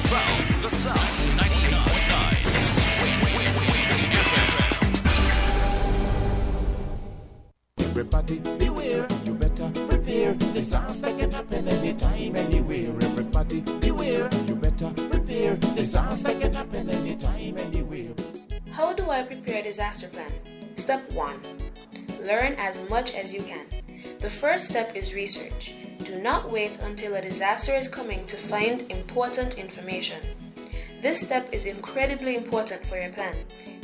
From the South, 98.9. Win FM. Everybody beware, you better prepare. Disaster can happen anytime, anywhere. Everybody beware, you better prepare. Disaster can happen anytime, anywhere. How do I prepare a disaster plan? Step 1. Learn as much as you can. The first step is research. Do not wait until a disaster is coming to find important information. This step is incredibly important for your plan.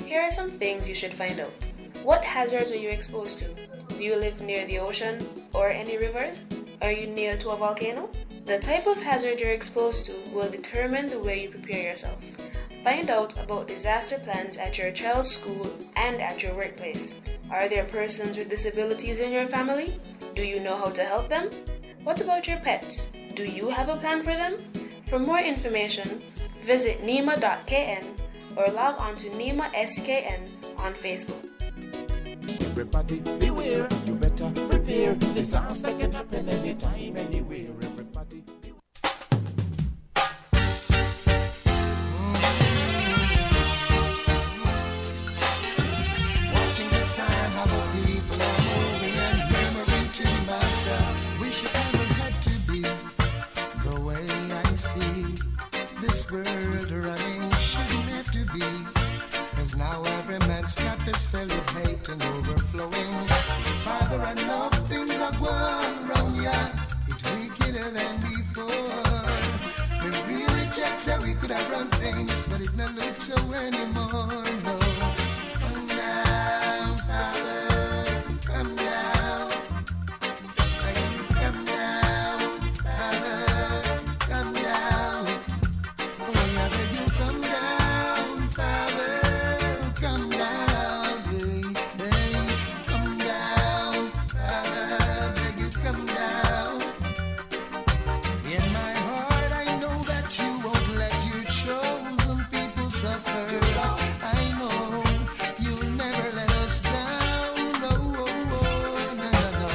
Here are some things you should find out. What hazards are you exposed to? Do you live near the ocean or any rivers? Are you near to a volcano? The type of hazard you're exposed to will determine the way you prepare yourself. Find out about disaster plans at your child's school and at your workplace. Are there persons with disabilities in your family? Do you know how to help them? What about your pets? Do you have a plan for them? For more information, visit nima.kn or log on to Nima SKN on Facebook. Everybody beware, you better prepare. Disaster can happen anytime, anywhere. Everybody beware. Watching the time, how the people are moving and murmuring to myself, wish it never had to be the way I see this world running. Shouldn't have to be, 'cause now every man's cup is filled with hate and overflowing. Father, I know things are going wrong, yeah. It's wickeder than before. We really check so we could have run things, but it not look so anymore, no. Come down, Father, come down. Come down, Father, come down. Oh, I beg you, come down, Father, come down. Hey, come down, Father, beg you, come down. In my heart, I know that you won't let your chosen people suffer. I know you'll never let us down. No, no, no, no.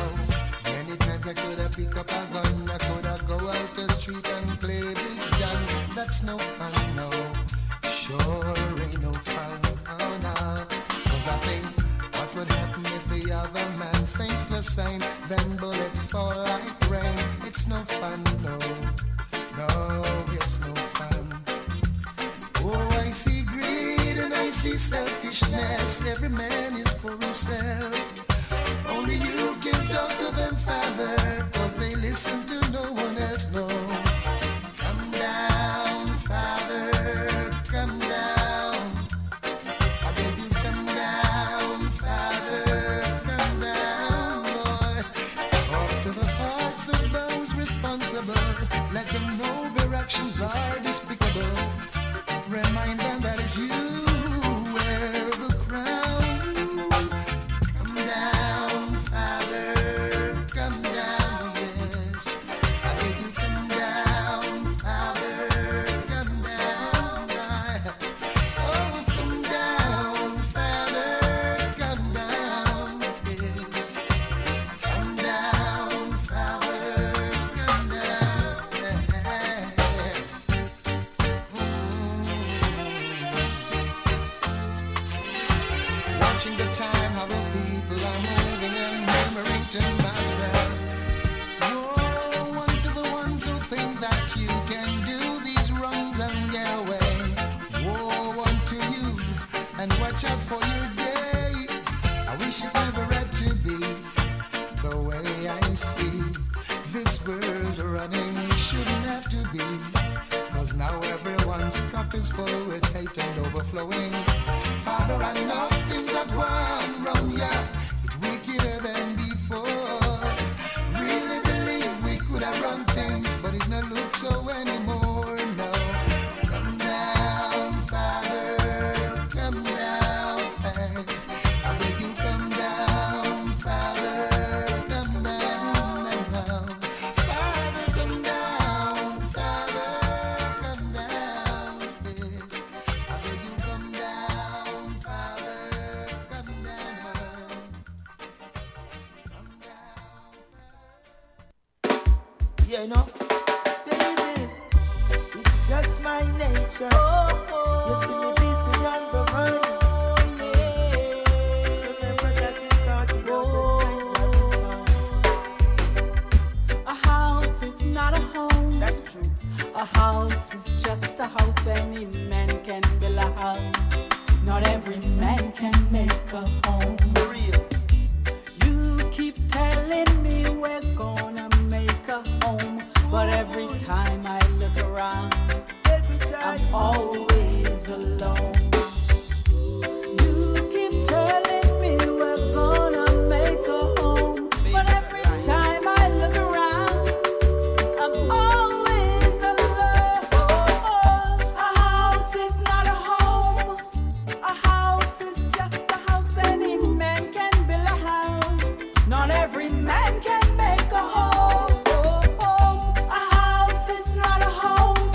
Many times I could have picked up a gun, I could have go out the street and play big gun. That's no fun, no. Sure ain't no fun, oh no. 'Cause I think what would happen if the other man thinks the same? Then bullets fall like rain. It's no fun, no. No, it's no fun. Oh, I see greed and I see selfishness. Every man is for himself. Only you can talk to them, Father. listen to no one else, no. Come down, Father, come down. I beg you, come down, Father, come down, Lord. Talk to the hearts of those responsible. Let them know their actions are despicable. Remind them that it's you who wear the crown. Come down, Father, come down, yes. I beg you, come down, Father, come down. Oh, come down, Father, come down, yes. Come down, Father, come down, Watching the time, how the people are moving and murmuring to myself. Woe unto the ones who think that you can do these wrongs and get away. Woe unto you, and watch out for your day. I wish it never had to be the way I see this world running. Shouldn't have to be, 'cause now everyone's cup is full with hate and overflowing. Father, I know things are going wrong, yeah. It's wickeder than before. Really believe we could have run things, but it not look so anymore, no. Come down, Father, come down. I beg you, come down, Father, come down. Father, come down, Father, come down. Yes. I beg you, come down, Father, come down. Yeah, no, baby, it's just my nature. You see me busy on the run. Remember that you started out as friends having fun. A house is not a home. That's true. A house is just a house. Any man can build a house. Not every man can make a home. For real. You keep telling me we're gonna make a home, but every time I look around, I'm always alone. You keep telling me we're gonna make a home, but every time I look around, I'm always alone. A house is not a home. A house is just a house. Any man can build a house. Not every man can make a home. A house is not a home.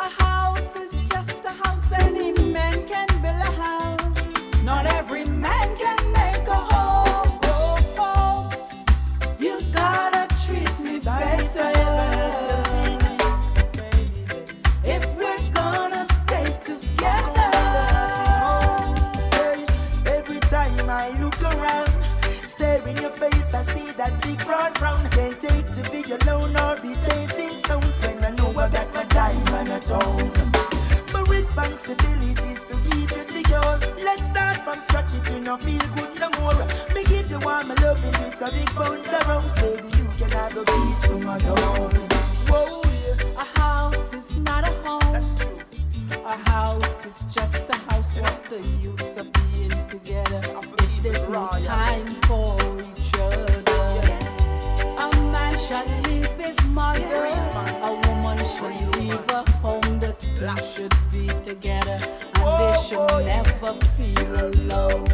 A house is just a house. Any man can build a house. Not every man can make a home. You gotta treat me better if we're gonna stay together. Every time I look around, stare in your face, I see that big broad frown. Can't take to be alone or be chasing stones when I know I got my diamond at home. My responsibility is to keep you secure. Let's start from scratch if you don't feel good no more. Me give you one my loving with a big bones around. Baby, you can have a piece to my door. Whoa, yeah. A house is not a home. That's true. A house is just a house. What's the use of being together if there's no time for each other? A man shall leave his mother. A woman shall leave her home. The two should be together, and they should never feel alone.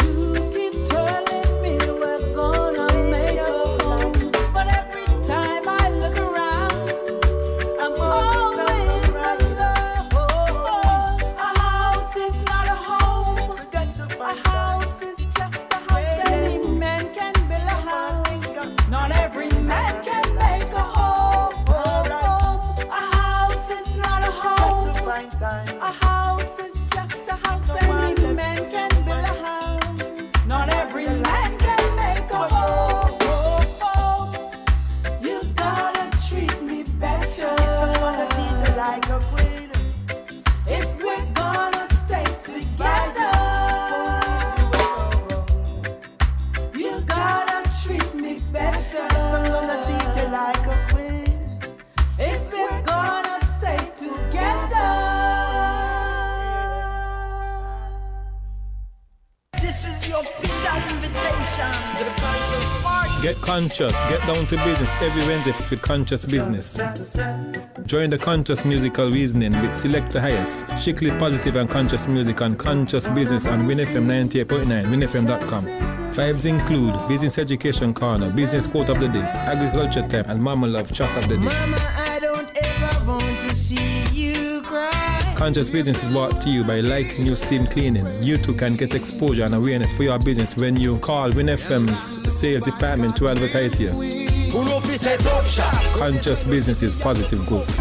You keep telling me we're gonna make a home, but every time I look around, I'm always alone. A house is not a home. A house is just a house. Any man can build a house. Not every man can make a home. A house is not a home. A house is just a house. Any man can Conscious, get down to business every Wednesday with Conscious Business. Join the Conscious Musical Reasoning with Selector Highest, Strictly Positive and Conscious Music and Conscious Business on WinFM 98.9, winfm.com. Vibes include Business Education Corner, Business Quote of the Day, Agriculture Time, and Mama Love Chat of the Day. Mama, I don't ever want to see you cry. Conscious Business is brought to you by Like New Steam Cleaning. You too can get exposure and awareness for your business when you call WinFM's sales department to advertise here. Conscious Business is positive growth.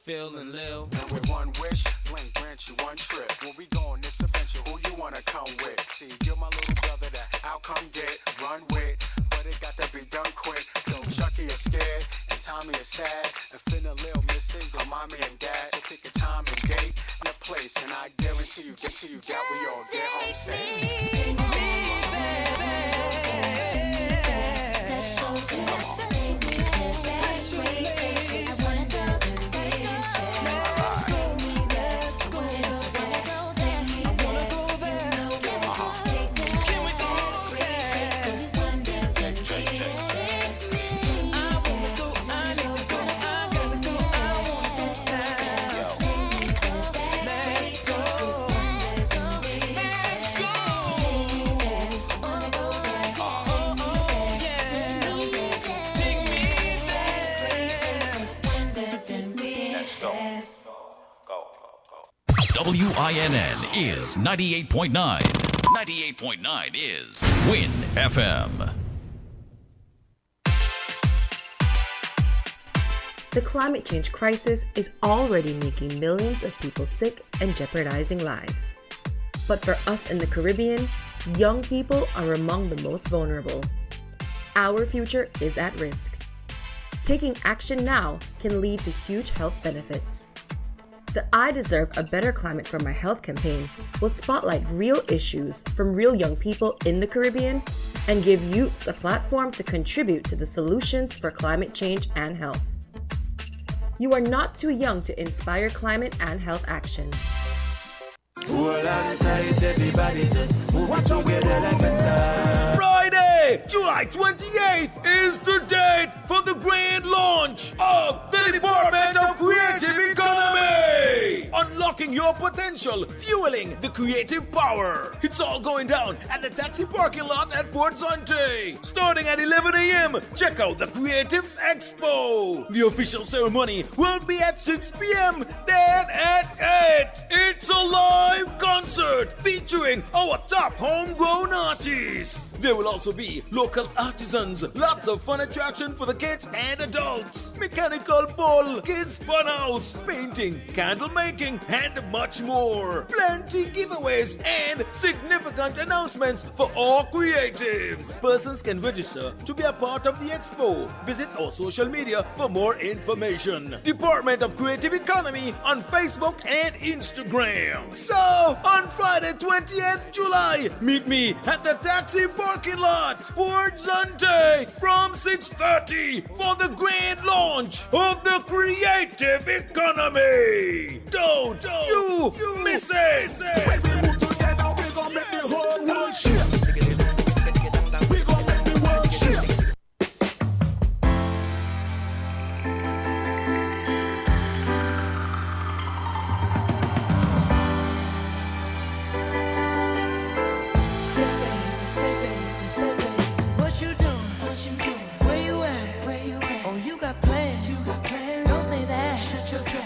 Phil and Lil. And with one wish, Blink grant you one trip. When we go on this adventure, who you wanna come with? See, you're my little brother that I'll come get, run with, but it got to be done quick. Yo, Chucky is scared, and Tommy is sad, and Finn and Lil missing your mommy and dad. So pick a time and date and a place, and I guarantee you that we all get home safe. Take me, baby. WINN is 98.9. 98.9 is Win FM. The climate change crisis is already making millions of people sick and jeopardizing lives. But for us in the Caribbean, young people are among the most vulnerable. Our future is at risk. Taking action now can lead to huge health benefits. The I Deserve a Better Climate for My Health campaign will spotlight real issues from real young people in the Caribbean and give youths a platform to contribute to the solutions for climate change and health. You are not too young to inspire climate and health action. Friday, July 28th is the date for the grand launch of the Department of Creative Economy. Unlocking your potential, fueling the creative power. It's all going down at the taxi parking lot at Port Zante. Starting at 11 a.m., check out the Creatives Expo. The official ceremony will be at 6 p.m., then at 8. It's a live concert featuring our top homegrown artists. There will also be local artisans, lots of fun attraction for the kids and adults, mechanical bull, kids fun house, painting, candle making, and much more. Plenty giveaways and significant announcements for all creatives. Persons can register to be a part of the expo. Visit our social media for more information. Department of Creative Economy on Facebook and Instagram. So, on Friday 20th July, meet me at the taxi parking lot, Port Zante, from 6:30 for the grand launch of the Creative Economy. Don't you miss it. When we move together, we gon' make the whole world shake. We gon' make the world shake.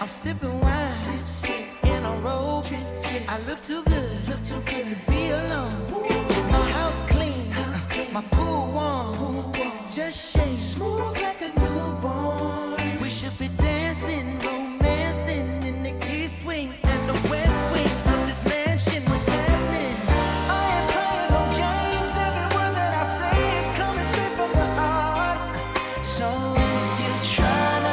I'm sipping wine in a robe. I look too good to be alone. My house clean, my pool warm. Just shake smooth like a newborn. We should be dancing, romancing in the east wing and the west wing of this mansion. What's happening? I ain't playing no games. Every word that I say is coming straight from the heart. So if you're trying to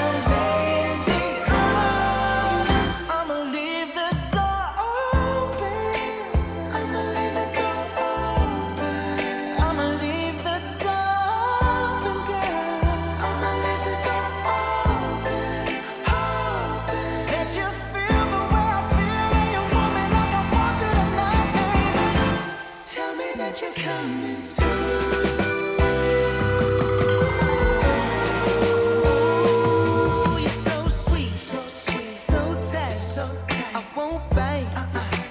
you're coming through. You're so sweet, so tight. I won't bite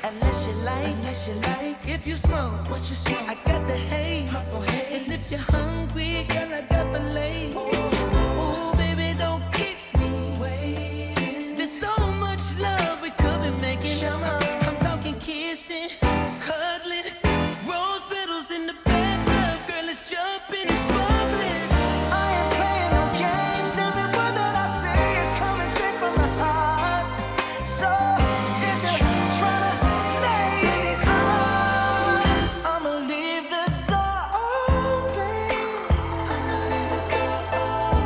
unless you like. If you smoke, what you smoke? I got the haze. And if you're hungry, girl, I got the lace. Ooh, baby, don't keep me waiting. There's so much love we could be making. I'm talking kissing, cuddling. Rose petals in the bathtub, girl, let's jump in, it's bubbling. I ain't playing no games, every word that I say is coming straight from the heart. So if you're trying to lay in these arms, I'ma leave the door open. I'ma leave the door open.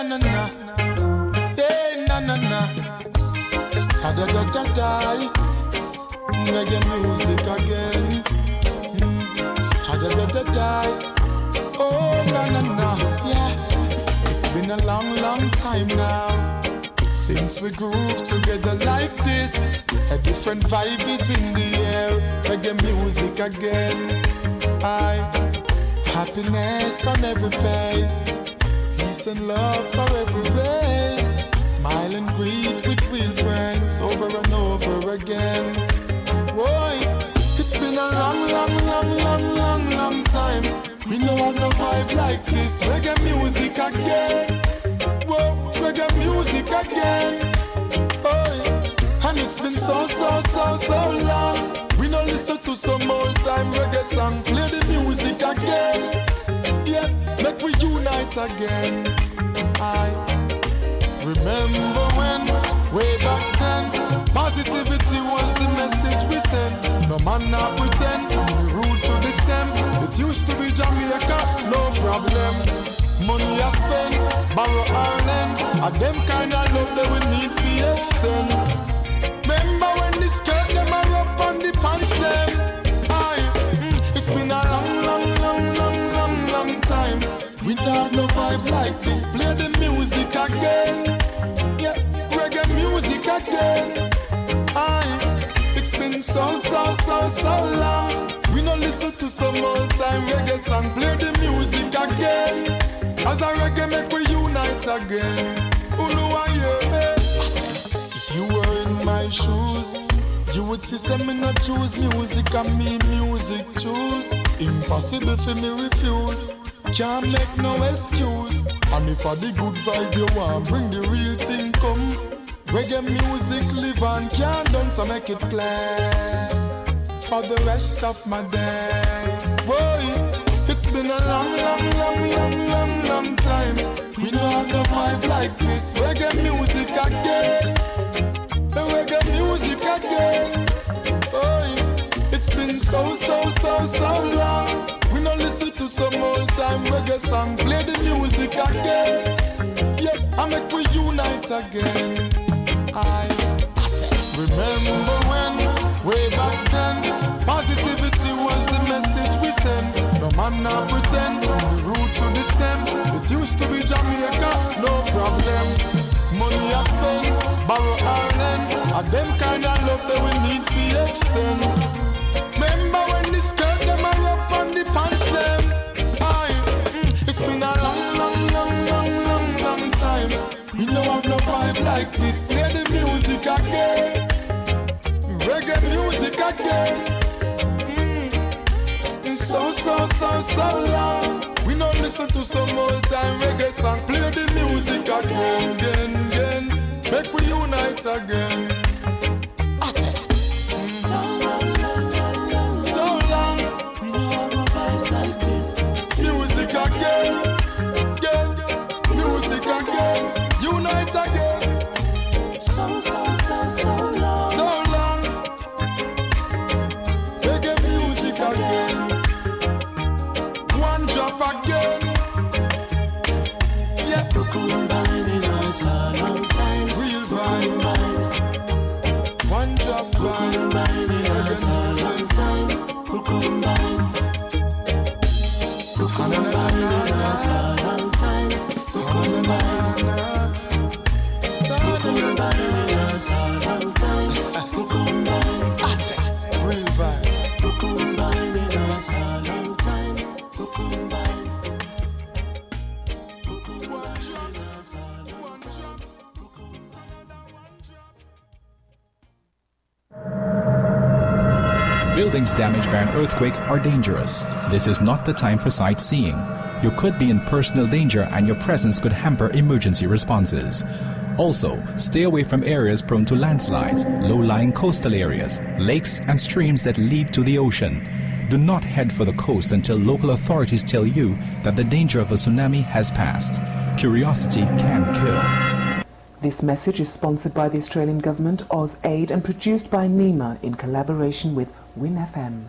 na na na. Hey, na na na. Stada da da da. Reggae music again. Stada da da da. Oh, na na na. Yeah. It's been a long, long time now since we groove together like this. A different vibe is in the air. Reggae music again. Happiness on every face. Peace and love for every race. Smile and greet with real friends over and over again. Boy, it's been a long, long, long, long, long, long time. We don't have no vibe like this. Reggae music again. Whoa, reggae music again. Oh, and it's been so, so, so, so long. We don't listen to some old time reggae song. Play the music again. Yes, make we unite again. I remember when, way back then, positivity was the message we sent. No man not pretend, we root to the stem. It used to be Jamaica, no problem. Money I spend, borrow or lend. And them kind of love that we need to extend. Remember when the skirt them are up on the pants them. It's been a long, long, long, long, long, long time. We don't have no vibes like this. Play the music again. Yeah, reggae music again. It's been so, so, so, so long. We don't listen to some old time reggae song. Play the music again. As a reggae make we unite again. If you were in my shoes, you would see some me not choose music and me music choose. Impossible for me refuse. Can't make no excuse. And if I the good vibe you want, bring the real thing come. Reggae music live and can't done, so make it play for the rest of my days. Boy, it's been a long, long, long, long, long, long time. We don't have no vibe like this. Reggae music again. Reggae music again. Oh, it's been so, so, so, so long. We don't listen to some old time reggae song. Play the music again. Yeah, I make we unite again. I remember when, way back then, positivity was the message we sent. No man not pretend, the root to the stem. It used to be Jamaica, no problem. Money I spend, borrow or lend. And them kind of love that we need to extend. Remember when the skirt them are up on the pants them. It's been a long, long, long, long, long, long time. We don't have no vibe like this. Play the music again. Reggae music again. So, so, so, so long. We don't listen to some old time reggae song. Play the music again, again, again. Make we unite again. So long. We don't have no vibes like this. Music again, again. Music again. Unite again. So, so, so, so long. So long. Reggae music again. One drop again. Yeah. Combining us a long time. Real vibe. One drop vibe. Combining us a long time. Combine. Combining us a long time. Combining us a long time. Combine. Real vibe. Combining us a long time. Combine. Buildings damaged by an earthquake are dangerous. This is not the time for sightseeing. You could be in personal danger and your presence could hamper emergency responses. Also, stay away from areas prone to landslides, low-lying coastal areas, lakes and streams that lead to the ocean. Do not head for the coast until local authorities tell you that the danger of a tsunami has passed. Curiosity can kill. This message is sponsored by the Australian Government, AusAid, and produced by NEMA in collaboration with WINNFM.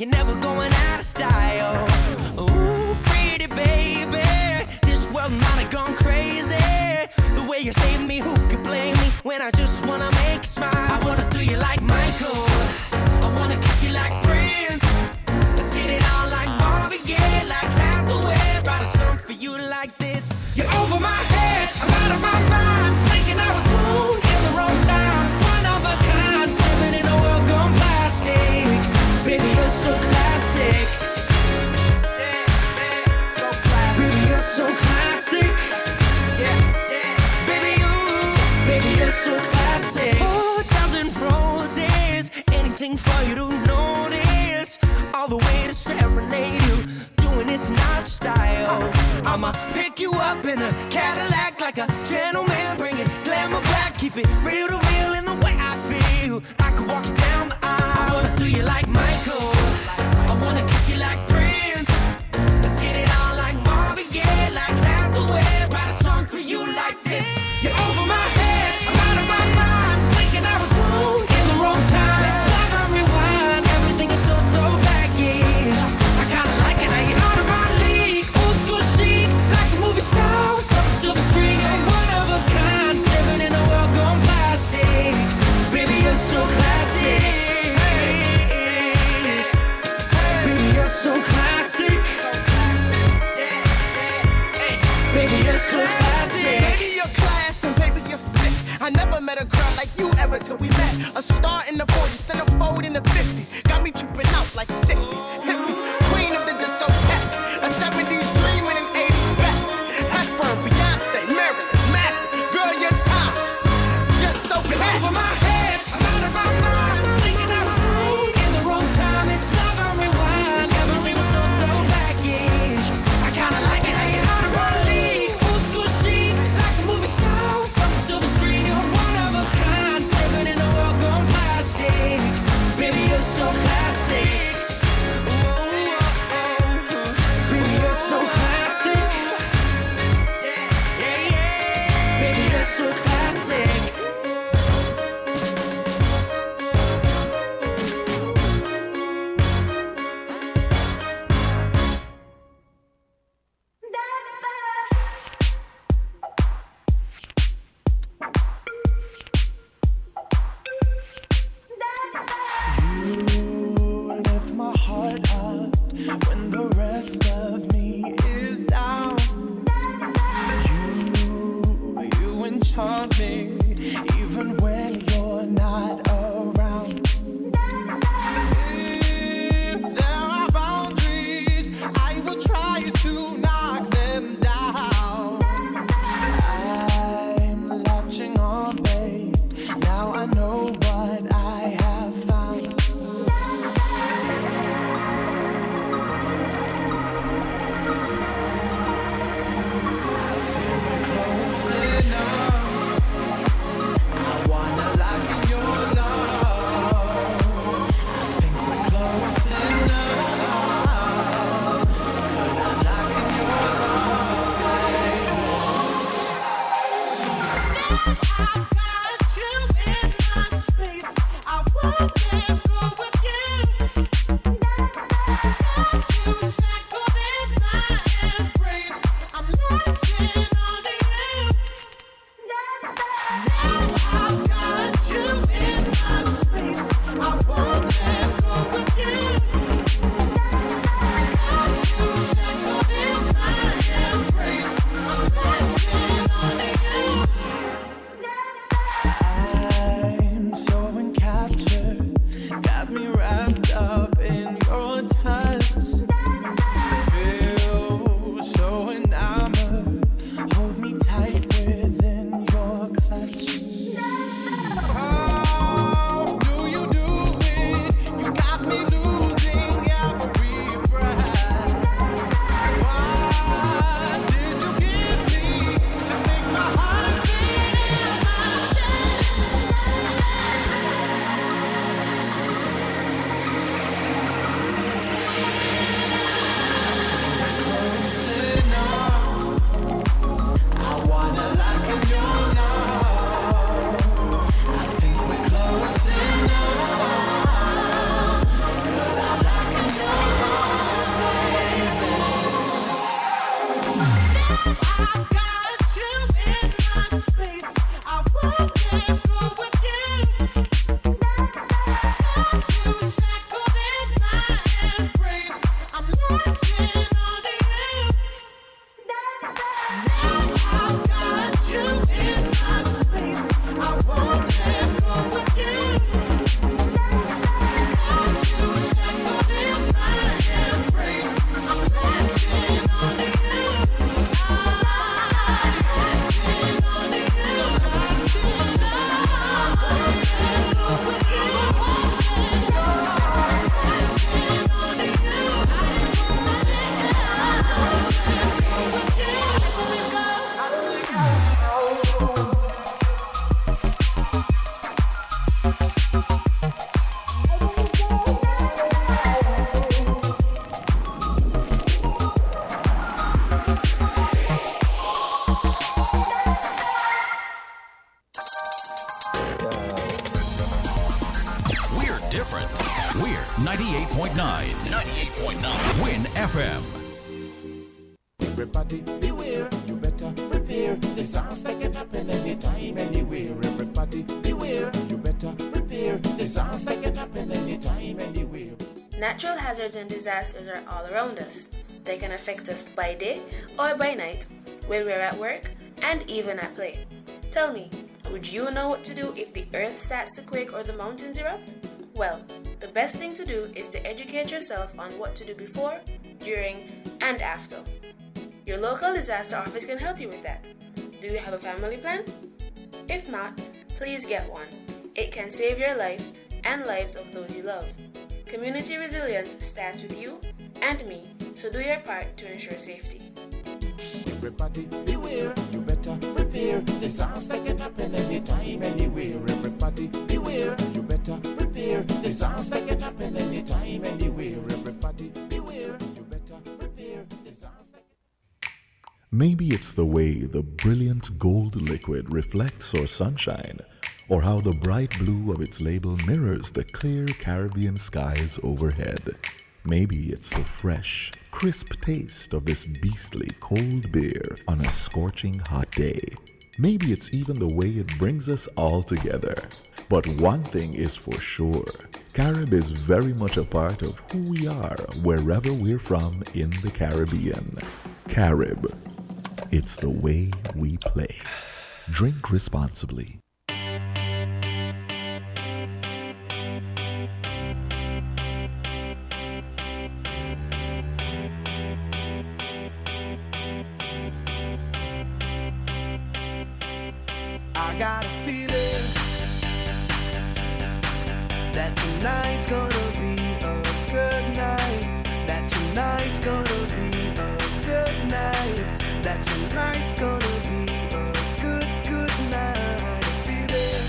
You're never going out of style. Ooh, pretty baby, this world might have gone crazy. The way you save me, who could blame me when I just wanna make you smile? I wanna throw you like Michael, I wanna kiss you like Prince. Let's get it on like Marvin Gaye, like Hathaway. Write a song for you like this. You're over my head, I'm out of my mind, thinking I was born in the wrong time. One of a kind, living in a world gone plastic. Baby, you're so classic. Baby, you're so classic. Baby, you're so classic. 4,000 roses, anything for you to notice. All the way to serenade you, doing it's not style. I'ma pick you up in a Cadillac like a gentleman, bring it glamour back, keep it real to real in the way I feel. I could walk you down the aisle. I wanna do you like Michael, I wanna kiss you like Prince. Let's get it on like Marvin Gaye, like Hathaway. Write a song for you like this. You're over my head, I'm out of my mind, thinking I was wrong in the wrong time. It's like I rewind, everything is so throwback-ish. I kinda like it how you're out of my league. Old school chic, like a movie star from a silver screen. You're one of a kind, living in a world gone plastic. Baby, you're so classic. Baby, you're so classic. Baby, you're so classic. Baby, you're class and baby, you're sick. I never met a girl like you ever till we met. A star in the 40s, centerfold in the 50s. Got me tripping out like 60s. Hippies, queen of the discotheque. A 70s dream and an 80s best. Hepburn, Beyonce, Marilyn, Massive. Girl, your times just so classy. Over my head, I'm out of my mind, thinking I was wrong in the wrong time. It's love on rewind, everything was so throwback-ish. I kinda like it how you're out of my league. Old school chic, like a movie star from the silver screen. You're one of a kind, living in a world gone plastic. Baby, you're so classic. Baby, you're so classic. Baby, you're so classic. You lift my heart up when the rest of me is down. You enchant me even when you're not around. If there are boundaries, I will try to knock them down. I'm latching on, babe. Now I know what I have found. I feel we're close enough. I wanna lock in your love. I think we're close enough. Could I lock in your love? I got you in my space. I won't let go of you. Got you shackled in my embrace. I'm latching onto you. Now I've got you in my space. I won't let go of you. Got you shackled in my embrace. I'm latching onto you. 98.9. 98.9. Win FM. Everybody beware, you better prepare. Disaster can happen anytime, anywhere. Everybody beware, you better prepare. Disaster can happen anytime, anywhere. Natural hazards and disasters are all around us. They can affect us by day or by night, when we're at work and even at play. Tell me, would you know what to do if the earth starts to quake or the mountains erupt? Well, the best thing to do is to educate yourself on what to do before, during, and after. Your local disaster office can help you with that. Do you have a family plan? If not, please get one. It can save your life and lives of those you love. Community resilience starts with you and me, so do your part to ensure safety. Everybody beware, you better prepare. Disaster can happen anytime, anywhere. Everybody beware, you better prepare. Disaster can happen anytime, anywhere. Everybody beware, you better prepare. Maybe it's the way the brilliant gold liquid reflects our sunshine, or how the bright blue of its label mirrors the clear Caribbean skies overhead. Maybe it's the fresh, crisp taste of this beastly cold beer on a scorching hot day. Maybe it's even the way it brings us all together. But one thing is for sure, Carib is very much a part of who we are wherever we're from in the Caribbean. Carib, it's the way we play. Drink responsibly. I got a feeling that tonight's gonna be a good night. That tonight's gonna be a good night. That tonight's gonna be a good night. A feeling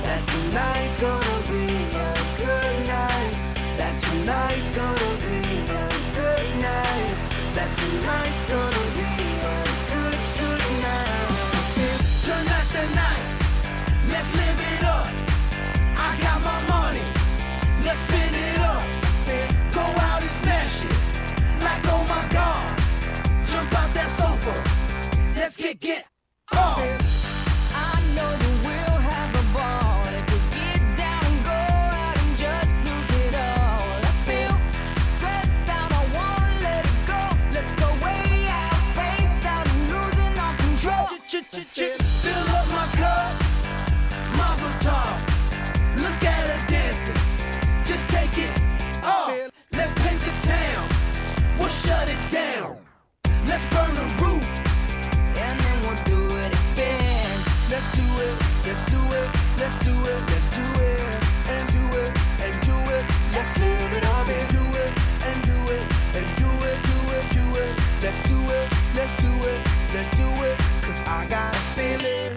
that tonight's gonna be a good night. That tonight's gonna be a good night. That tonight's gonna be a good night. Tonight's the night, let's live it up. I got my money, let's spin it up. Go out and smash it, like oh my god. Jump out that sofa, let's get up. I know that we'll have a ball if we get down and go out and just lose it all. I feel stressed out, I wanna let it go. Let's go way out, spaced out and losing all control. Fill up my cup, Mazel tov. Look at her dancing, just take it off. Let's paint the town, we'll shut it down. Let's burn the roof, and then we'll do it again. let's do it, let's do it, let's do it, let's do it, and do it, and do it. Let's live it up and do it, and do it, and do it, do it, do it. Let's do it, let's do it, let's do it. Cause I got a feeling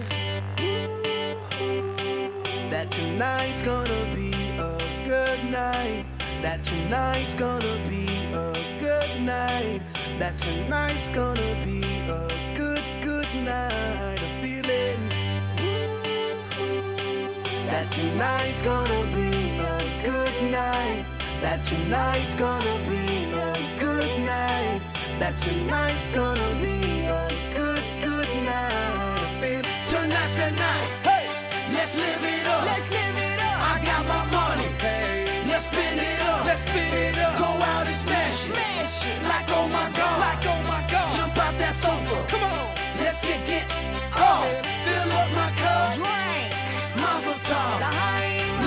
that tonight's gonna be a good night. That tonight's gonna be a good night. That tonight's gonna be a good night. A feeling that tonight's gonna be a good night. That tonight's gonna be a good night. That tonight's gonna be a good night. I feel tonight's the night. Hey, let's live it up. Let's live it up. I got my money. Hey, let's spin it up. Let's spin it up. Go out and smash it. Smash it. Like oh my god. Like oh my god. Jump out that sofa. Come on. Let's get up. Fill up my cup. Drink. Mazel tov.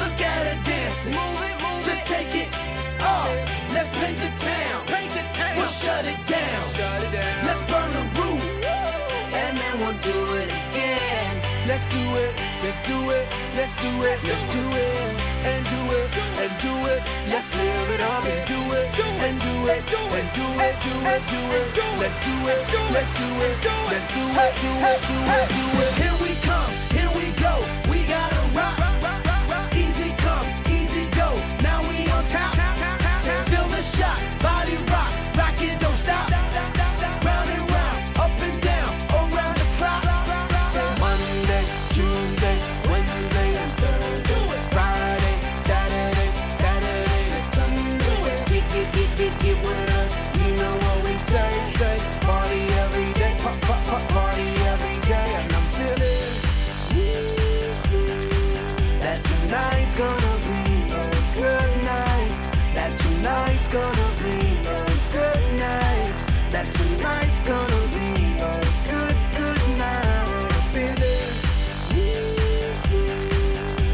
Look at her dancing. Move it, move Just it. take it up. Let's paint the town. Paint the town. We'll shut it down. Shut it down. Let's burn the roof. And then we'll do it again. Let's do it, let's do it, let's do it, let's do it, and do it, and do it. Let's live it up and do it, and do it, and do it, do it, do it. Let's do it, let's do it, let's do it, do it, do it, do it. Here we come, here we go. We gotta rock, easy come, easy go. Now we on top, feel the shot, body rock, rock it, don't stop. Round and round, up and down, around the clock. Monday, Tuesday, Wednesday, and Thursday, Friday, Saturday. hot party every day, and I'm feeling that tonight's gonna be a good night. That tonight's gonna be a good night. That tonight's gonna be a good night. I'm feeling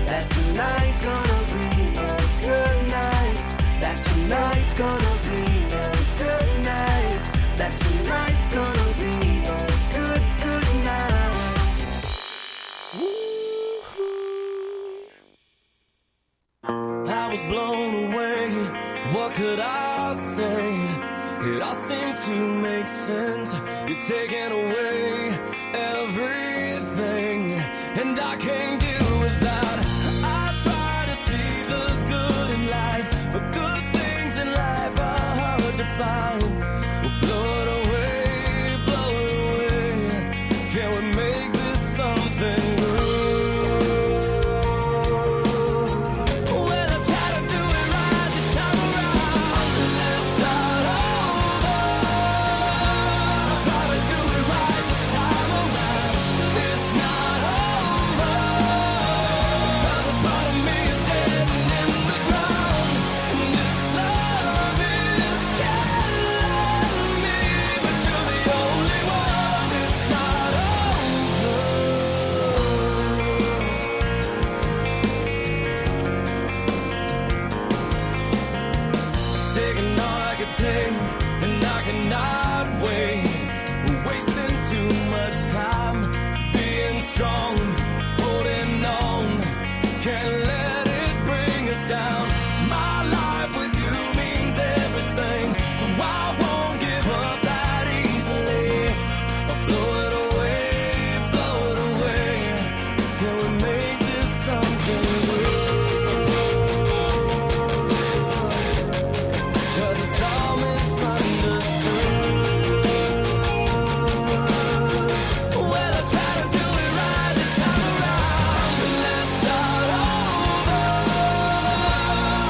that tonight's gonna be a good night. That tonight's gonna be a good night. That tonight's gonna be a good night. I was blown away. What could I say? It all seemed to make sense. You're taking away everything, and I can't deal with that. I try to see the good in life, but good things in life are hard to find. Well, blow it away, blow it away. Can we make this something good? Well, I try to do it right this time around. Let's start over. I try to do it right this time around. It's not over. 'Cause a part of me is dead and in the ground. And this love is killing me, but you're the only one. It's not over. Taking all I could take, and I cannot wait. We're wasting too much time being strong, holding on. Can't let it bring us down. My life with you means everything, so I won't give up that easily. I'll blow it away, blow it away. Can we make this something good? 'Cause it's all misunderstood. Well, I try to do it right this time around. Let's start over.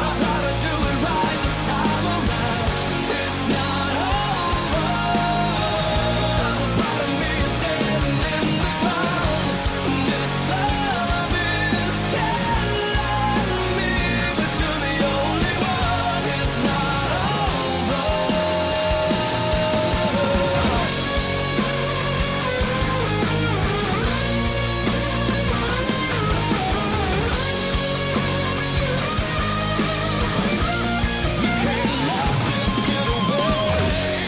I try to do it right this time around. It's not over. 'Cause a part of me is dead and in the ground. This love is killing me, but you're the only one. It's not over. You can't let this get away.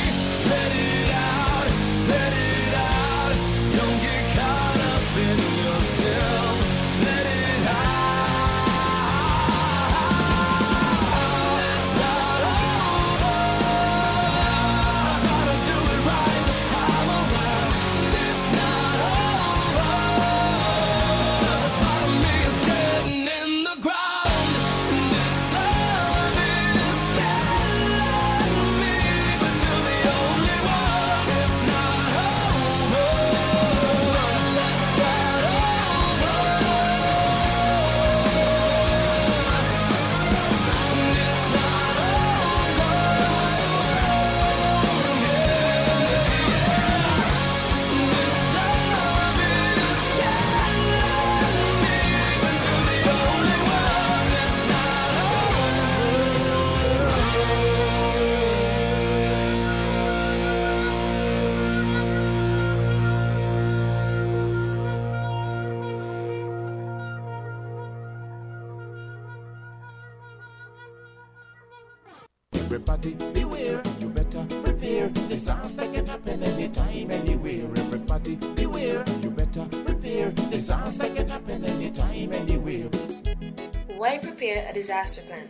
Let it out, let it out. Don't get caught up in yourself. Let it out. Let's start over. I try to do it right this time around. It's not over. 'Cause a part of me is dead and in the ground. This love is killing me, but you're the only one. It's not over. Let's start over. It's not over. This love is killing me, but you're the only one. It's not Everybody beware, you better prepare. Disaster can happen anytime, anywhere. Everybody beware, you better prepare. Disaster can happen anytime, anywhere. Why prepare a disaster plan?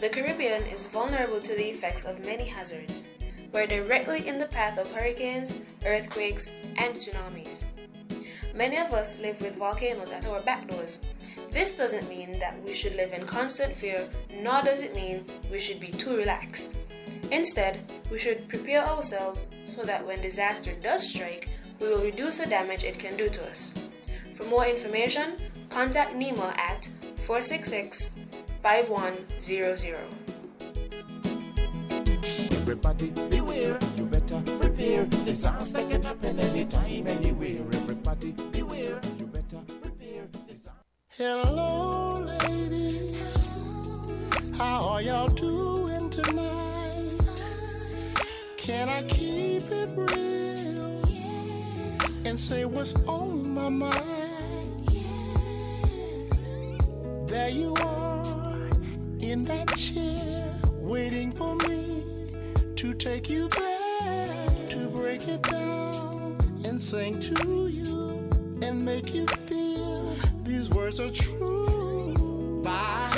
The Caribbean is vulnerable to the effects of many hazards. We're directly in the path of hurricanes, earthquakes, and tsunamis. Many of us live with volcanoes at our back doors. This doesn't mean that we should live in constant fear, nor does it mean we should be too relaxed. Instead, we should prepare ourselves so that when disaster does strike, we will reduce the damage it can do to us. For more information, contact NEMA at 466-5100. Everybody beware, you better prepare. Disaster can happen anytime. Hello, ladies. How are y'all doing tonight? Can I keep it real and say what's on my mind? There you are in that chair, waiting for me to take you there, to break it down and sing to you and make you feel these words are true. By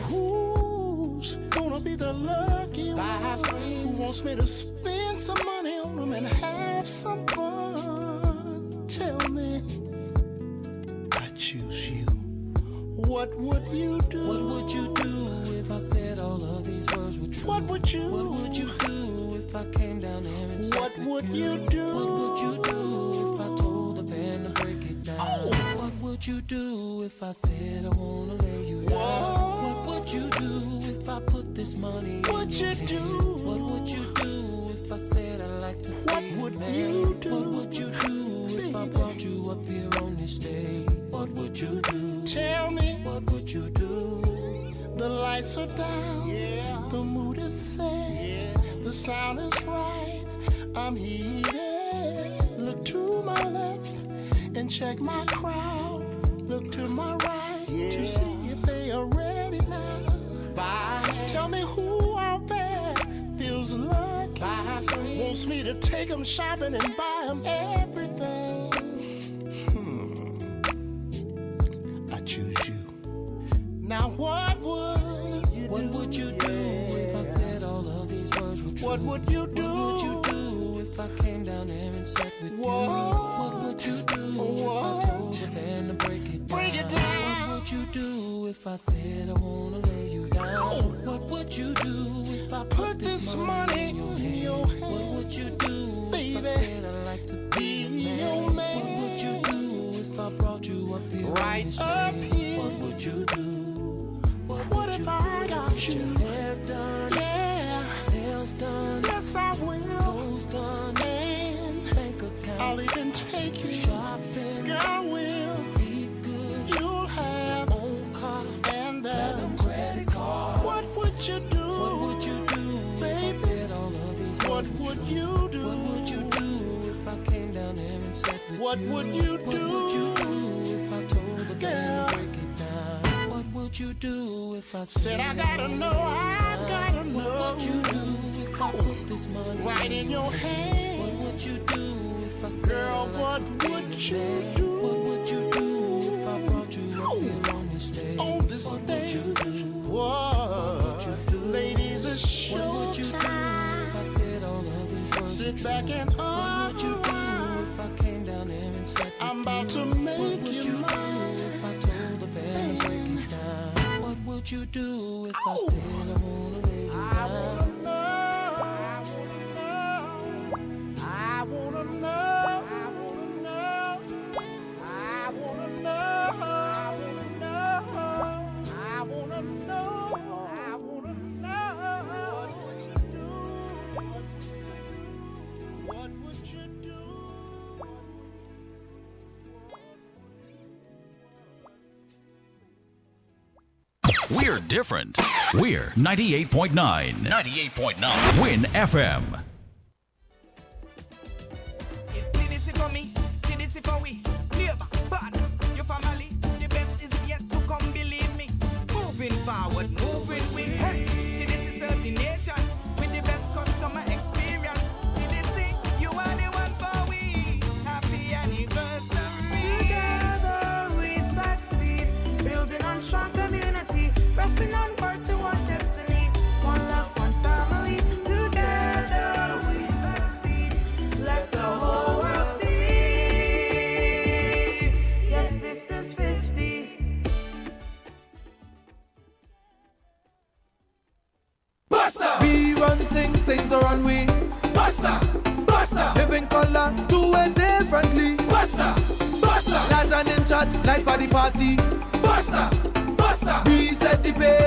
who's gonna be the lucky one who wants me to spend some money on them and have some fun? Tell me, I choose you. What would you do? What would you do if I said all of these words were true? What would you? What would you do if I came down here and sat What with would you? you do? What would you do if I told the band to break it down? What would you do if I said I wanna lay you down? What would you do if I put this money in your hand? What would you do if I said I'd like to be a man? What would you do if I brought you up here on this stage? What would you do? Tell me. What would you do? The lights are down, the mood is set, the sound is right, I'm heated. Look to my left and check my crowd. Look to my right to see if they are ready now. Tell me who out there feels lucky, wants me to take them shopping and buy them everything. I choose you. Now what would you do? What would you do if I said all of these words were true? What would you do? What would you do if I came down there and sat with you? What would you do if I told the band to break it down? What would you do if I said I wanna lay you down? What would you do if I put this money in your hand? What would you do if I said I'd like to be your man? What would you do if I brought you up here right on this up stage? here? What would you do? What if I got you? Your hair done, nails done, yes I will. Toes done, and bank account. I'll even take you shopping. Girl will eat good. You'll have your own car and credit card. What would you do? What would you do, baby? If I said all of these what words were would true? you do? What would you do if I came down there and sat with what you? Would you what do? Would you do if I told the band to break it down? What would you do if I said I gotta know, I've gotta know. What would you do if I put this money right in your hand? What would you do if I said girl, what would you do? What would you do if I brought you up here on this stage? On this what stage? Would you do? What would you do? Ladies, it's showtime. What would you do if I said all of these words? Sit back and what would you do if I came down there and sat with I'm about you? to make what would you do mine? if I told the band to break it down? What would you do if I said I wanna lay you down? I wanna know. I wanna know. I wanna know. I wanna know. I wanna know. I wanna know. I wanna know. What would you do? We're different. We're 98.9. 98.9. Win FM. It's Candisie for me, Candisie for we. Neighbor, partner, your family. The best is yet to come, believe me. Moving forward, moving with. Hey, Candisie serve the nation with the best customer experience. Candisie, you are the one for we. Happy anniversary. Together we succeed, building on strong community, pressing onward to one destiny. One love, one family. Together we succeed. Let the whole world see. Yes, this is 50. Basta! We run things, things are on we. Basta! Basta! Living color, do it differently. Basta! Basta! Large and in charge, like party party. Basta! Basta! We set the pace.